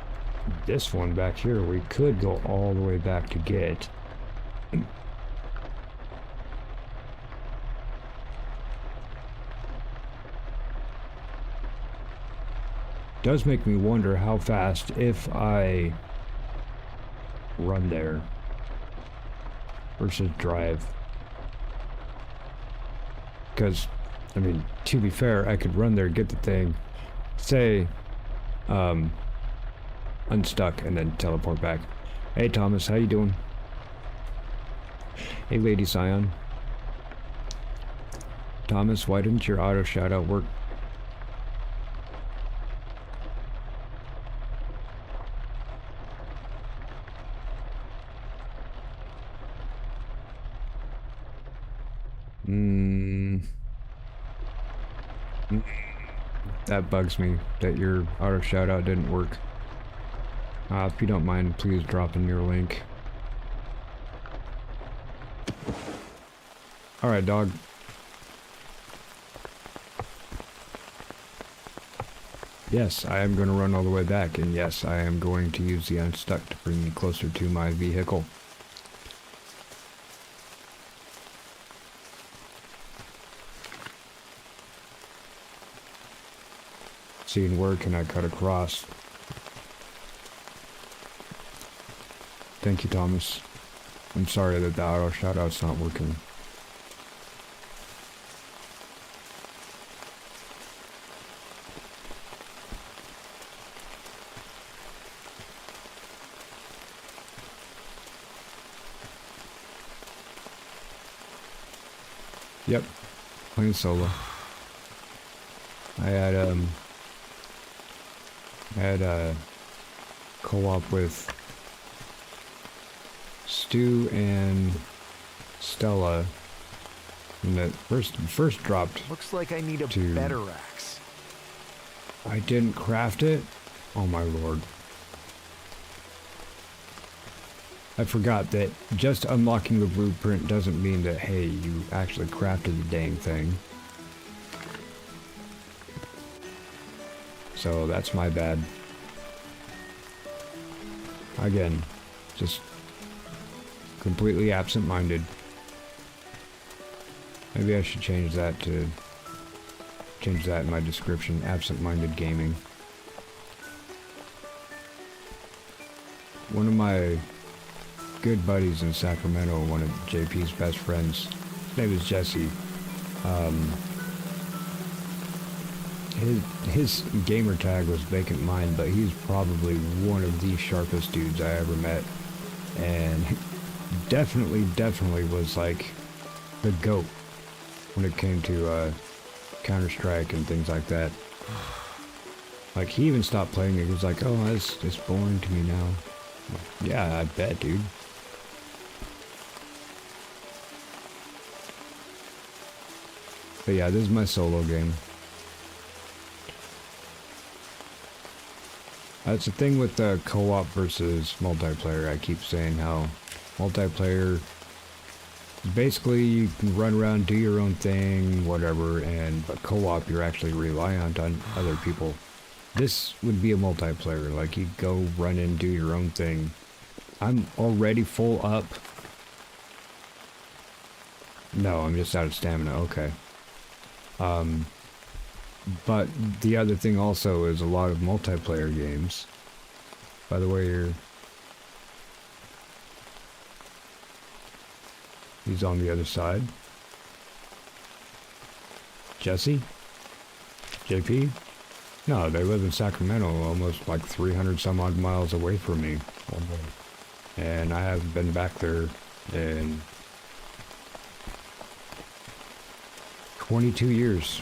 this one back here. We could go all the way back to get. Does make me wonder how fast if I run there versus drive. Because, I mean, to be fair, I could run there, get the thing, say, unstuck, and then teleport back. Hey Thomas, how you doing? Hey Lady Scion. Thomas, why didn't your auto shout out work? That bugs me that your auto shout out didn't work. If you don't mind, please drop in your link. Alright, dog. Yes, I am going to run all the way back, and yes, I am going to use the unstuck to bring me closer to my vehicle. Seeing where can I cut across. Thank you, Thomas. I'm sorry that the auto shoutout's not working. Yep, playing solo. I had co-op with Stu and Stella when it first dropped. Looks like I need a to- better axe. I didn't craft it. Oh my lord. I forgot that just unlocking the blueprint doesn't mean that, hey, you actually crafted the dang thing. So that's my bad. Again, just completely absent-minded. Maybe I should change that in my description, absent-minded gaming. One of my good buddies in Sacramento, one of JP's best friends, his name is Jesse. His gamer tag was vacant mind, but he's probably one of the sharpest dudes I ever met, and definitely was like the GOAT when it came to Counter-Strike and things like that. Like, he even stopped playing it. He was like, oh, it's boring to me now. Yeah, I bet, dude. But yeah, this is my solo game. That's the thing with co-op versus multiplayer. I keep saying how multiplayer, basically you can run around, do your own thing, whatever, but co-op you're actually reliant on other people. This would be a multiplayer, like you go run and do your own thing. I'm already full up. No, I'm just out of stamina, okay. But the other thing also is a lot of multiplayer games. By the way, he's on the other side. Jesse? JP? No, they live in Sacramento, almost like 300 some odd miles away from me. And I haven't been back there in 22 years.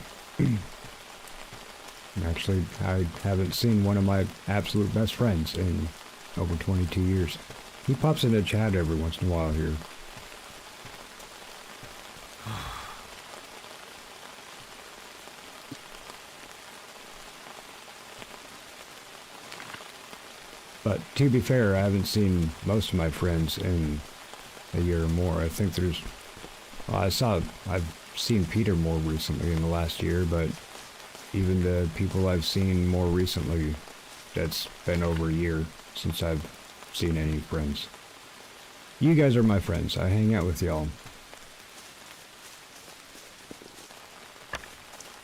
Actually, I haven't seen one of my absolute best friends in over 22 years. He pops into chat every once in a while here. But to be fair, I haven't seen most of my friends in a year or more. I think there's... Well, I've seen Peter more recently in the last year, but even the people I've seen more recently, that's been over a year since I've seen any friends. You guys are my friends. I hang out with y'all.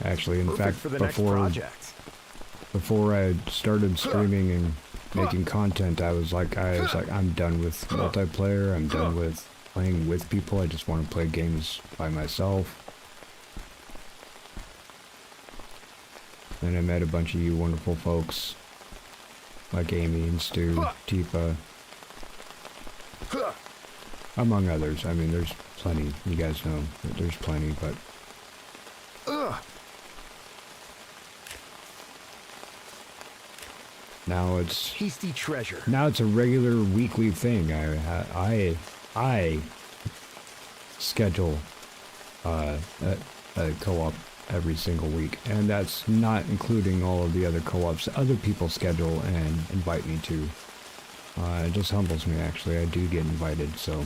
Actually, in fact, before I started streaming and making content, I was like, I'm done with multiplayer. I'm done with playing with people. I just want to play games by myself. Then I met a bunch of you wonderful folks, like Amy and Stu, Tifa, among others. I mean, there's plenty. You guys know that there's plenty, but... Now it's... Tasty treasure. Now it's a regular weekly thing. I schedule a co-op every single week, and that's not including all of the other co-ops that other people schedule and invite me to. It just humbles me, actually. I do get invited, so...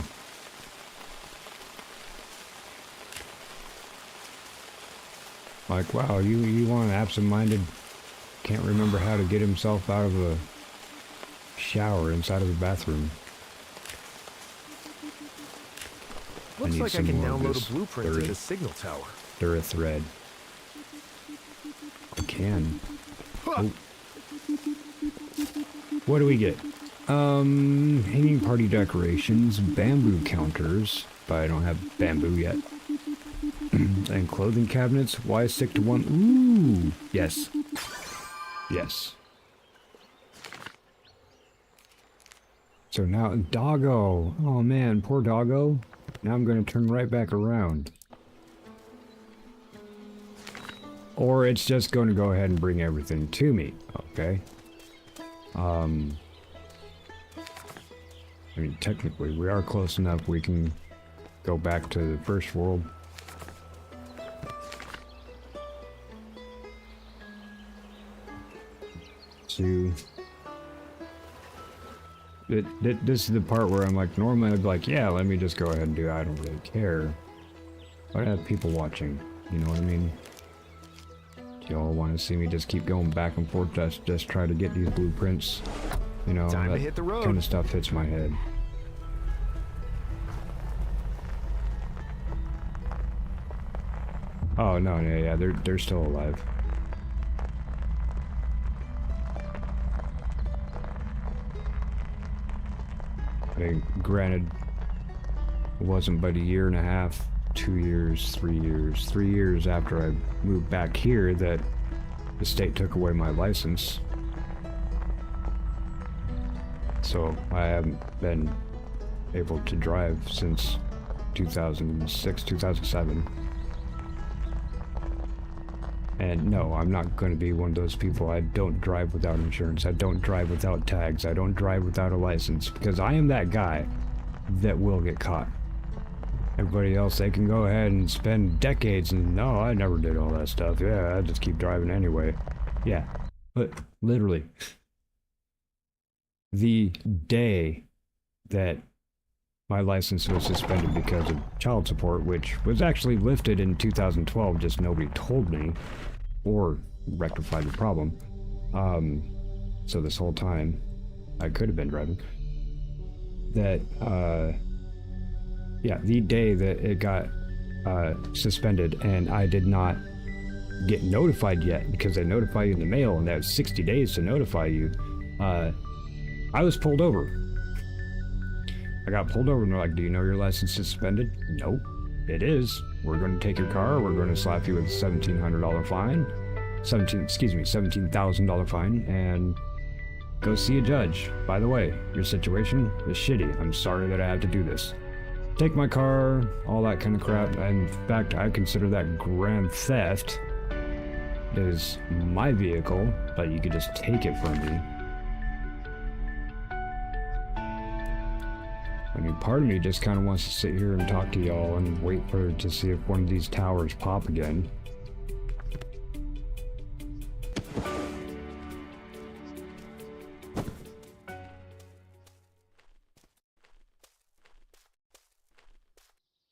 Like, wow, you want an absent-minded... Can't remember how to get himself out of a shower inside of a bathroom. Looks like I can download a blueprint to the signal tower. They're a thread. I can. Oh. What do we get? Hanging party decorations, bamboo counters, but I don't have bamboo yet. And clothing cabinets. Why stick to one? Ooh, yes. Yes. So now, Doggo. Oh man, poor Doggo. Now I'm gonna turn right back around. or it's just going to go ahead and bring everything to me, okay? I mean, technically, we are close enough we can go back to the first world. This is the part where I'm like, normally I'd be like, yeah, let me just go ahead and do it. I don't really care. But I have people watching, you know what I mean? Do y'all want to see me just keep going back and forth, just try to get these blueprints? You know, Time to that hit the road. kind of stuff hits my head. Oh, no, yeah, they're still alive. I mean, granted, it wasn't but a year and a half, 2 years, 3 years, 3 years after I moved back here that the state took away my license. So I haven't been able to drive since 2006, 2007. And no, I'm not going to be one of those people. I don't drive without insurance. I don't drive without tags. I don't drive without a license, because I am that guy that will get caught. Everybody else, they can go ahead and spend decades and, no, I never did all that stuff. Yeah, I just keep driving anyway. Yeah, but literally, the day that my license was suspended because of child support, which was actually lifted in 2012, just nobody told me or rectified the problem. So this whole time, I could have been driving. That, yeah, the day that it got suspended, and I did not get notified yet, because they notify you in the mail, and that's 60 days to notify you. I was pulled over. I got pulled over and they're like, do you know your license is suspended? Nope, it is. We're going to take your car. We're going to slap you with a $1,700 fine. $17,000 fine, and go see a judge. By the way, your situation is shitty. I'm sorry that I have to do this. Take my car, all that kind of crap. In fact, I consider that grand theft. It is my vehicle, but you could just take it from me. I mean, part of me just kind of wants to sit here and talk to y'all and wait to see if one of these towers pop again.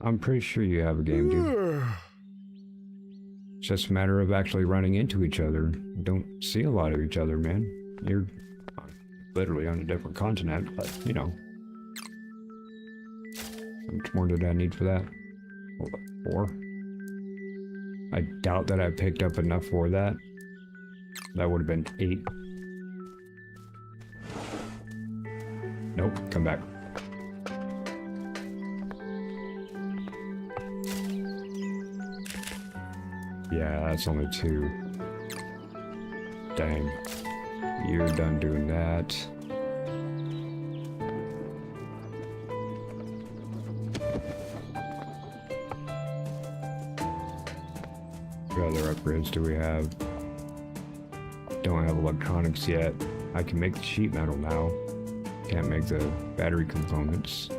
I'm pretty sure you have a game, dude. It's just a matter of actually running into each other. You don't see a lot of each other, man. You're literally on a different continent, but, you know. How much more did I need for that? Hold up, 4? I doubt that I picked up enough for that. That would have been 8. Nope, come back. Yeah, that's only 2. Dang. You're done doing that. What other upgrades do we have? Don't have electronics yet. I can make the sheet metal now. Can't make the battery components.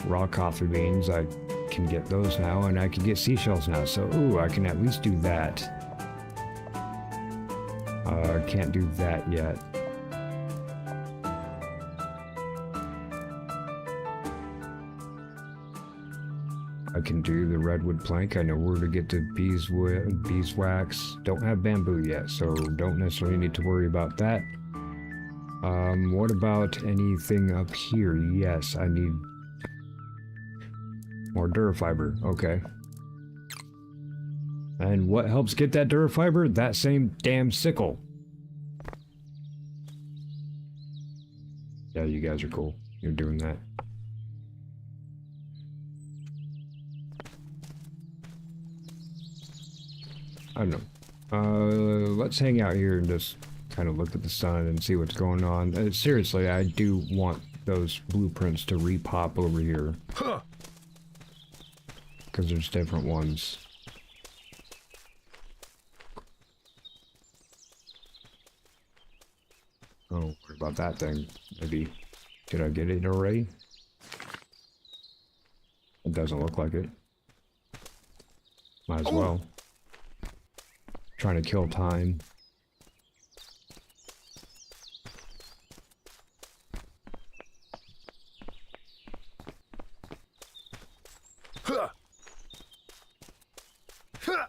Raw coffee beans, I can get those now, and I can get seashells now, so ooh, I can at least do that. I can't do that yet. I can do the redwood plank. I know where to get the beeswax. Don't have bamboo yet, so don't necessarily need to worry about that. What about anything up here? Yes, I need more durafiber. Okay. And what helps get that durafiber? That same damn sickle. Yeah, you guys are cool. You're doing that. I don't know. Let's hang out here and just kind of look at the sun and see what's going on. Seriously, I do want those blueprints to repop over here. Because there's different ones. Oh, what about that thing? Maybe. Did I get it already? It doesn't look like it. Might as well. Trying to kill time. Huh. Huh.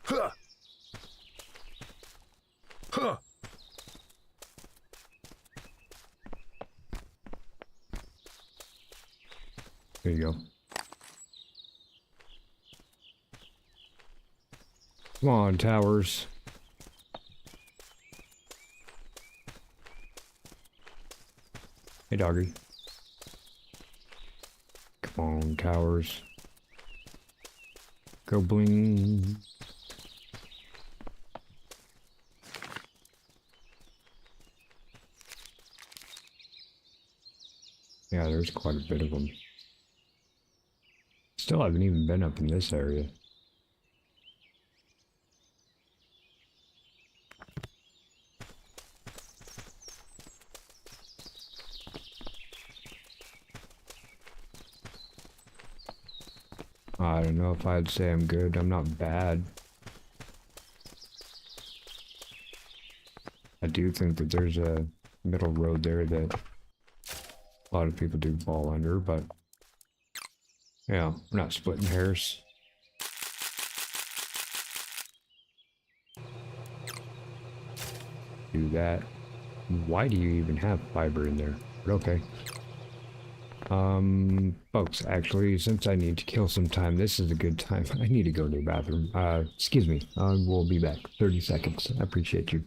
Huh. Huh. There you go. Come on, towers. Hey, doggy. Come on, towers. Go bling. Yeah, there's quite a bit of them. Still haven't even been up in this area. I don't know if I'd say I'm good. I'm not bad. I do think that there's a middle road there that a lot of people do fall under, but yeah, we're not splitting hairs. Do that. Why do you even have fiber in there? But okay. Folks, actually, since I need to kill some time, this is a good time. I need to go to the bathroom. Excuse me. We'll be back. 30 seconds. I appreciate you.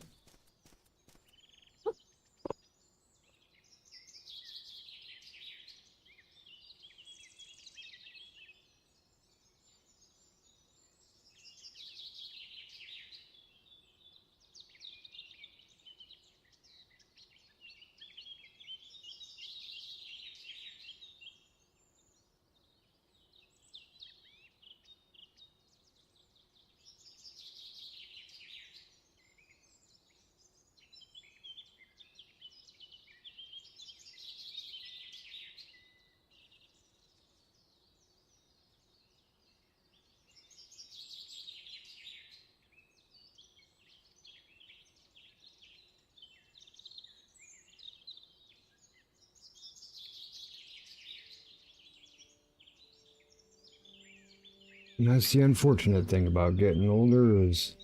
And that's the unfortunate thing about getting older is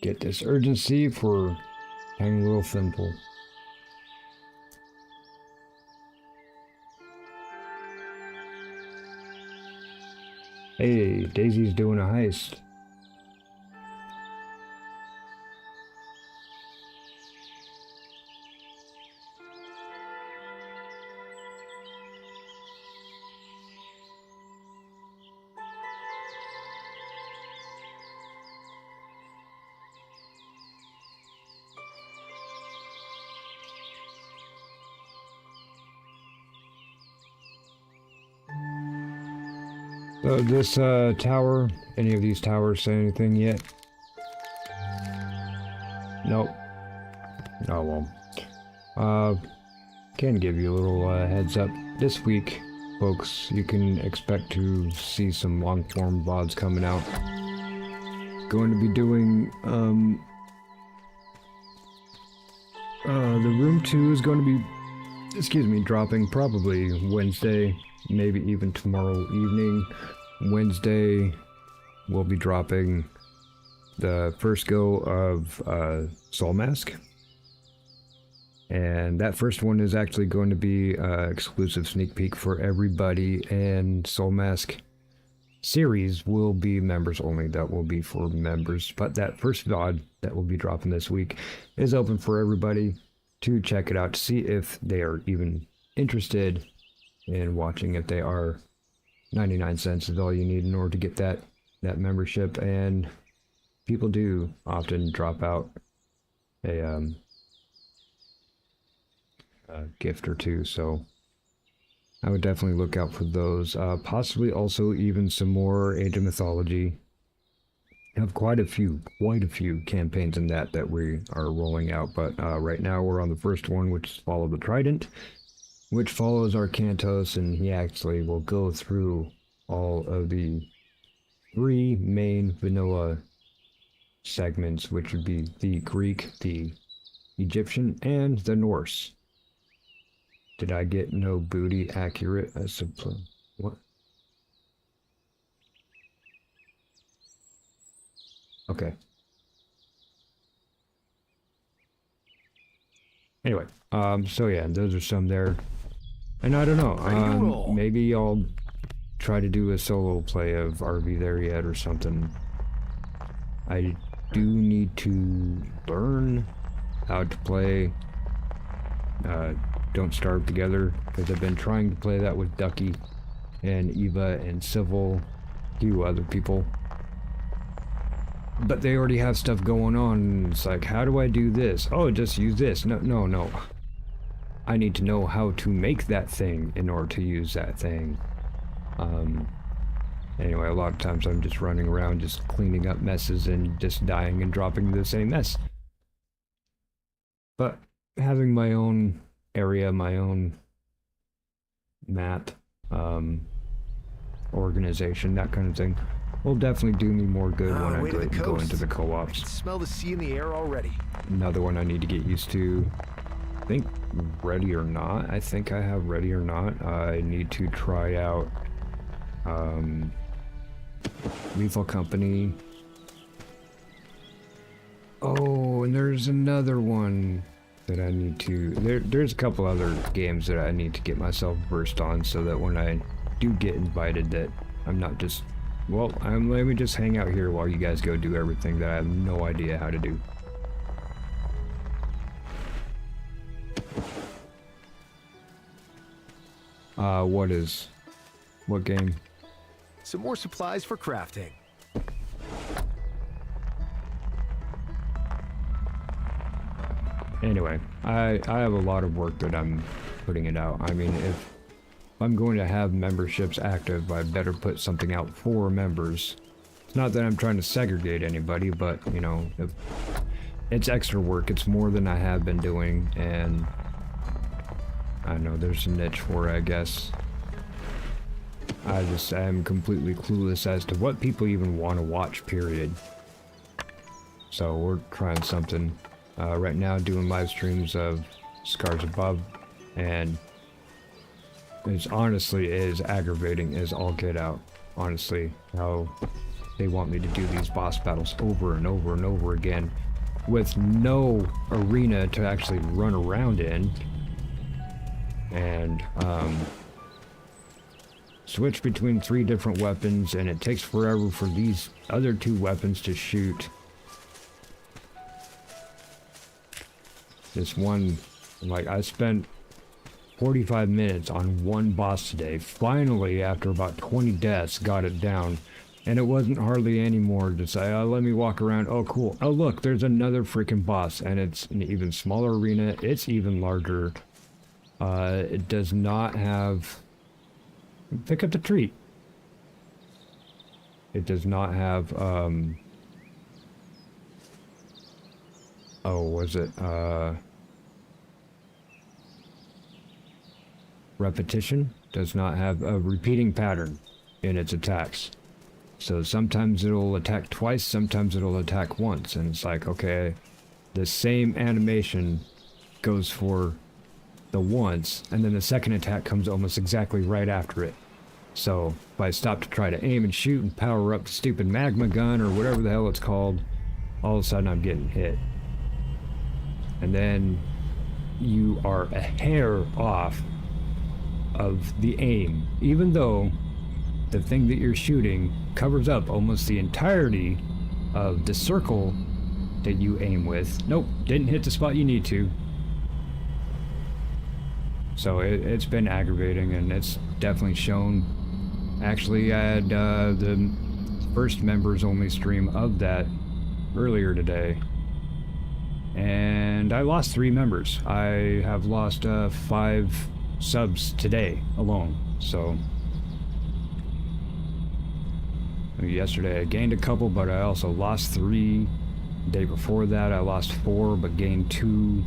get this urgency for hanging a little simple. Hey, Daisy's doing a heist. So this tower, any of these towers say anything yet? Nope. Oh well. Can give you a little heads up. This week, folks, you can expect to see some long form VODs coming out. Going to be doing the room 2 is going to be, excuse me, dropping probably Wednesday, maybe even tomorrow evening. Wednesday, we'll be dropping the first go of Soul Mask. And that first one is actually going to be exclusive sneak peek for everybody, and Soul Mask series will be members only. That will be for members. But that first VOD that will be dropping this week is open for everybody to check it out, to see if they are even interested in watching. If they are, 99 cents is all you need in order to get that membership. And people do often drop out a gift or two, so I would definitely look out for those. Possibly also even some more Age of Mythology have quite a few campaigns in that we are rolling out, but right now we're on the first one, which is Follow the Trident, which follows our Cantos, and he actually will go through all of the 3 main vanilla segments, which would be the Greek, the Egyptian, and the Norse. Did I get no booty accurate as suppose? What? Okay. Anyway, so yeah, those are some there. And I don't know, maybe I'll try to do a solo play of Are We There Yet or something. I do need to learn how to play Don't Starve Together, because I've been trying to play that with Ducky and Eva and Civil, a few other people. But they already have stuff going on. It's like, how do I do this? Oh, just use this. No. I need to know how to make that thing in order to use that thing. Anyway, a lot of times I'm just running around just cleaning up messes and just dying and dropping the same mess. But having my own area, my own map, organization, that kind of thing, will definitely do me more good when I go into the co-ops. Smell the sea in the air already. Another one I need to get used to. I think Ready or Not. I think I have Ready or Not. I need to try out Lethal Company. Oh, and there's another one that I need to... There's a couple other games that I need to get myself versed on, so that when I do get invited, that I'm not just... Well, let me just hang out here while you guys go do everything that I have no idea how to do. What game? Some more supplies for crafting. Anyway, I have a lot of work that I'm putting it out. I mean, if I'm going to have memberships active, I better put something out for members. It's not that I'm trying to segregate anybody, but, you know, if it's extra work. It's more than I have been doing, and I don't know, there's a niche for it, I guess. I just am completely clueless as to what people even want to watch, period. So we're trying something. Right now doing live streams of Scars Above, and it honestly is aggravating as all get out. Honestly, how they want me to do these boss battles over and over and over again with no arena to actually run around in, and switch between 3 different weapons, and it takes forever for these other 2 weapons to shoot. This one, like, I spent 45 minutes on one boss today. Finally, after about 20 deaths, got it down. And it wasn't hardly any more to say, oh, let me walk around. Oh, cool. Oh, look, there's another freaking boss. And it's an even smaller arena. It's even larger. It does not have... Pick up the treat. It does not have, oh, was it, repetition? Does not have a repeating pattern in its attacks. So sometimes it'll attack twice, sometimes it'll attack once, and it's like, okay, the same animation goes for the once, and then the second attack comes almost exactly right after it. So if I stop to try to aim and shoot and power up the stupid magma gun or whatever the hell it's called, all of a sudden I'm getting hit. And then you are a hair off of the aim, even though the thing that you're shooting covers up almost the entirety of the circle that you aim with. Nope, didn't hit the spot you need to. So it's been aggravating, and it's definitely shown. Actually, I had the first members only stream of that earlier today, and I lost 3 members. I have lost 5 subs today alone, so Yesterday I gained a couple, but I also lost 3. The day before that I lost 4, but gained 2.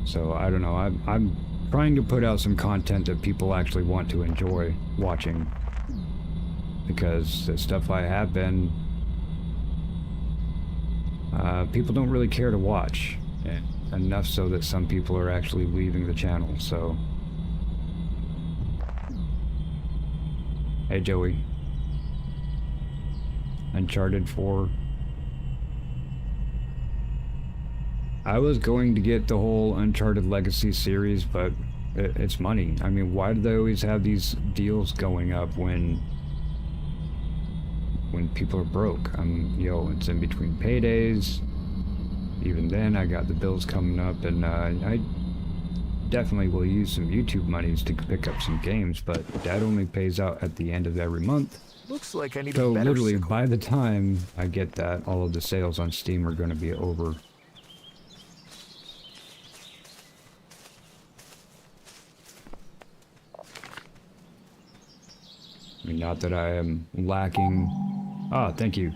So I don't know, I'm trying to put out some content that people actually want to enjoy watching, because the stuff I have been, people don't really care to watch, enough so that some people are actually leaving the channel. So hey Joey, Uncharted 4. I was going to get the whole Uncharted Legacy series, but it's money. I mean, why do they always have these deals going up when people are broke? You know, it's in between paydays. Even then, I got the bills coming up, and I definitely will use some YouTube monies to pick up some games, but that only pays out at the end of every month. Looks like I need So a better literally, sickle. by the time I get that, all of the sales on Steam are going to be over. I mean, not that I am lacking... Ah, thank you.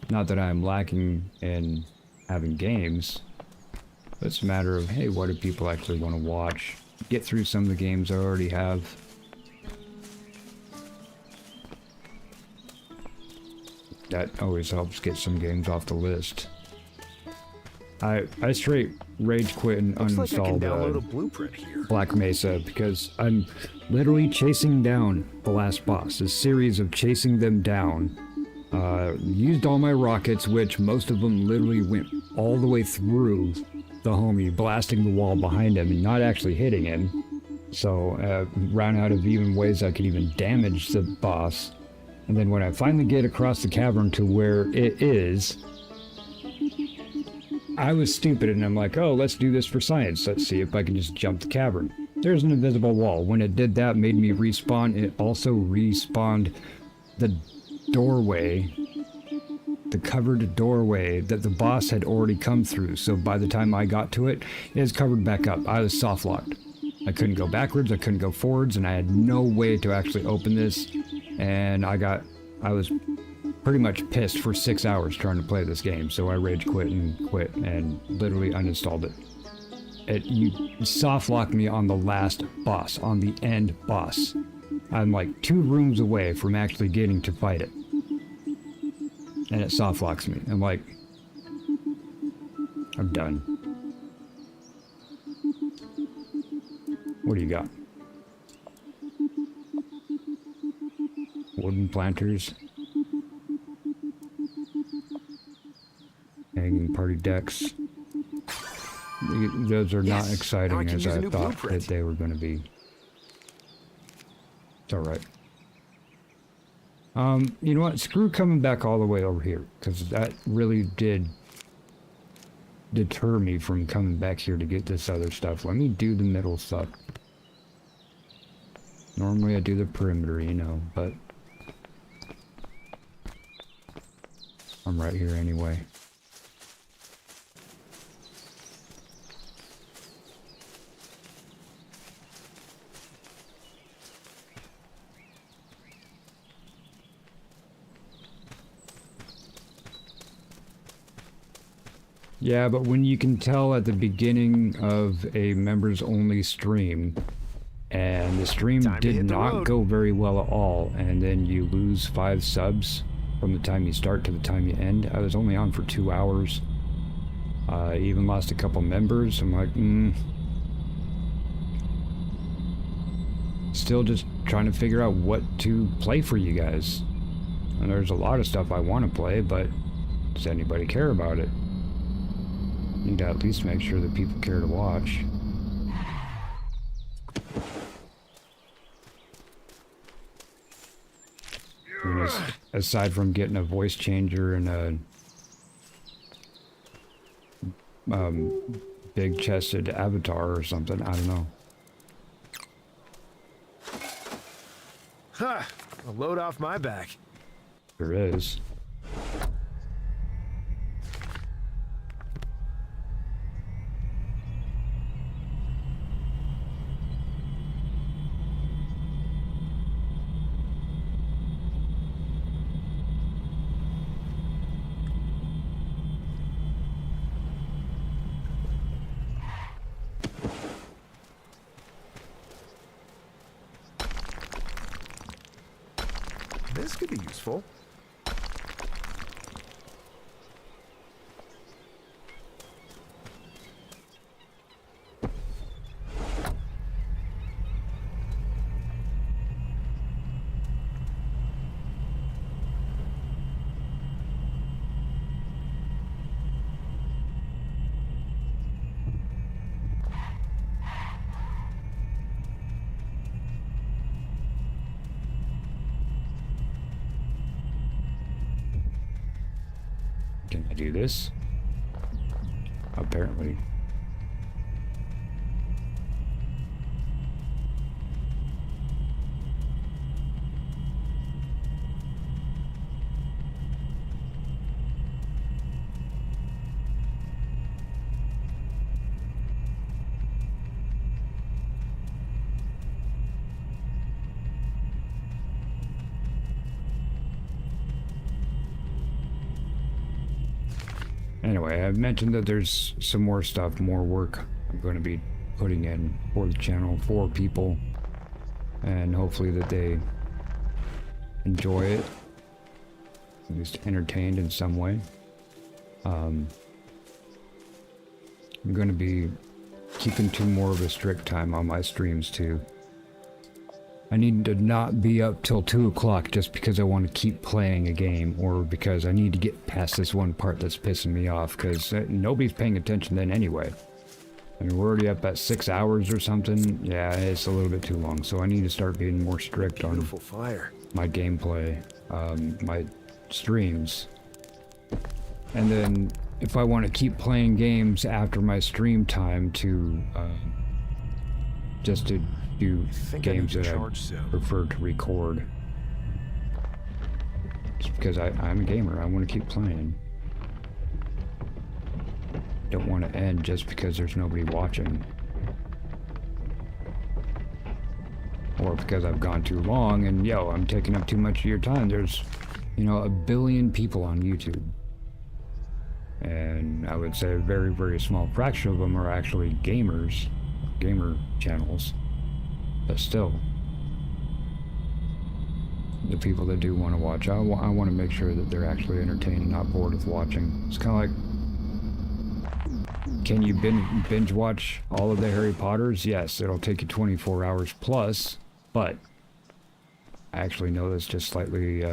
Not that I am lacking in having games. It's a matter of, hey, what do people actually want to watch? Get through some of the games I already have. That always helps get some games off the list. I straight rage quit and Looks like I can download a uninstalled blueprint here. Black Mesa because I'm literally chasing down the last boss. A series of chasing them down. Used all my rockets, which most of them literally went all the way through the homie, blasting the wall behind him and not actually hitting him. So ran out of even ways I could even damage the boss. And then when I finally get across the cavern to where it is, I was stupid and I'm like, oh, let's do this for science. Let's see if I can just jump the cavern. There's an invisible wall. When it did that, made me respawn. It also respawned the doorway, the covered doorway that the boss had already come through. So by the time I got to it, it was covered back up. I was soft locked. I couldn't go backwards, I couldn't go forwards, and I had no way to actually open this. And I was pretty much pissed for 6 hours trying to play this game, so I rage quit and literally uninstalled it. You soft locked me on the last boss, on the end boss. I'm like 2 rooms away from actually getting to fight it. And it soft locks me. I'm like, I'm done. What do you got? Wooden planters. Hanging party decks. Those are not Yes, now I exciting can as use a I new thought blueprint. that they were going to be. It's alright. You know what? Screw coming back all the way over here, because that really did deter me from coming back here to get this other stuff. Let me do the middle stuff. Normally I do the perimeter, you know, but I'm right here anyway. Yeah, but when you can tell at the beginning of a members only stream, and the stream Time to did hit the not road. go very well at all, and then you lose 5 subs from the time you start to the time you end. I was only on for 2 hours. I even lost a couple members. I'm like, Still just trying to figure out what to play for you guys. And there's a lot of stuff I want to play, but does anybody care about it? Need to at least make sure that people care to watch. I mean, aside from getting a voice changer and a big chested avatar or something, I don't know. Ha! A load off my back. There is. This could be useful. Can I do this? Apparently. Anyway, I've mentioned that there's some more stuff, more work I'm going to be putting in for the channel, for people, and hopefully that they enjoy it, at least entertained in some way. I'm going to be keeping to more of a strict time on my streams too. I need to not be up till 2 o'clock just because I want to keep playing a game, or because I need to get past this one part that's pissing me off, because nobody's paying attention then anyway. I mean, we're already up at 6 hours or something. Yeah, it's a little bit too long, so I need to start being more strict on my gameplay, my streams. And then if I want to keep playing games after my stream time to just to do games that I prefer to record. Just because I'm a gamer, I want to keep playing. Don't want to end just because there's nobody watching. Or because I've gone too long and, yo, I'm taking up too much of your time. There's, you know, 1 billion people on YouTube. And I would say a very, very small fraction of them are actually gamers, gamer channels. But still, the people that do want to watch, I want to make sure that they're actually entertained and not bored with watching. It's kind of like, can you binge watch all of the Harry Potters? Yes, it'll take you 24 hours plus, but I actually know that's just slightly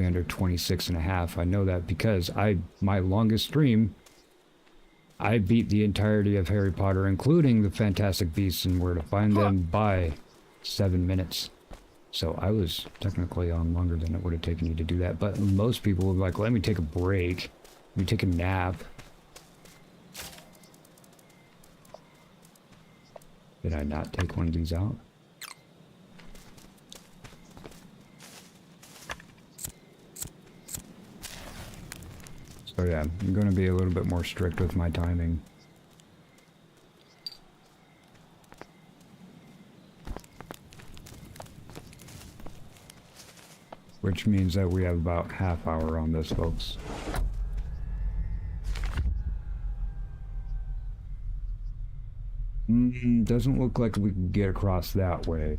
under 26 and a half. I know that because my longest stream, I beat the entirety of Harry Potter, including the Fantastic Beasts and Where to Find Them, by 7 minutes. So I was technically on longer than it would have taken you to do that. But most people would be like, let me take a break. Let me take a nap. Did I not take one of these out? So yeah, I'm going to be a little bit more strict with my timing. Which means that we have about half hour on this, folks. Doesn't look like we can get across that way.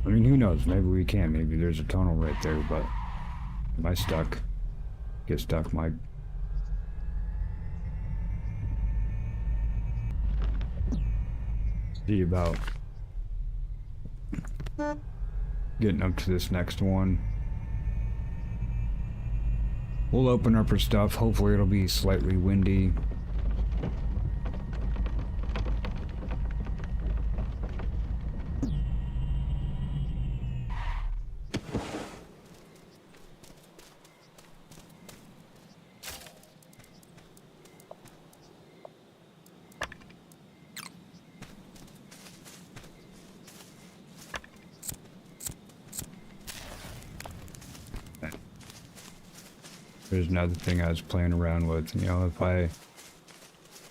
I mean, who knows? Maybe we can. Maybe there's a tunnel right there, but am I stuck? Get stuck, Mike. See about getting up to this next one. We'll open up our stuff. Hopefully it'll be slightly windy. There's another thing I was playing around with. You know, if I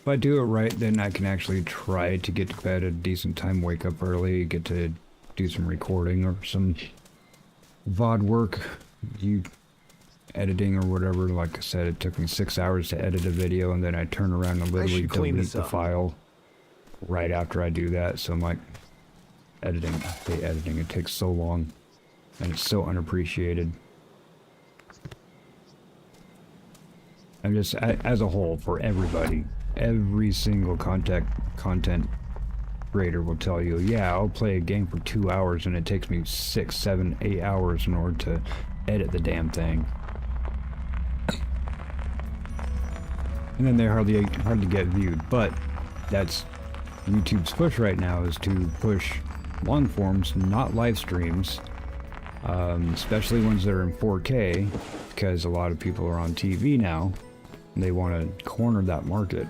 If I do it right, then I can actually try to get to bed at a decent time, wake up early, get to do some recording or some VOD work, editing or whatever. Like I said, it took me 6 hours to edit a video, and then I turn around and literally delete the file right after I do that. So I'm like, editing, it takes so long, and it's so unappreciated. I'm just, as a whole, for everybody, every single content creator will tell you, yeah, I'll play a game for 2 hours and it takes me 6, 7, 8 hours in order to edit the damn thing. And then they hardly get viewed. But that's YouTube's push right now, is to push long forms, not live streams, especially ones that are in 4K, because a lot of people are on TV now and they want to corner that market.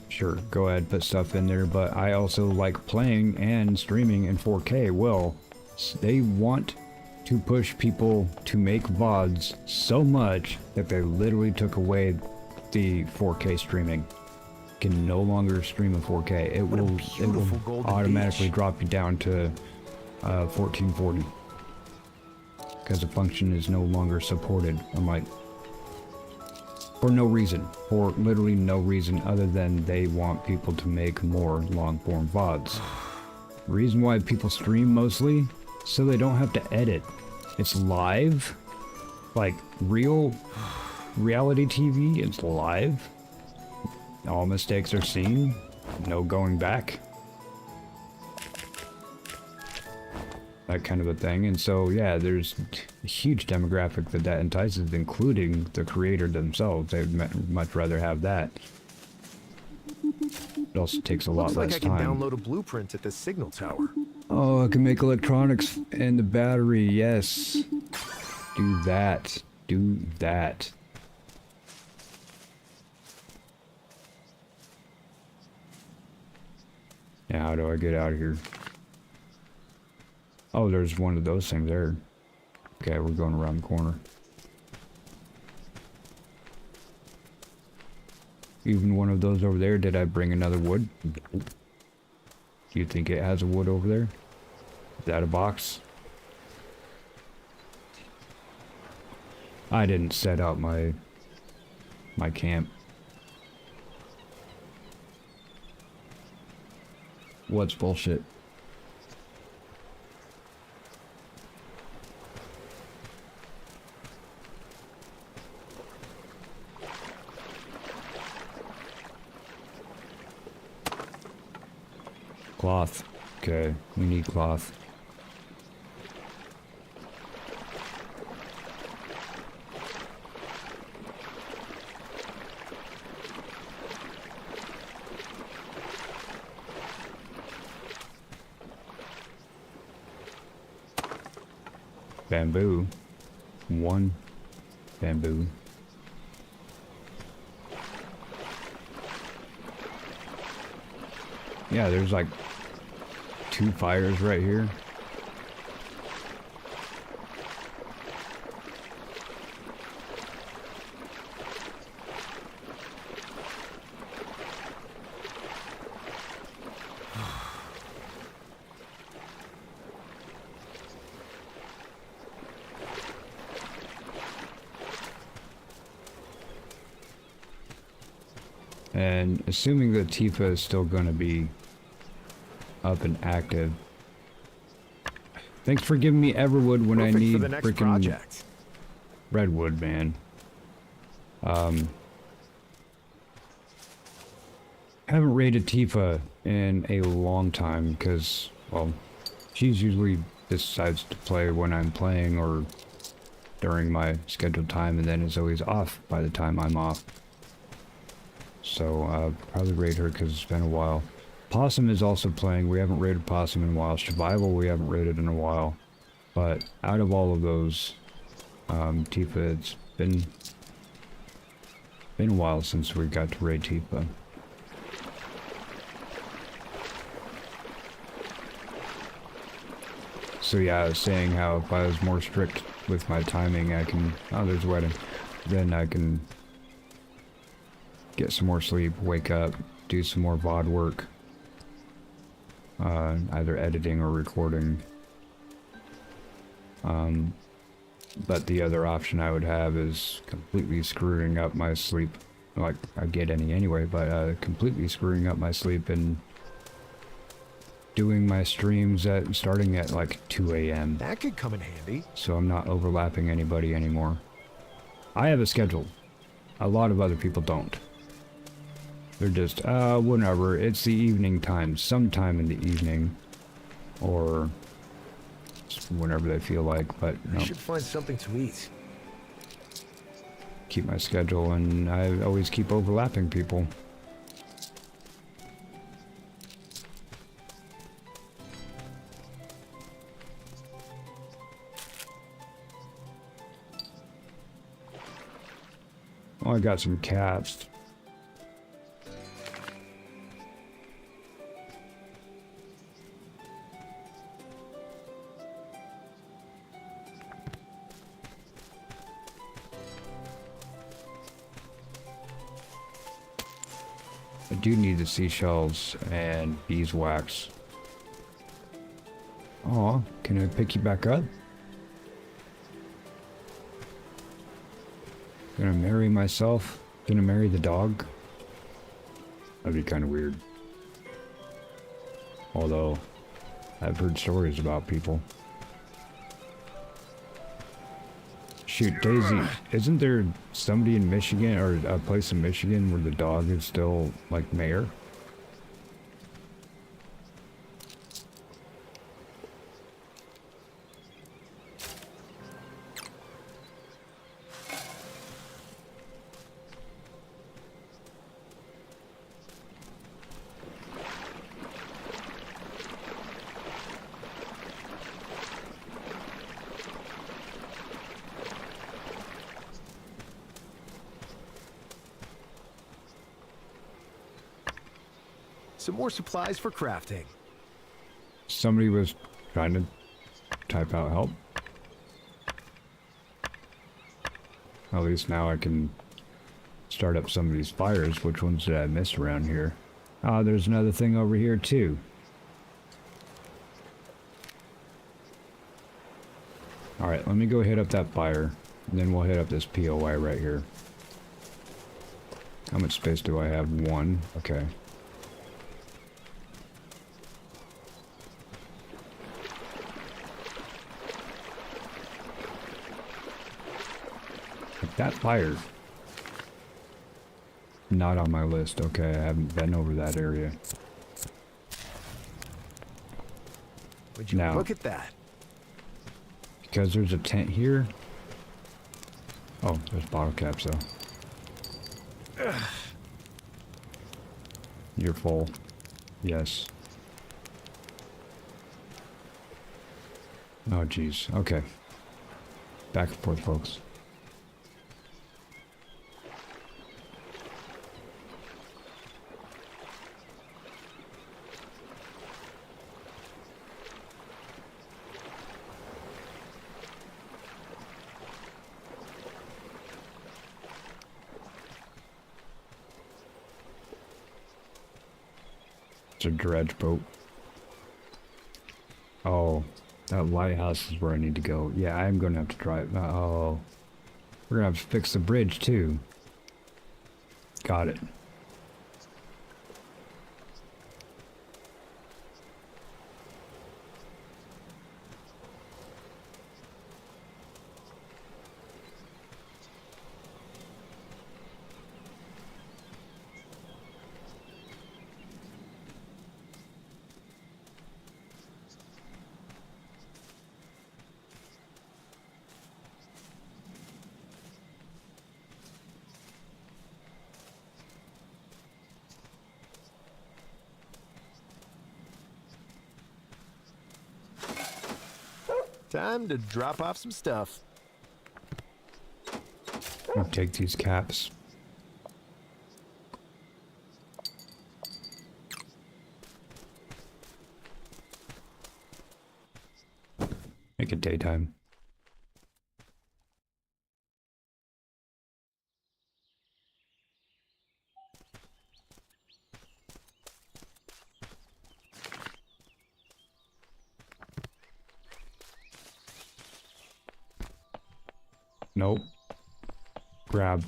Sure, go ahead, put stuff in there, but I also like playing and streaming in 4K. Well, they want to push people to make VODs so much that they literally took away the 4K streaming. You can no longer stream in 4K. It will automatically drop you down to 1440 because the function is no longer supported. I'm like, for no reason, for literally no reason other than they want people to make more long-form VODs. The reason why people stream mostly, so they don't have to edit. It's live, like real reality TV, it's live. All mistakes are seen, no going back. That kind of a thing. And so yeah, there's a huge demographic that entices, including the creator themselves. They'd much rather have that. It also takes a lot less time. I can download a blueprint at the signal tower. Oh, I can make electronics and the battery. Yes, do that. Do that. Now, how do I get out of here? Oh, there's one of those things there. Okay, we're going around the corner. Even one of those over there. Did I bring another wood? Do you think it has a wood over there? Is that a box? I didn't set out my camp. What's bullshit? Cloth. Okay, we need cloth. Bamboo. One bamboo. Yeah, there's like 2 fires right here. And assuming that Tifa is still going to be up and active. Thanks for giving me Everwood when I need freaking Redwood, man. Haven't raided Tifa in a long time because, well, she's usually decides to play when I'm playing or during my scheduled time, and then is always off by the time I'm off. So I'll probably raid her because it's been a while. Possum is also playing. We haven't raided Possum in a while. Survival we haven't raided in a while. But out of all of those, Tifa, it's been a while since we got to raid Tifa. So yeah, I was saying how if I was more strict with my timing, I can... Oh, there's a wedding. Then I can get some more sleep, wake up, do some more VOD work. Either editing or recording. But the other option I would have is completely screwing up my sleep. Like, I get any anyway, but completely screwing up my sleep and doing my streams starting at like 2 a.m. That could come in handy. So I'm not overlapping anybody anymore. I have a schedule. A lot of other people don't. They're just, whenever. It's the evening time. Sometime in the evening. Or just whenever they feel like, but no. I should find something to eat. Keep my schedule, and I always keep overlapping people. Oh, I got some cats. I do need the seashells and beeswax. Oh, can I pick you back up? Gonna marry myself? Gonna marry the dog? That'd be kind of weird. Although, I've heard stories about people. Shoot, Daisy, isn't there somebody in Michigan, or a place in Michigan where the dog is still, like, mayor? Some more supplies for crafting. Somebody was trying to type out help. At least now I can start up some of these fires. Which ones did I miss around here? Ah, there's another thing over here too. Alright, let me go hit up that fire. And then we'll hit up this POI right here. How much space do I have? 1. Okay. That fire. Not on my list. Okay, I haven't been over that area. Would you look at that? Because there's a tent here. Oh, there's bottle caps though. Ugh. You're full. Yes. Oh, jeez. Okay. Back and forth, folks. It's a dredge boat. Oh, that lighthouse is where I need to go. Yeah, I'm gonna have to drive. Oh, we're gonna have to fix the bridge too. Got it. Time to drop off some stuff. I'll take these caps. Make it daytime. Nope. Grab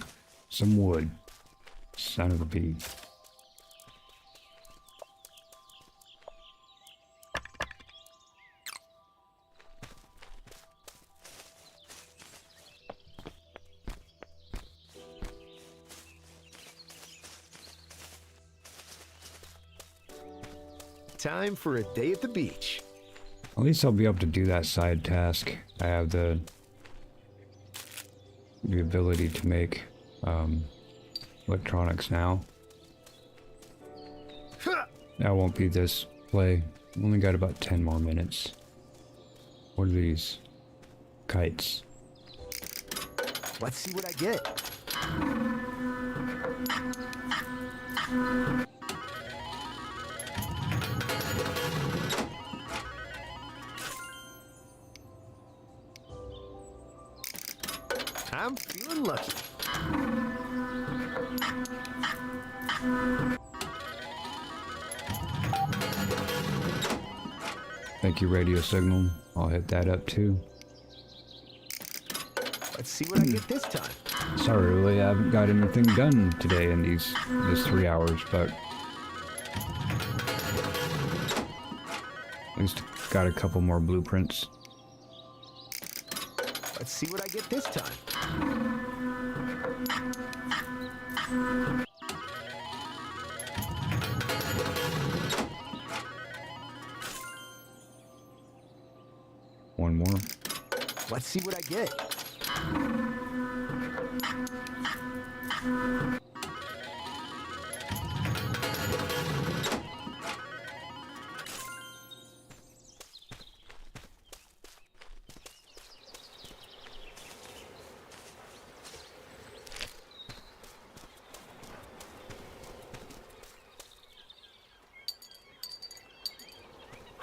some wood. Son of a bee. Time for a day at the beach. At least I'll be able to do that side task. I have the ability to make electronics now. That won't be this play. Only got about 10 more minutes. What are these? Kites. Let's see what I get. I'm feeling lucky. Thank you, radio signal. I'll hit that up too. Let's see what I get this time. Sorry, really, I haven't got anything done today in this 3 hours, but at least got a couple more blueprints. Let's see what I get this time. One more. Let's see what I get.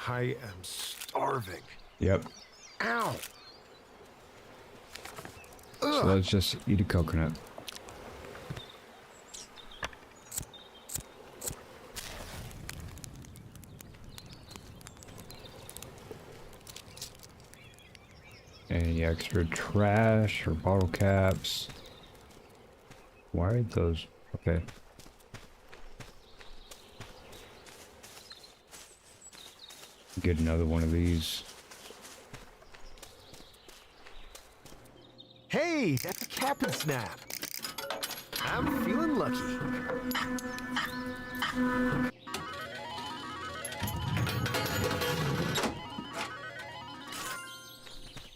I am starving. Yep. Ow! So let's just eat a coconut. Any extra trash or bottle caps? Why are those? Okay. Get another one of these. Hey, that's a cap and snap. I'm feeling lucky.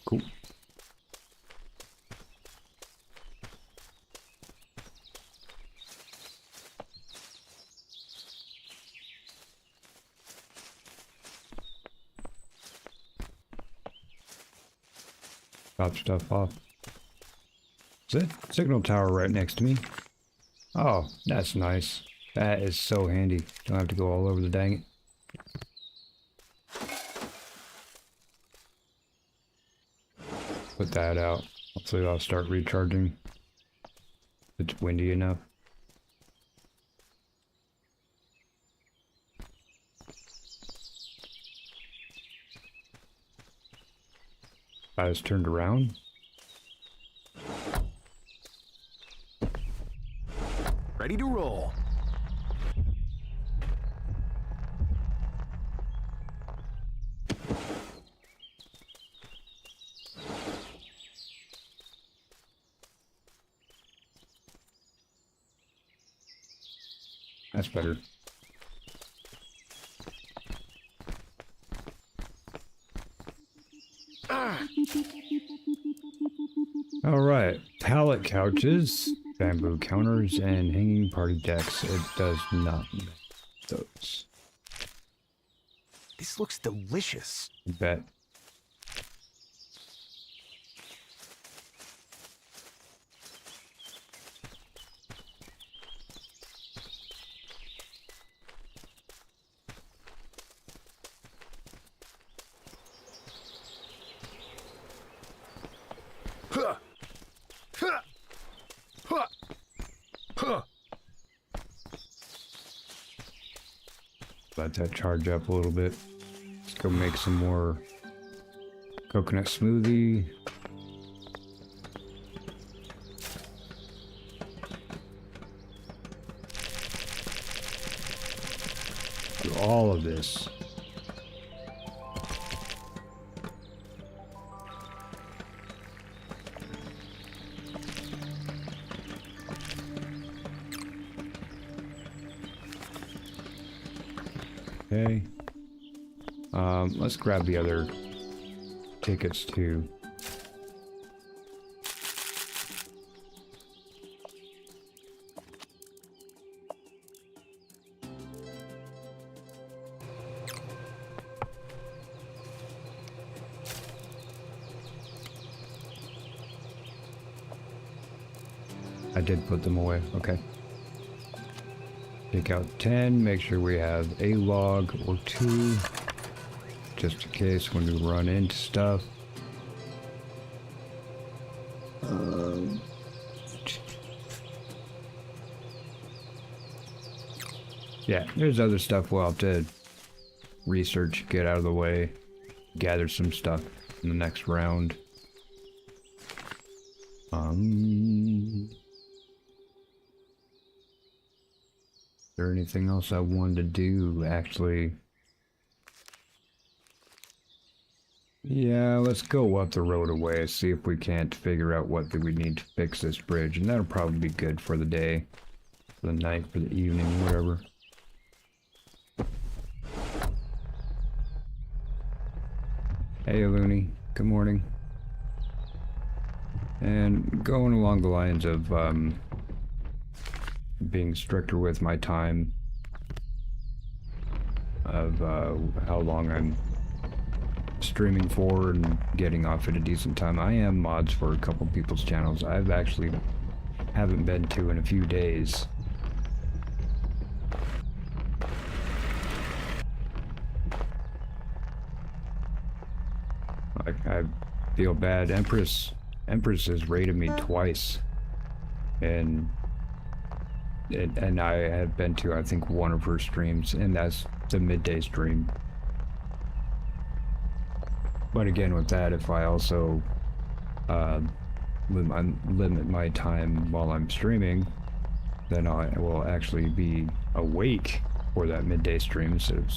Cool. Drop stuff off. Is that signal tower right next to me? Oh, that's nice. That is so handy. Don't have to go all over the dang it. Put that out. Hopefully I'll start recharging. It's windy enough. I was turned around. Ready to roll. That's better. All right, pallet couches, bamboo counters, and hanging party decks. It does not make those. This looks delicious. I bet. Huh. Huh. Huh. Huh. Let that charge up a little bit. Let's go make some more coconut smoothie. all of this. Okay. Let's grab the other tickets too. I did put them away, okay. Take out 10, make sure we have a log or 2, just in case when we run into stuff. Yeah, there's other stuff we'll have to research, get out of the way, gather some stuff in the next round. Is there anything else I wanted to do, actually? Yeah, let's go up the road away, see if we can't figure out what we need to fix this bridge, and that'll probably be good for the day, for the night, for the evening, whatever. Hey, Looney. Good morning. And going along the lines of, being stricter with my time, of how long I'm streaming for and getting off at a decent time. I am mods for a couple people's channels. I've actually haven't been to in a few days. I feel bad. Empress has raided me twice, and I have been to, I think, one of her streams, and that's the midday stream. But again, with that, if I also limit my time while I'm streaming, then I will actually be awake for that midday stream instead of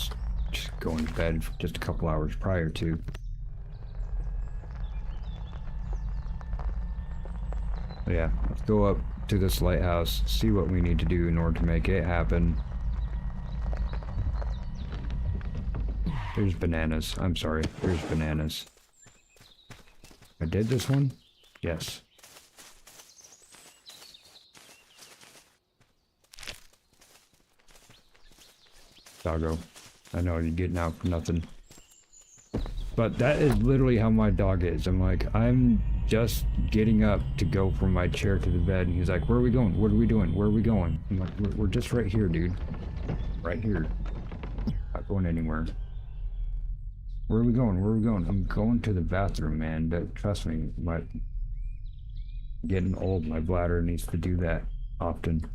just going to bed just a couple hours prior to. But yeah, let's go up to this lighthouse, see what we need to do in order to make it happen. There's bananas. I'm sorry. There's bananas. I did this one? Yes. Doggo. I know you're getting out for nothing. But that is literally how my dog is. I'm like, I'm just getting up to go from my chair to the bed, and he's like, where are we going? What are we doing? Where are we going? I'm like, we're just right here, dude. Right here. Not going anywhere. Where are we going? Where are we going? I'm going to the bathroom, man. But trust me, getting old, my bladder needs to do that often.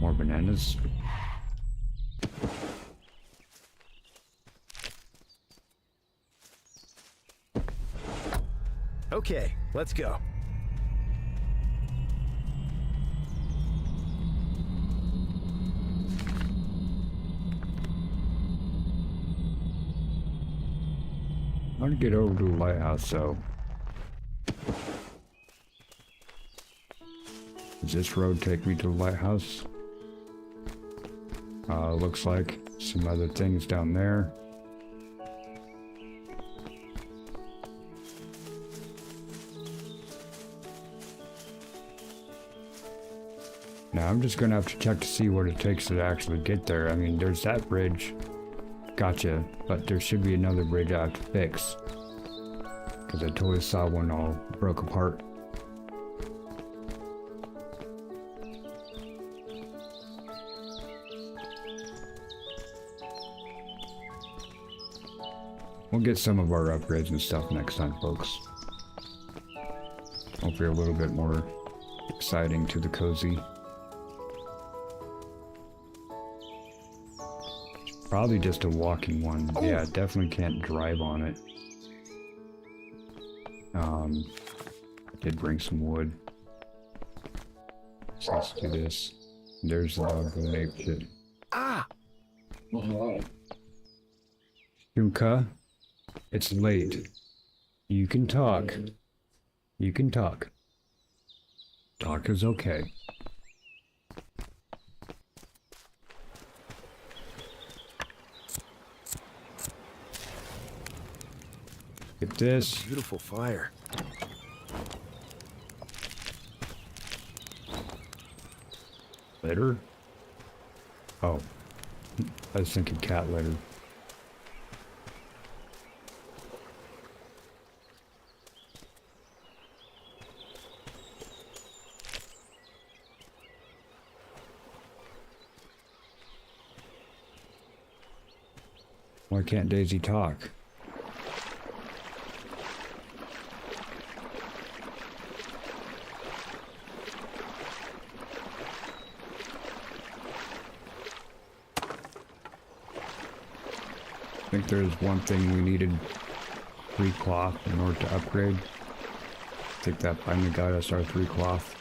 More bananas. Okay, let's go. I want to get over to the lighthouse, so. Does this road take me to the lighthouse? Looks like some other things down there. Now I'm just gonna have to check to see what it takes to actually get there. I mean, there's that bridge. Gotcha. But there should be another bridge I have to fix. Because I totally saw one all broke apart. We'll get some of our upgrades and stuff next time, folks. Hopefully a little bit more exciting to the cozy. Probably just a walking one. Yeah, definitely can't drive on it. Did bring some wood. So let's do this. There's the dog going ape shit. Ah! Junka, it's late. You can talk. You can talk. Talk is okay. Get this. Beautiful fire. Litter? Oh. I was thinking cat litter. Why can't Daisy talk? I think there's one thing we needed 3 cloth in order to upgrade. I think that finally got us our 3 cloth.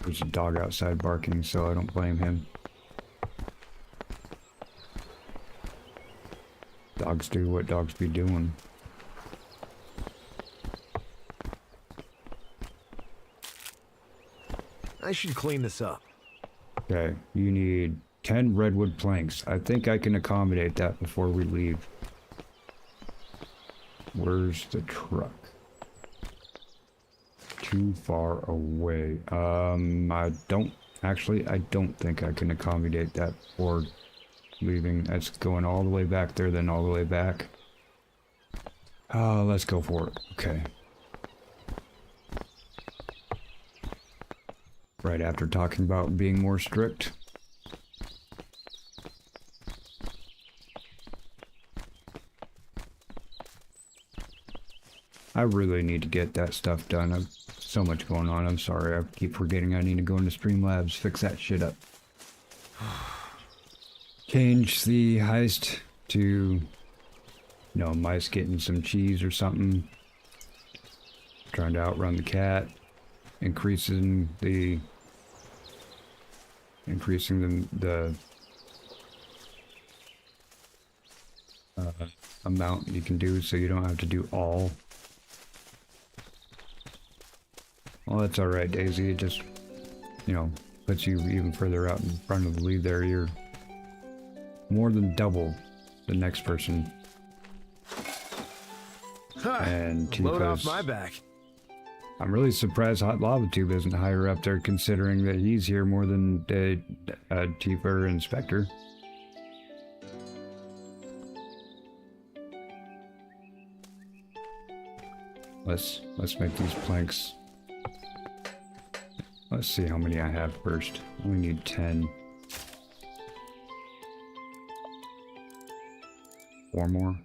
There's a dog outside barking, so I don't blame him. Dogs do what dogs be doing. I should clean this up. Okay, you need 10 redwood planks. I think I can accommodate that before we leave. Where's the truck? Too far away. I don't think I can accommodate that before leaving. That's going all the way back there, then all the way back. Let's go for it. Okay. Right after talking about being more strict. I really need to get that stuff done. I've so much going on. I'm sorry. I keep forgetting I need to go into Streamlabs, fix that shit up. Change the heist to, you know, mice getting some cheese or something. Trying to outrun the cat. Increasing the amount you can do, so you don't have to do all. Well, that's alright, Daisy. It just, you know, puts you even further out in front of the lead there. You're more than double the next person. And load off Tifa's, my back. I'm really surprised Hot Lava Tube isn't higher up there, considering that he's here more than Tifa and Spectre. Let's make these planks. Let's see how many I have first. We need 10. 4 more.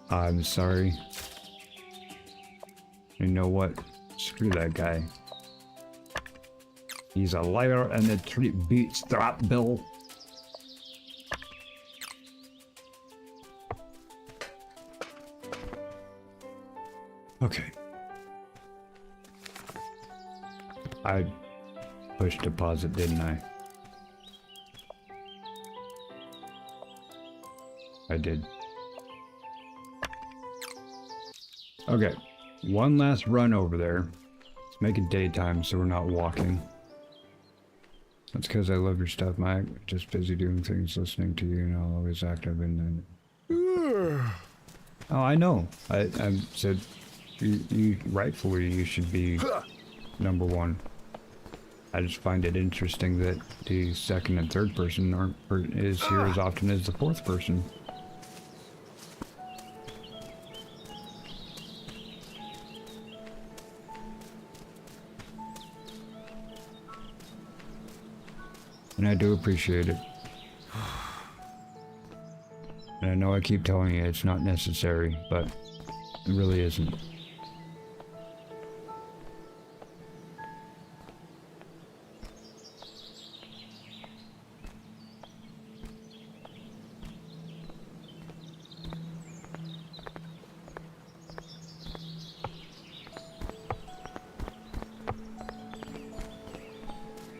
I'm sorry. You know what? Screw that guy. He's a liar and a treat beats that bill. Okay. I pushed deposit, didn't I? I did. Okay, one last run over there. Let's make it daytime so we're not walking. That's because I love your stuff, Mike. Just busy doing things, listening to you, and I'll always active in the... Oh, I know. I said you rightfully you should be number one. I just find it interesting that the second and third person aren't is here as often as the fourth person. And I do appreciate it. And I know I keep telling you it's not necessary, but it really isn't.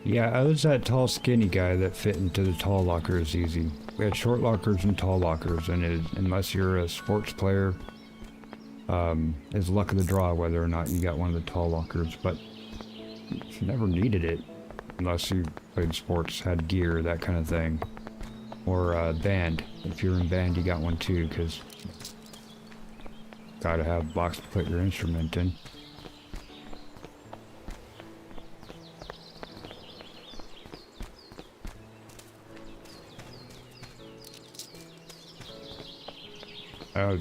Yeah, I was that tall skinny guy that fit into the tall lockers easy. We had short lockers and tall lockers, and unless you're a sports player, it's luck of the draw whether or not you got one of the tall lockers, but you never needed it unless you played sports, had gear, that kind of thing. Or band. If you're in band, you got one too, because gotta have a box to put your instrument in.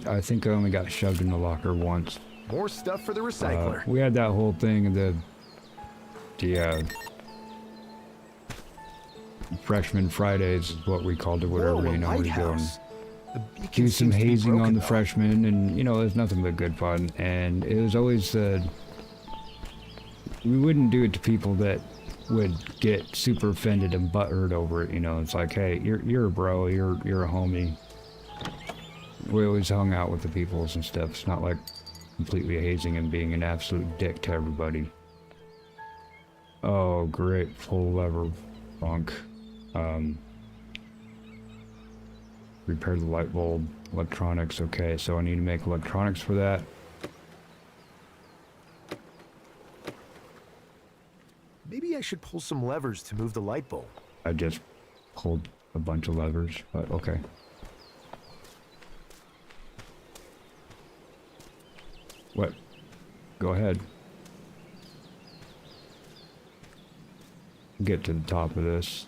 I think I only got shoved in the locker once. More stuff for the recycler. We had that whole thing, the freshman Fridays is what we called it, whatever, Whoa, you know, we go and beacon do some seems to be hazing on broken, the though. freshmen, and you know, it was nothing but good fun. And it was always we wouldn't do it to people that would get super offended and butthurt over it. You know, it's like, hey, you're a bro, you're a homie. We always hung out with the peoples and stuff. It's not like completely hazing and being an absolute dick to everybody. Oh, great. Full lever funk. Repair the light bulb. Electronics. Okay, so I need to make electronics for that. Maybe I should pull some levers to move the light bulb. I just pulled a bunch of levers, but okay. What? Go ahead. Get to the top of this.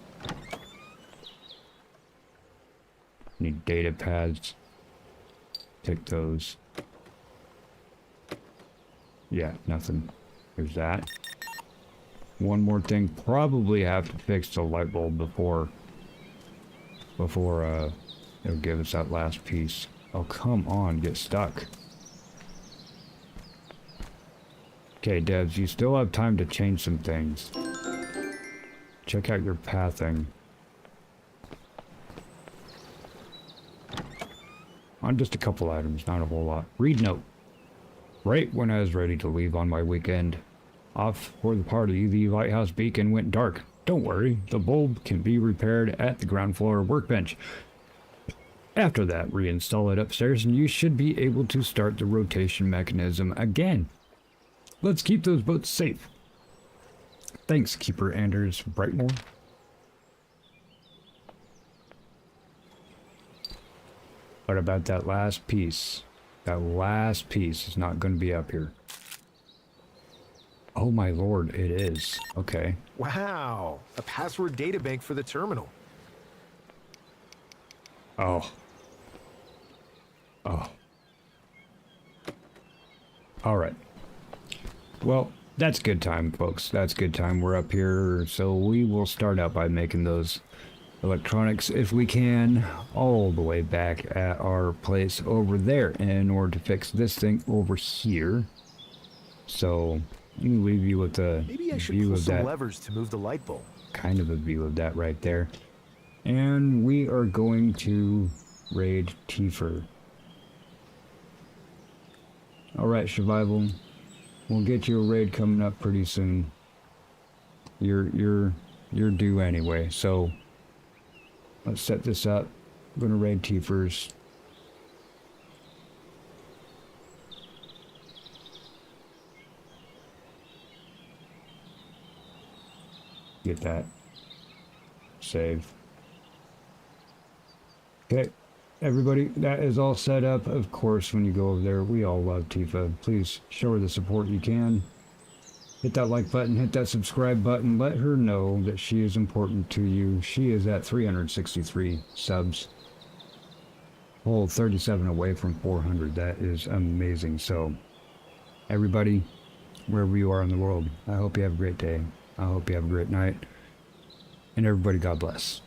Need data pads. Take those. Yeah, nothing. There's that. One more thing. Probably have to fix the light bulb before it'll give us that last piece. Oh, come on, get stuck. Okay, devs, you still have time to change some things. Check out your pathing. On just a couple items, not a whole lot. Read note. Right when I was ready to leave on my weekend, off for the party, the lighthouse beacon went dark. Don't worry, the bulb can be repaired at the ground floor workbench. After that, reinstall it upstairs and you should be able to start the rotation mechanism again. Let's keep those boats safe. Thanks, Keeper Anders Brightmore. What about that last piece? That last piece is not going to be up here. Oh my lord, it is. Okay. Wow, a password databank for the terminal. Oh. Oh. Alright. Well, that's good time, folks. That's good time. We're up here, so we will start out by making those electronics, if we can, all the way back at our place over there in order to fix this thing over here. So, let me leave you with a Maybe I should view pull of some that. levers to move the light bulb. Kind of a view of that right there. And we are going to raid Tifer. Alright, Survival. We'll get you a raid coming up pretty soon. You're due anyway, so let's set this up. I'm gonna raid Tifers. get that. Save. Okay, everybody, that is all set up. Of course, when you go over there, we all love Tifa. Please show her the support you can. Hit that like button, hit that subscribe button. Let her know that she is important to you. She is at 363 subs. Whole 37 away from 400. That is amazing. So, everybody, wherever you are in the world, I hope you have a great day. I hope you have a great night. And everybody, God bless.